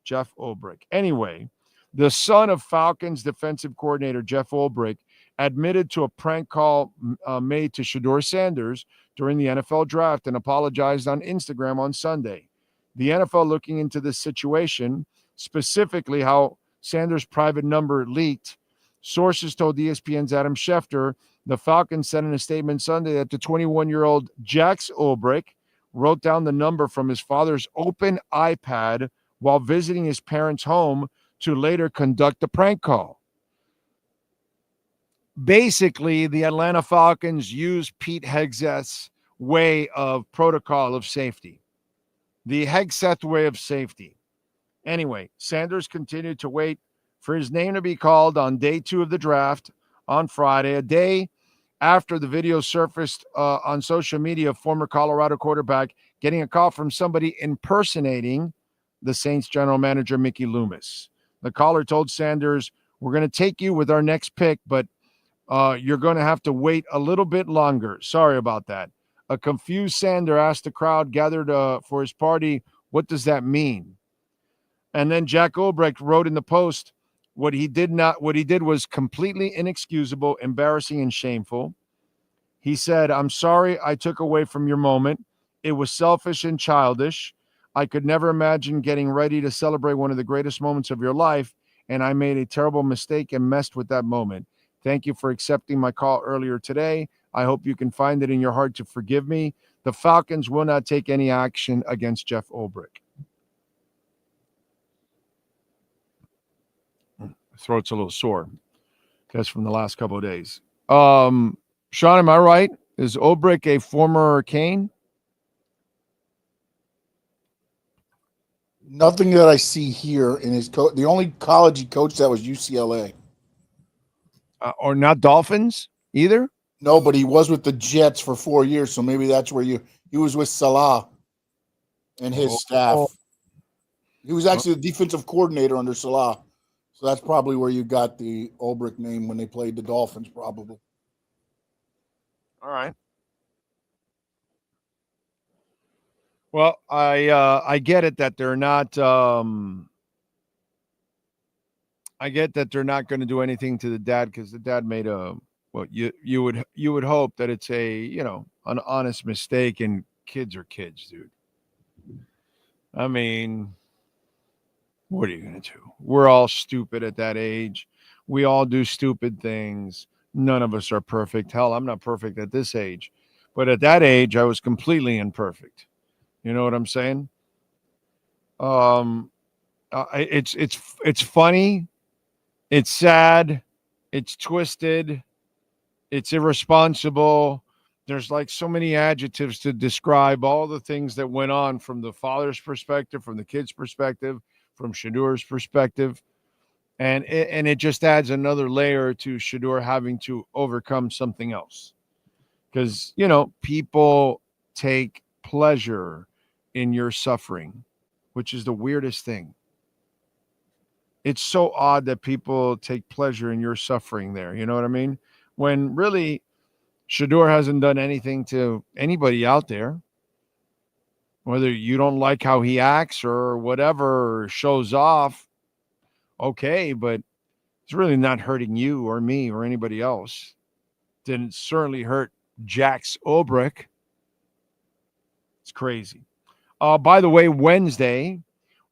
Jeff Ulbrich. Anyway, the son of Falcons defensive coordinator Jeff Ulbrich admitted to a prank call made to Shador Sanders during the NFL draft and apologized on Instagram on Sunday. The NFL looking into this situation, specifically how Sanders' private number leaked. Sources told ESPN's Adam Schefter the Falcons said in a statement Sunday that the 21-year-old Jax Ulbrich wrote down the number from his father's open iPad while visiting his parents' home to later conduct a prank call. Basically, the Atlanta Falcons used Pete Hegseth's way of protocol of safety. The Hegseth way of safety. Anyway, Sanders continued to wait for his name to be called on day 2 of the draft on Friday, a day after the video surfaced on social media of former Colorado quarterback getting a call from somebody impersonating the Saints general manager, Mickey Loomis. The caller told Sanders, "We're going to take you with our next pick, but you're going to have to wait a little bit longer. Sorry about that." A confused Sander asked the crowd gathered for his party, "What does that mean?" And then Jack Ulbrich wrote in the post, what he did was completely inexcusable, embarrassing, and shameful. He said, "I'm sorry I took away from your moment. It was selfish and childish. I could never imagine getting ready to celebrate one of the greatest moments of your life, and I made a terrible mistake and messed with that moment. Thank you for accepting my call earlier today. I hope you can find it in your heart to forgive me. The Falcons will not take any action against Jeff Ulbrich." Throat's a little sore. That's from the last couple of days. Sean, am I right? Is Ulbrich a former Cane? Nothing that I see here in his the only college he coached that was UCLA. Or not Dolphins either? No, but he was with the Jets for 4 years, so maybe that's where he was with Salah and his staff. He was actually the defensive coordinator under Salah. So that's probably where you got the Ulbrich name when they played the Dolphins, probably. All right. Well, I get it that they're not. I get that they're not going to do anything to the dad because the dad made a. Well, you would hope that it's an honest mistake, and kids are kids, dude. I mean, what are you going to do? We're all stupid at that age. We all do stupid things. None of us are perfect. Hell, I'm not perfect at this age. But at that age, I was completely imperfect. You know what I'm saying? It's funny. It's sad. It's twisted. It's irresponsible. There's like so many adjectives to describe all the things that went on from the father's perspective, from the kid's perspective, from Shador's perspective. And it just adds another layer to Shador having to overcome something else. Because, people take pleasure in your suffering, which is the weirdest thing. It's so odd that people take pleasure in your suffering there. You know what I mean? When really Shador hasn't done anything to anybody out there. Whether you don't like how he acts or whatever, or shows off, okay, but it's really not hurting you or me or anybody else. Didn't certainly hurt Jax Ulbrich. It's crazy. By the way, Wednesday,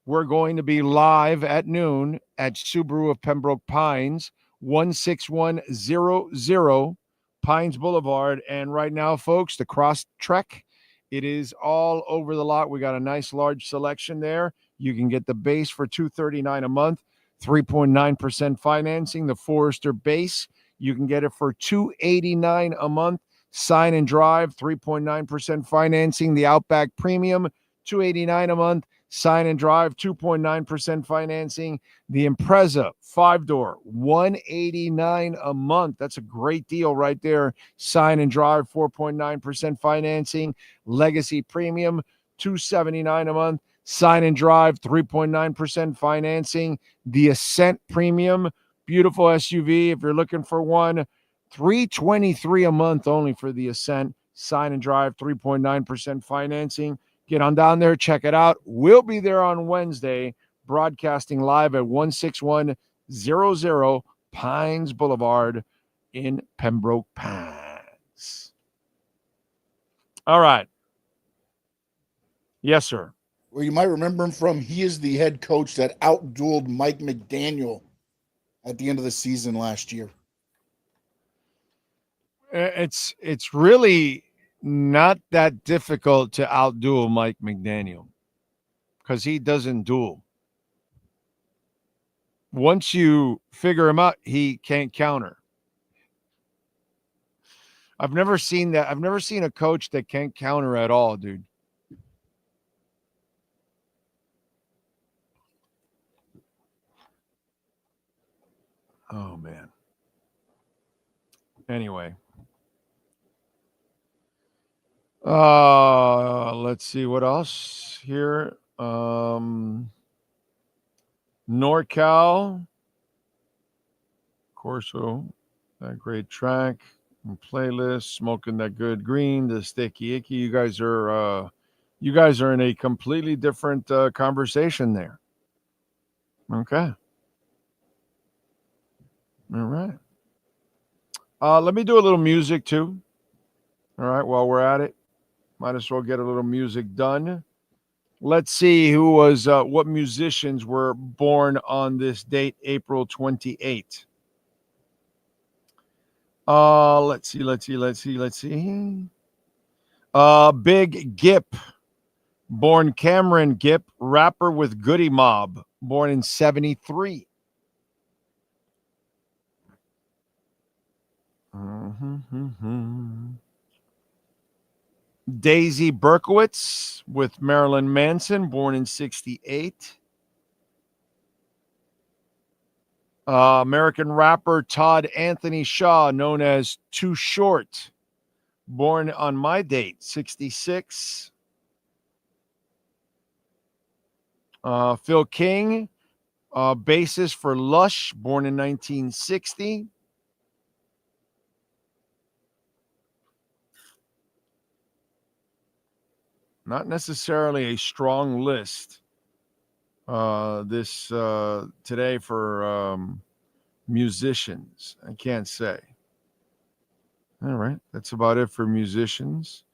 we're going to be live at noon at Subaru of Pembroke Pines, 16100 Pines Boulevard. And right now, folks, the Cross Trek, it is all over the lot. We got a nice large selection there. You can get the base for $239 a month, 3.9% financing. The Forester base, you can get it for $289 a month. Sign and drive, 3.9% financing. The Outback Premium, $289 a month. Sign and drive, 2.9% financing. The Impreza 5-door, $189 a month. That's a great deal right there. Sign and drive, 4.9% financing. Legacy Premium, $279 a month. Sign and Drive, 3.9% financing. The Ascent Premium, beautiful SUV. If you're looking for one, $323 a month only for the Ascent. Sign and Drive, 3.9% financing. Get on down there, check it out. We'll be there on Wednesday, broadcasting live at 16100 Pines Boulevard in Pembroke Pines. All right. Yes, sir. Well, you might remember him from, he is the head coach that outdueled Mike McDaniel at the end of the season last year. It's really not that difficult to outduel Mike McDaniel because he doesn't duel. Once you figure him out, he can't counter. I've never seen that. I've never seen a coach that can't counter at all, dude. Oh, man. Anyway. Let's see what else here. NorCal. Corso. That great track. And playlist. Smoking that good green. The sticky icky. You guys are in a completely different conversation there. Okay. All right. Let me do a little music too. All right, while we're at it, might as well get a little music done. Let's see who was, what musicians were born on this date, April 28th. Let's see. Big Gip, born Cameron Gipp, rapper with Goody Mob, born in 73. Daisy Berkowitz with Marilyn Manson, born in 68. American rapper Todd Anthony Shaw, known as Too Short, born on my date, 66. Phil King, bassist for Lush, born in 1960. Not necessarily a strong list today for musicians. I can't say. All right. That's about it for musicians.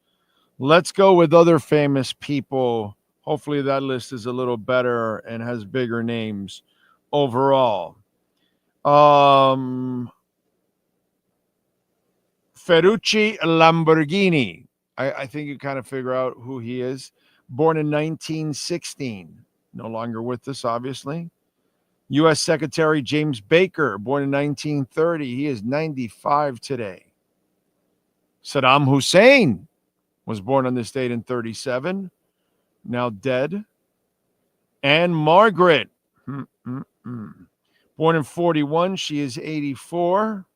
Let's go with other famous people. Hopefully that list is a little better and has bigger names overall. Ferrucci Lamborghini. I think you kind of figure out who he is. Born in 1916. No longer with us, obviously. U.S. Secretary James Baker, born in 1930. He is 95 today. Saddam Hussein was born on this date in 37. Now dead. Anne Margaret. Born in 41. She is 84.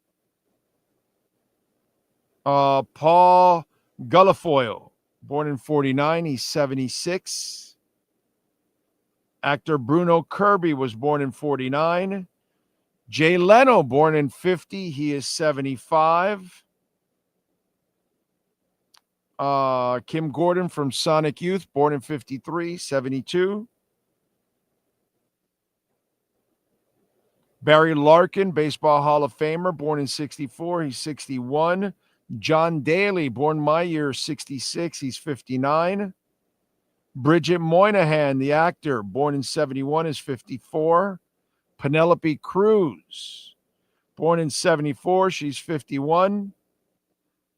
Paul Guilfoyle, born in 49, he's 76. Actor Bruno Kirby was born in 49. Jay Leno, born in 50, he is 75. Kim Gordon from Sonic Youth, born in 53, 72. Barry Larkin, Baseball Hall of Famer, born in 64, he's 61. John Daly, born my year, 66. He's 59. Bridget Moynihan, the actor, born in 71, is 54. Penelope Cruz, born in 74. She's 51.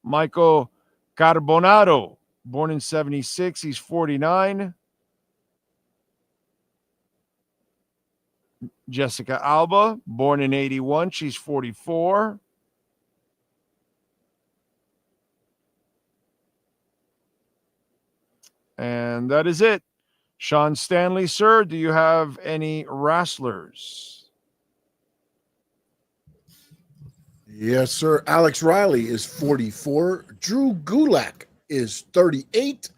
Michael Carbonaro, born in 76. He's 49. Jessica Alba, born in 81. She's 44. And that is it. Sean Stanley, sir, do you have any wrestlers? Yes, sir. Alex Riley is 44. Drew Gulak is 38.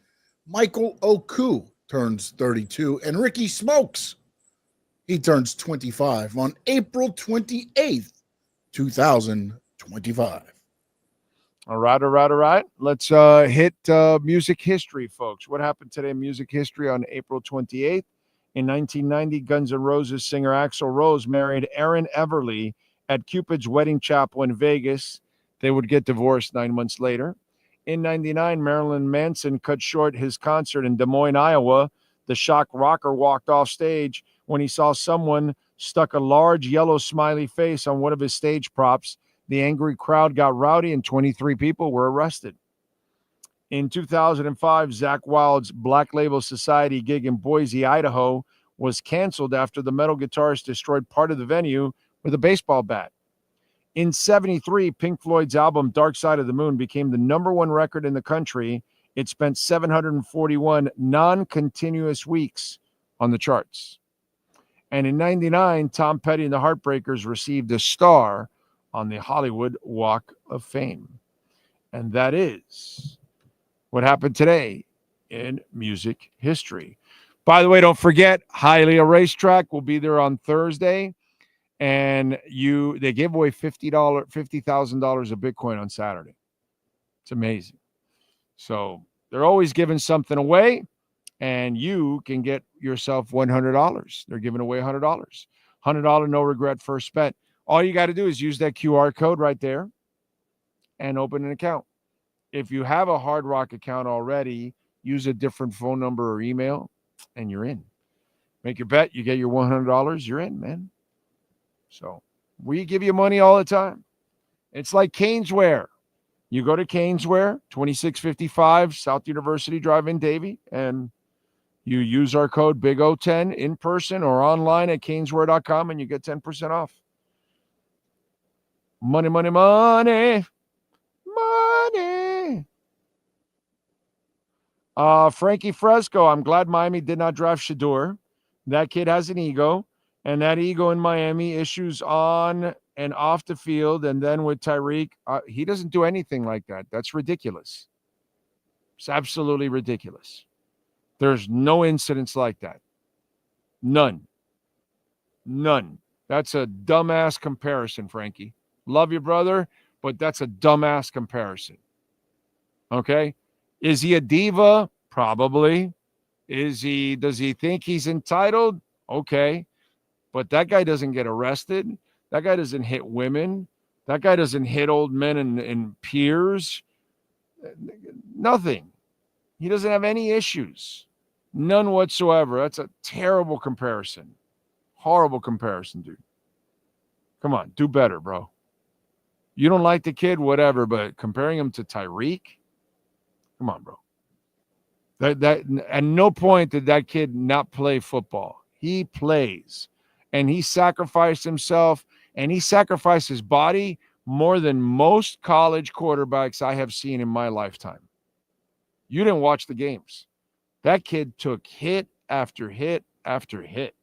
Michael Oku, turns 32. And Ricky Smokes, he turns 25 on April 28th, 2025. All right. Let's hit music history, folks. What happened today in music history on April 28th? In 1990, Guns N' Roses singer Axl Rose married Erin Everly at Cupid's Wedding Chapel in Vegas. They would get divorced 9 months later. In 99, Marilyn Manson cut short his concert in Des Moines, Iowa. The shock rocker walked off stage when he saw someone stuck a large yellow smiley face on one of his stage props. The angry crowd got rowdy and 23 people were arrested. In 2005, Zakk Wylde's Black Label Society gig in Boise, Idaho was canceled after the metal guitarist destroyed part of the venue with a baseball bat. In 73, Pink Floyd's album Dark Side of the Moon became the #1 record in the country. It spent 741 non-continuous weeks on the charts. And in 99, Tom Petty and the Heartbreakers received a star on the Hollywood Walk of Fame. And that is what happened today in music history. By the way, don't forget, Hialeah Racetrack will be there on Thursday. And they gave away $50,000 of Bitcoin on Saturday. It's amazing. So they're always giving something away, and you can get yourself $100. They're giving away $100. $100 no regret first bet. All you got to do is use that QR code right there and open an account. If you have a Hard Rock account already, use a different phone number or email, and you're in. Make your bet. You get your $100. You're in, man. So we give you money all the time. It's like Caneswear. You go to Caneswear, 2655 South University Drive in Davie, and you use our code BIG010 in person or online at caneswear.com, and you get 10% off. Money, money, money. Money. Frankie Fresco, I'm glad Miami did not draft Shador. That kid has an ego. And that ego in Miami issues on and off the field. And then with Tyreek, he doesn't do anything like that. That's ridiculous. It's absolutely ridiculous. There's no incidents like that. None. That's a dumbass comparison, Frankie. Love you, brother, but that's a dumbass comparison. Okay? Is he a diva? Probably. Does he think he's entitled? Okay. But that guy doesn't get arrested. That guy doesn't hit women. That guy doesn't hit old men and peers. Nothing. He doesn't have any issues. None whatsoever. That's a terrible comparison. Horrible comparison, dude. Come on, do better, bro. You don't like the kid, whatever, but comparing him to Tyreek? Come on, bro. That at no point did that kid not play football. He plays. And he sacrificed himself, and he sacrificed his body more than most college quarterbacks I have seen in my lifetime. You didn't watch the games. That kid took hit after hit after hit.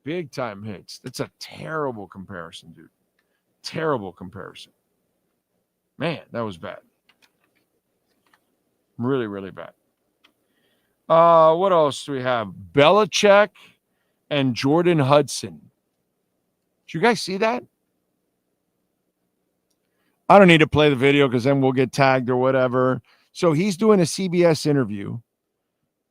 Big time hits. That's a terrible comparison, dude. Terrible comparison. Man, that was bad. Really, really bad. What else do we have? Belichick and Jordan Hudson. Did you guys see that? I don't need to play the video because then we'll get tagged or whatever. So he's doing a CBS interview.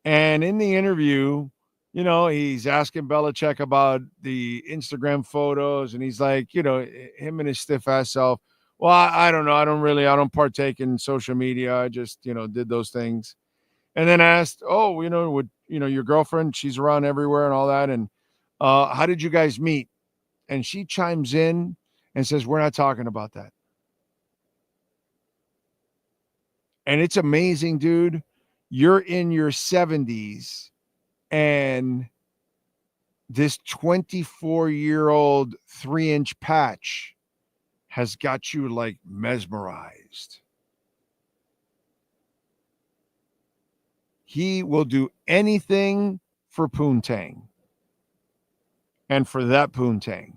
And in the interview, you know, he's asking Belichick about the Instagram photos. And he's like, you know, him and his stiff ass self. Well, I don't know. I don't partake in social media. I just, you know, did those things. And then asked, oh, you know, your girlfriend, she's around everywhere and all that. And how did you guys meet? And she chimes in and says, we're not talking about that. And it's amazing, dude. You're in your 70s and this 24-year-old 3-inch patch has got you like mesmerized. He will do anything for Poontang and for that Poontang.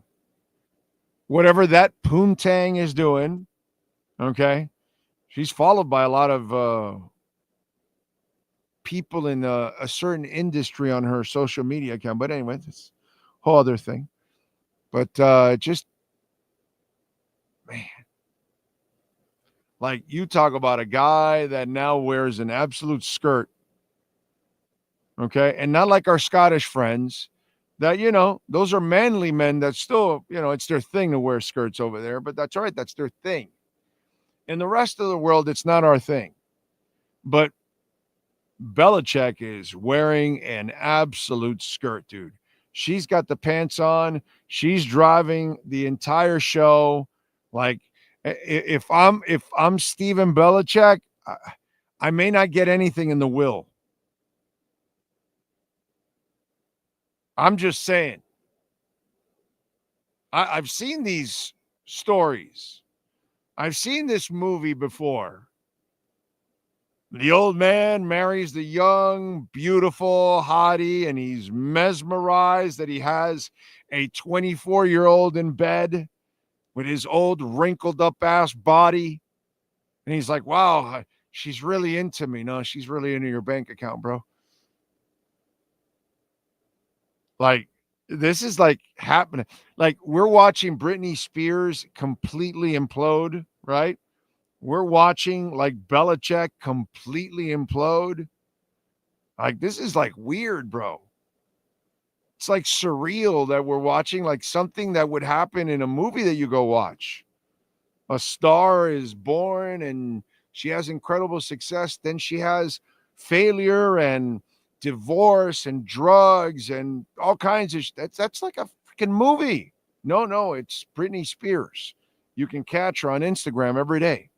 Whatever that Poontang is doing, okay? She's followed by a lot of people in a certain industry on her social media account. But anyway, it's a whole other thing. But just, man, like you talk about a guy that now wears an absolute skirt. Okay. And not like our Scottish friends that, those are manly men that still, it's their thing to wear skirts over there. But that's all right. That's their thing. In the rest of the world, it's not our thing. But Belichick is wearing an absolute skirt, dude. She's got the pants on. She's driving the entire show. Like, if I'm Steven Belichick, I may not get anything in the will. I'm just saying. I've seen these stories. I've seen this movie before. The old man marries the young, beautiful hottie, and he's mesmerized that he has a 24-year-old in bed with his old wrinkled-up ass body. And he's like, wow, she's really into me. No, she's really into your bank account, bro. Like, this is like happening. Like, we're watching Britney Spears completely implode, right? We're watching like Belichick completely implode. Like, this is like weird, bro. It's like surreal that we're watching like something that would happen in a movie that you go watch. A star is born and she has incredible success. Then she has failure and divorce and drugs and all kinds of that's like a freaking movie. No, it's Britney Spears. You can catch her on Instagram every day.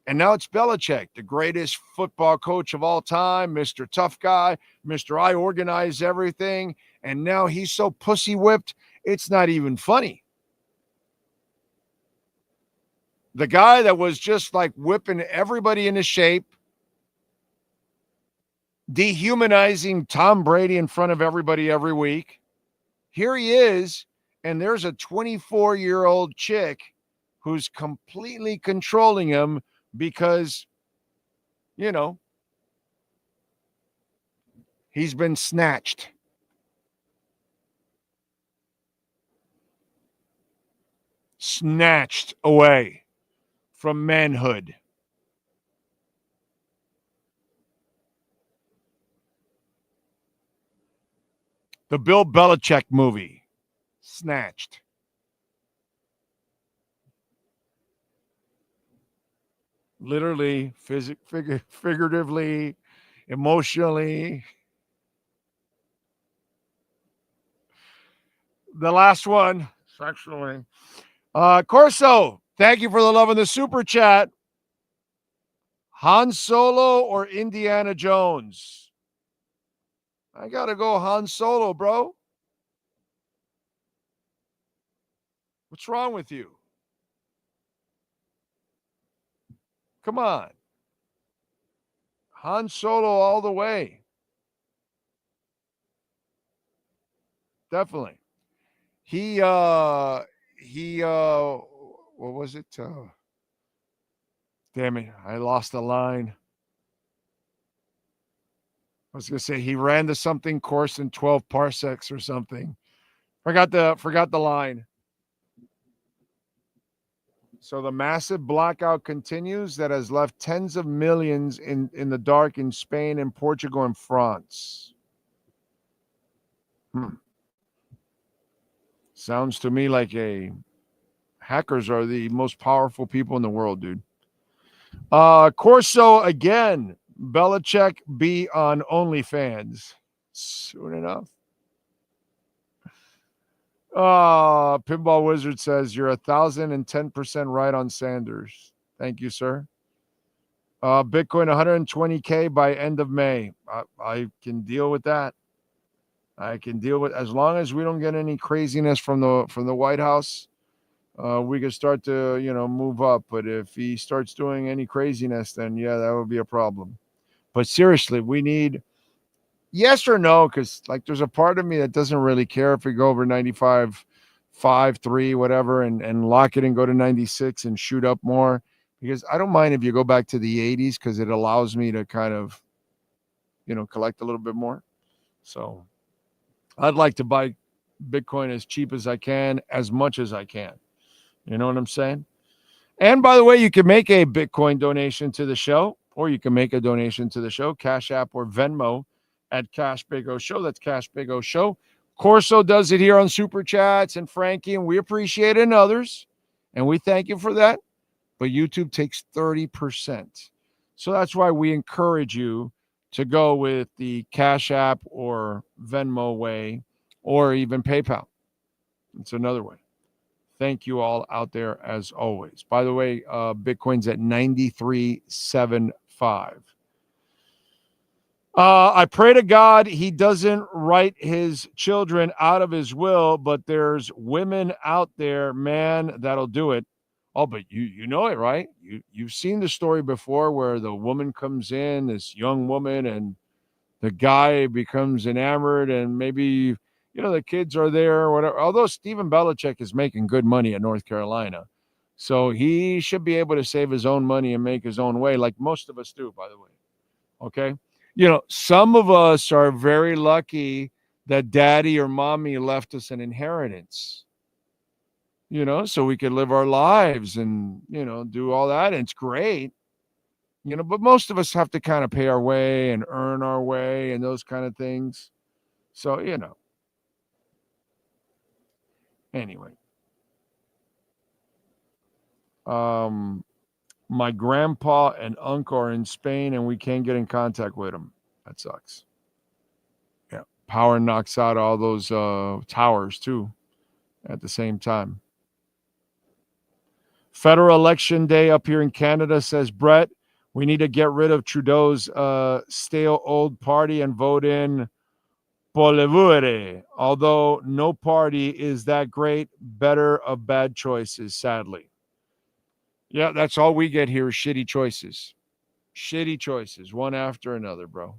And now it's Belichick, the greatest football coach of all time, Mr. Tough Guy, Mr. I organize everything. And now he's so pussy whipped, it's not even funny. The guy that was just like whipping everybody into shape, dehumanizing Tom Brady in front of everybody every week. Here he is, and there's a 24-year-old chick who's completely controlling him because, he's been snatched. Snatched away from manhood. The Bill Belichick movie, Snatched. Literally, figuratively, emotionally. The last one, sexually. Corso, thank you for the love in the super chat. Han Solo or Indiana Jones? I got to go Han Solo, bro. What's wrong with you? Come on. Han Solo all the way. Definitely. He what was it? Damn it. I lost the line. I was going to say he ran the something course in 12 parsecs or something. Forgot the line. So the massive blackout continues that has left tens of millions in the dark in Spain and Portugal and France. Sounds to me like hackers are the most powerful people in the world, dude. Corso again. Belichick be on OnlyFans soon enough. Pinball Wizard says you're 1,010% right on Sanders. Thank you, sir. Bitcoin 120K by end of May. I can deal with that. I can deal with, as long as we don't get any craziness from the White House. We could start to move up. But if he starts doing any craziness, then yeah, that would be a problem. But seriously, we need yes or no, because like there's a part of me that doesn't really care if we go over 95.53, whatever, and lock it and go to 96 and shoot up more. Because I don't mind if you go back to the 80s because it allows me to kind of collect a little bit more. So I'd like to buy Bitcoin as cheap as I can, as much as I can. You know what I'm saying? And by the way, you can make a Bitcoin donation to the show, or you can make a donation to the show, Cash App or Venmo at Cash Big O Show. That's Cash Big O Show. Corso does it here on Super Chats, and Frankie, and we appreciate it, and others, and we thank you for that. But YouTube takes 30%. So that's why we encourage you to go with the Cash App or Venmo way, or even PayPal. It's another way. Thank you all out there as always. By the way, Bitcoin's at 93.75. I pray to God he doesn't write his children out of his will, but there's women out there, man, that'll do it. Oh, but you know it, right? You've seen the story before where the woman comes in, this young woman, and the guy becomes enamored, and maybe the kids are there or whatever. Although Stephen Belichick is making good money at North Carolina, so he should be able to save his own money and make his own way, like most of us do, by the way. Okay? Some of us are very lucky that daddy or mommy left us an inheritance, so we could live our lives and, do all that. And it's great, but most of us have to kind of pay our way and earn our way and those kind of things. So, anyway, my grandpa and uncle are in Spain and we can't get in contact with them. That sucks. Yeah. Power knocks out all those towers too at the same time. Federal election day up here in Canada, says Brett. We need to get rid of Trudeau's stale old party and vote in Polevure. Although no party is that great, better of bad choices, sadly. Yeah, that's all we get here is shitty choices. Shitty choices, one after another, bro.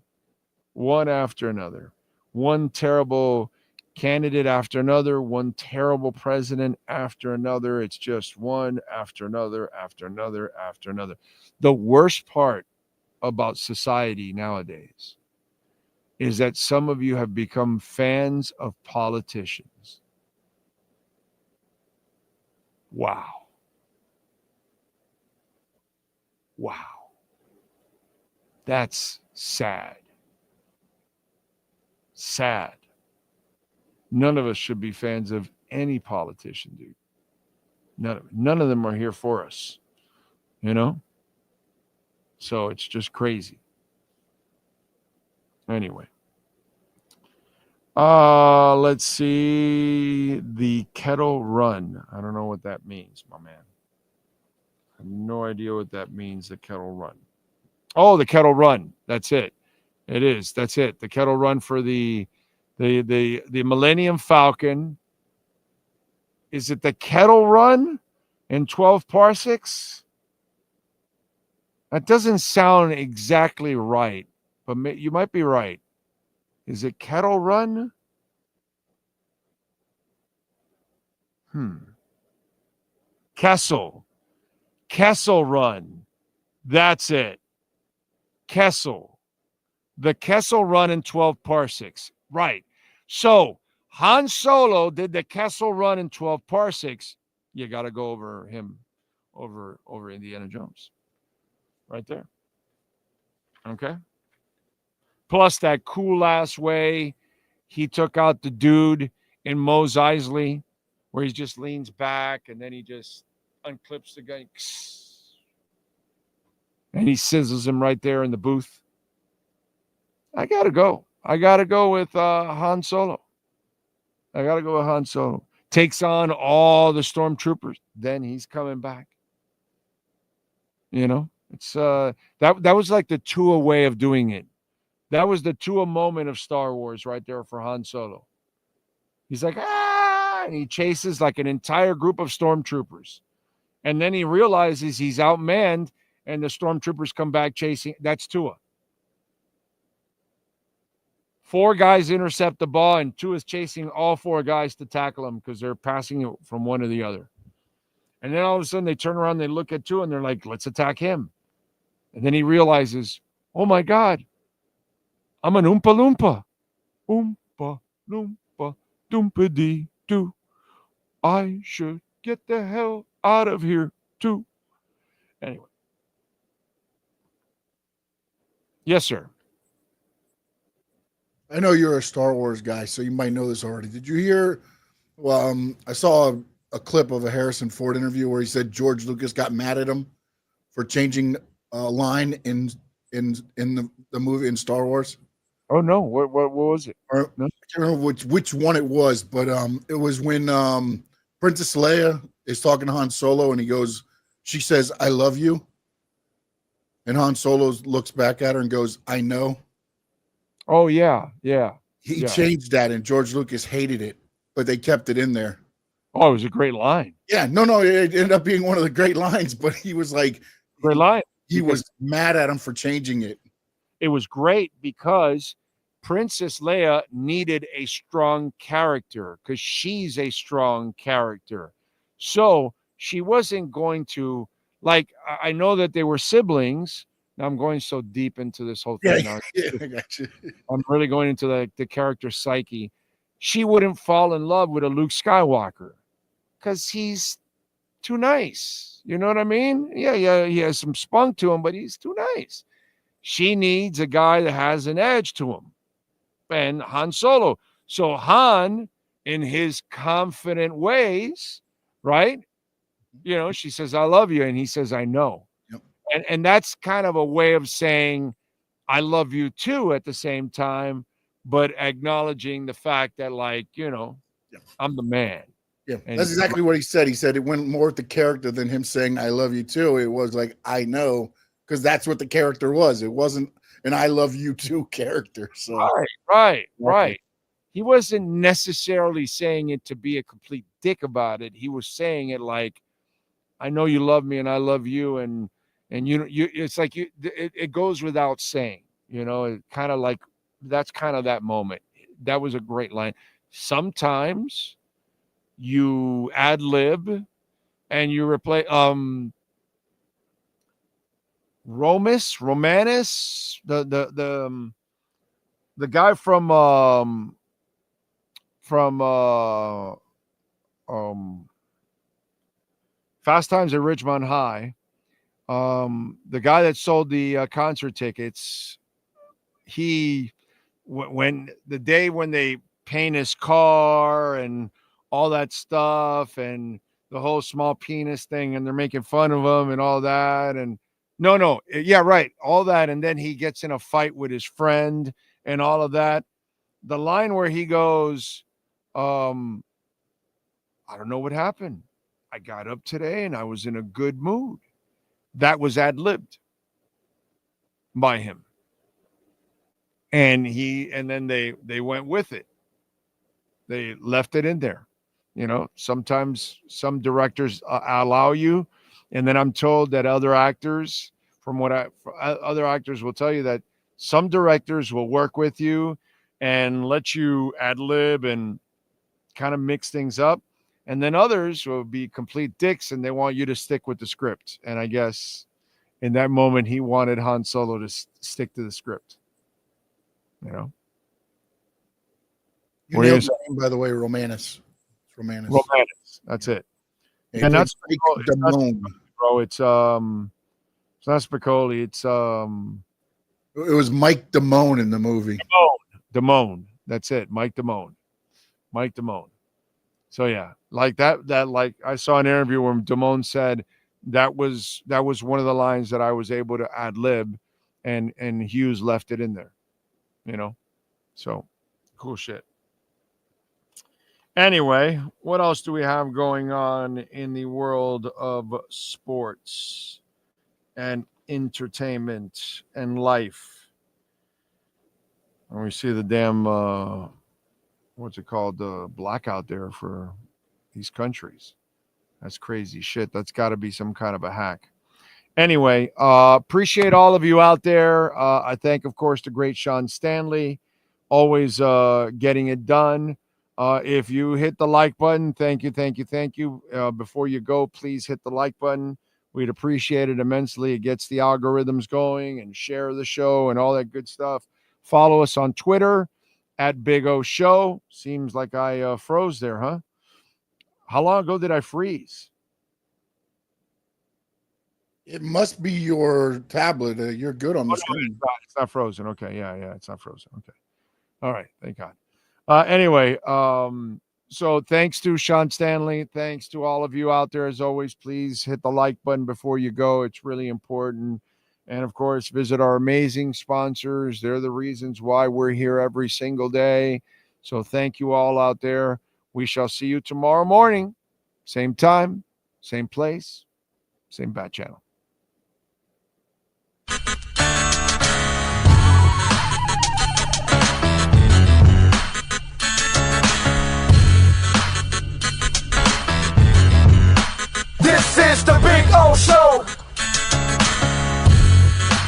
One after another. One terrible candidate after another, one terrible president after another. It's just one after another, after another, after another. The worst part about society nowadays is that some of you have become fans of politicians. Wow. Wow. That's sad. Sad. None of us should be fans of any politician, dude. None of them are here for us, So it's just crazy. Anyway. Let's see. The kettle run. I don't know what that means, my man. I have no idea what that means, the kettle run. Oh, the kettle run. That's it. It is. That's it. The kettle run for the Millennium Falcon. Is it the kettle run in 12 parsecs? That doesn't sound exactly right, but you might be right. Is it kettle run? Kessel run. That's it. Kessel. The Kessel run in 12 parsecs. Right. So Han Solo did the Kessel run in 12 parsecs. You got to go over him, over Indiana Jones. Right there. Okay. Plus that cool ass way he took out the dude in Mos Eisley, where he just leans back and then he just unclips the guy. And he sizzles him right there in the booth. I got to go. I got to go with Han Solo. Takes on all the stormtroopers. Then he's coming back. It's that was like the Tua way of doing it. That was the Tua moment of Star Wars right there for Han Solo. He's like, and he chases like an entire group of stormtroopers. And then he realizes he's outmanned and the stormtroopers come back chasing. That's Tua. 4 guys intercept the ball, and Tua's chasing all 4 guys to tackle him because they're passing it from one to the other. And then all of a sudden they turn around, they look at Tua, and they're like, let's attack him. And then he realizes, oh, my God, I'm an Oompa Loompa. Oompa Loompa Doompity Doo. I should get the hell out of here too. Anyway. Yes, sir. I know you're a Star Wars guy, so you might know this already. Did you hear? Well, I saw a clip of a Harrison Ford interview where he said George Lucas got mad at him for changing a line in the movie in Star Wars. Oh no, what was it? Or, no? I can't remember which one it was, but it was when Princess Leia is talking to Han Solo and he goes, she says, "I love you," and Han Solo looks back at her and goes, "I know." Oh yeah. He changed that, and George Lucas hated it, but they kept it in there. Oh, it was a great line. Yeah, no, it ended up being one of the great lines, but he was like, great line. He was mad at him for changing it. It was great because Princess Leia needed a strong character because she's a strong character. So she wasn't going to, like, I know that they were siblings. Now I'm going so deep into this whole thing. Yeah, I got you. I'm really going into the character psyche. She wouldn't fall in love with a Luke Skywalker because he's too nice. You know what I mean? Yeah, he has some spunk to him, but he's too nice. She needs a guy that has an edge to him. And Han Solo. So Han, in his confident ways, right? You know, she says, "I love you." And he says, "I know." Yep. And that's kind of a way of saying, "I love you too," at the same time, but acknowledging the fact that, like, you know, I'm the man. Yeah, that's exactly what he said. He said it went more with the character than him saying, "I love you too." It was like, "I know," because that's what the character was. It wasn't an "I love you too" character. So Right. He wasn't necessarily saying it to be a complete dick about it. He was saying it like, "I know you love me and I love you," and you it's like it goes without saying, you know, it kind of like that's kind of that moment. That was a great line. Sometimes you ad lib and you replay Romanus, the guy from Fast Times at Ridgemont High, the guy that sold the concert tickets, when they paint his car and all that stuff and the whole small penis thing and they're making fun of him and all that and all that, and then he gets in a fight with his friend and all of that. The line where he goes, "I don't know what happened. I got up today and I was in a good mood." That was ad-libbed by him. And then they went with it. They left it in there. You know, sometimes some directors allow you. And then I'm told that other actors will tell you that some directors will work with you and let you ad-lib and kind of mix things up. And then others will be complete dicks and they want you to stick with the script. And I guess in that moment, he wanted Han Solo to stick to the script. You know? You nailed the name, by the way, Romanus. It's Romanus. That's it. And that's Damone. Bro, it's not Spicoli. It's it was Mike Damone in the movie. Damone. That's it. Mike Damone. So yeah, like that like I saw an interview where Damone said that was one of the lines that I was able to ad lib, and Hughes left it in there. You know, so cool shit. Anyway, what else do we have going on in the world of sports and entertainment and life? And we see the damn what's it called, the blackout there for these countries. That's crazy shit. That's got to be some kind of a hack. Anyway, appreciate all of you out there. I thank, of course, the great Sean Stanley, always getting it done. If you hit the like button, thank you. Before you go, please hit the like button. We'd appreciate it immensely. It gets the algorithms going, and share the show and all that good stuff. Follow us on Twitter at Big O Show. Seems like I froze there, huh? How long ago did I freeze? It must be your tablet. You're good on the screen. It's not frozen. Okay. Yeah. It's not frozen. Okay. All right. Thank God. Anyway, so thanks to Sean Stanley. Thanks to all of you out there. As always, please hit the like button before you go. It's really important. And, of course, visit our amazing sponsors. They're the reasons why we're here every single day. So thank you all out there. We shall see you tomorrow morning. Same time, same place, same bat channel. This is the Big O Show.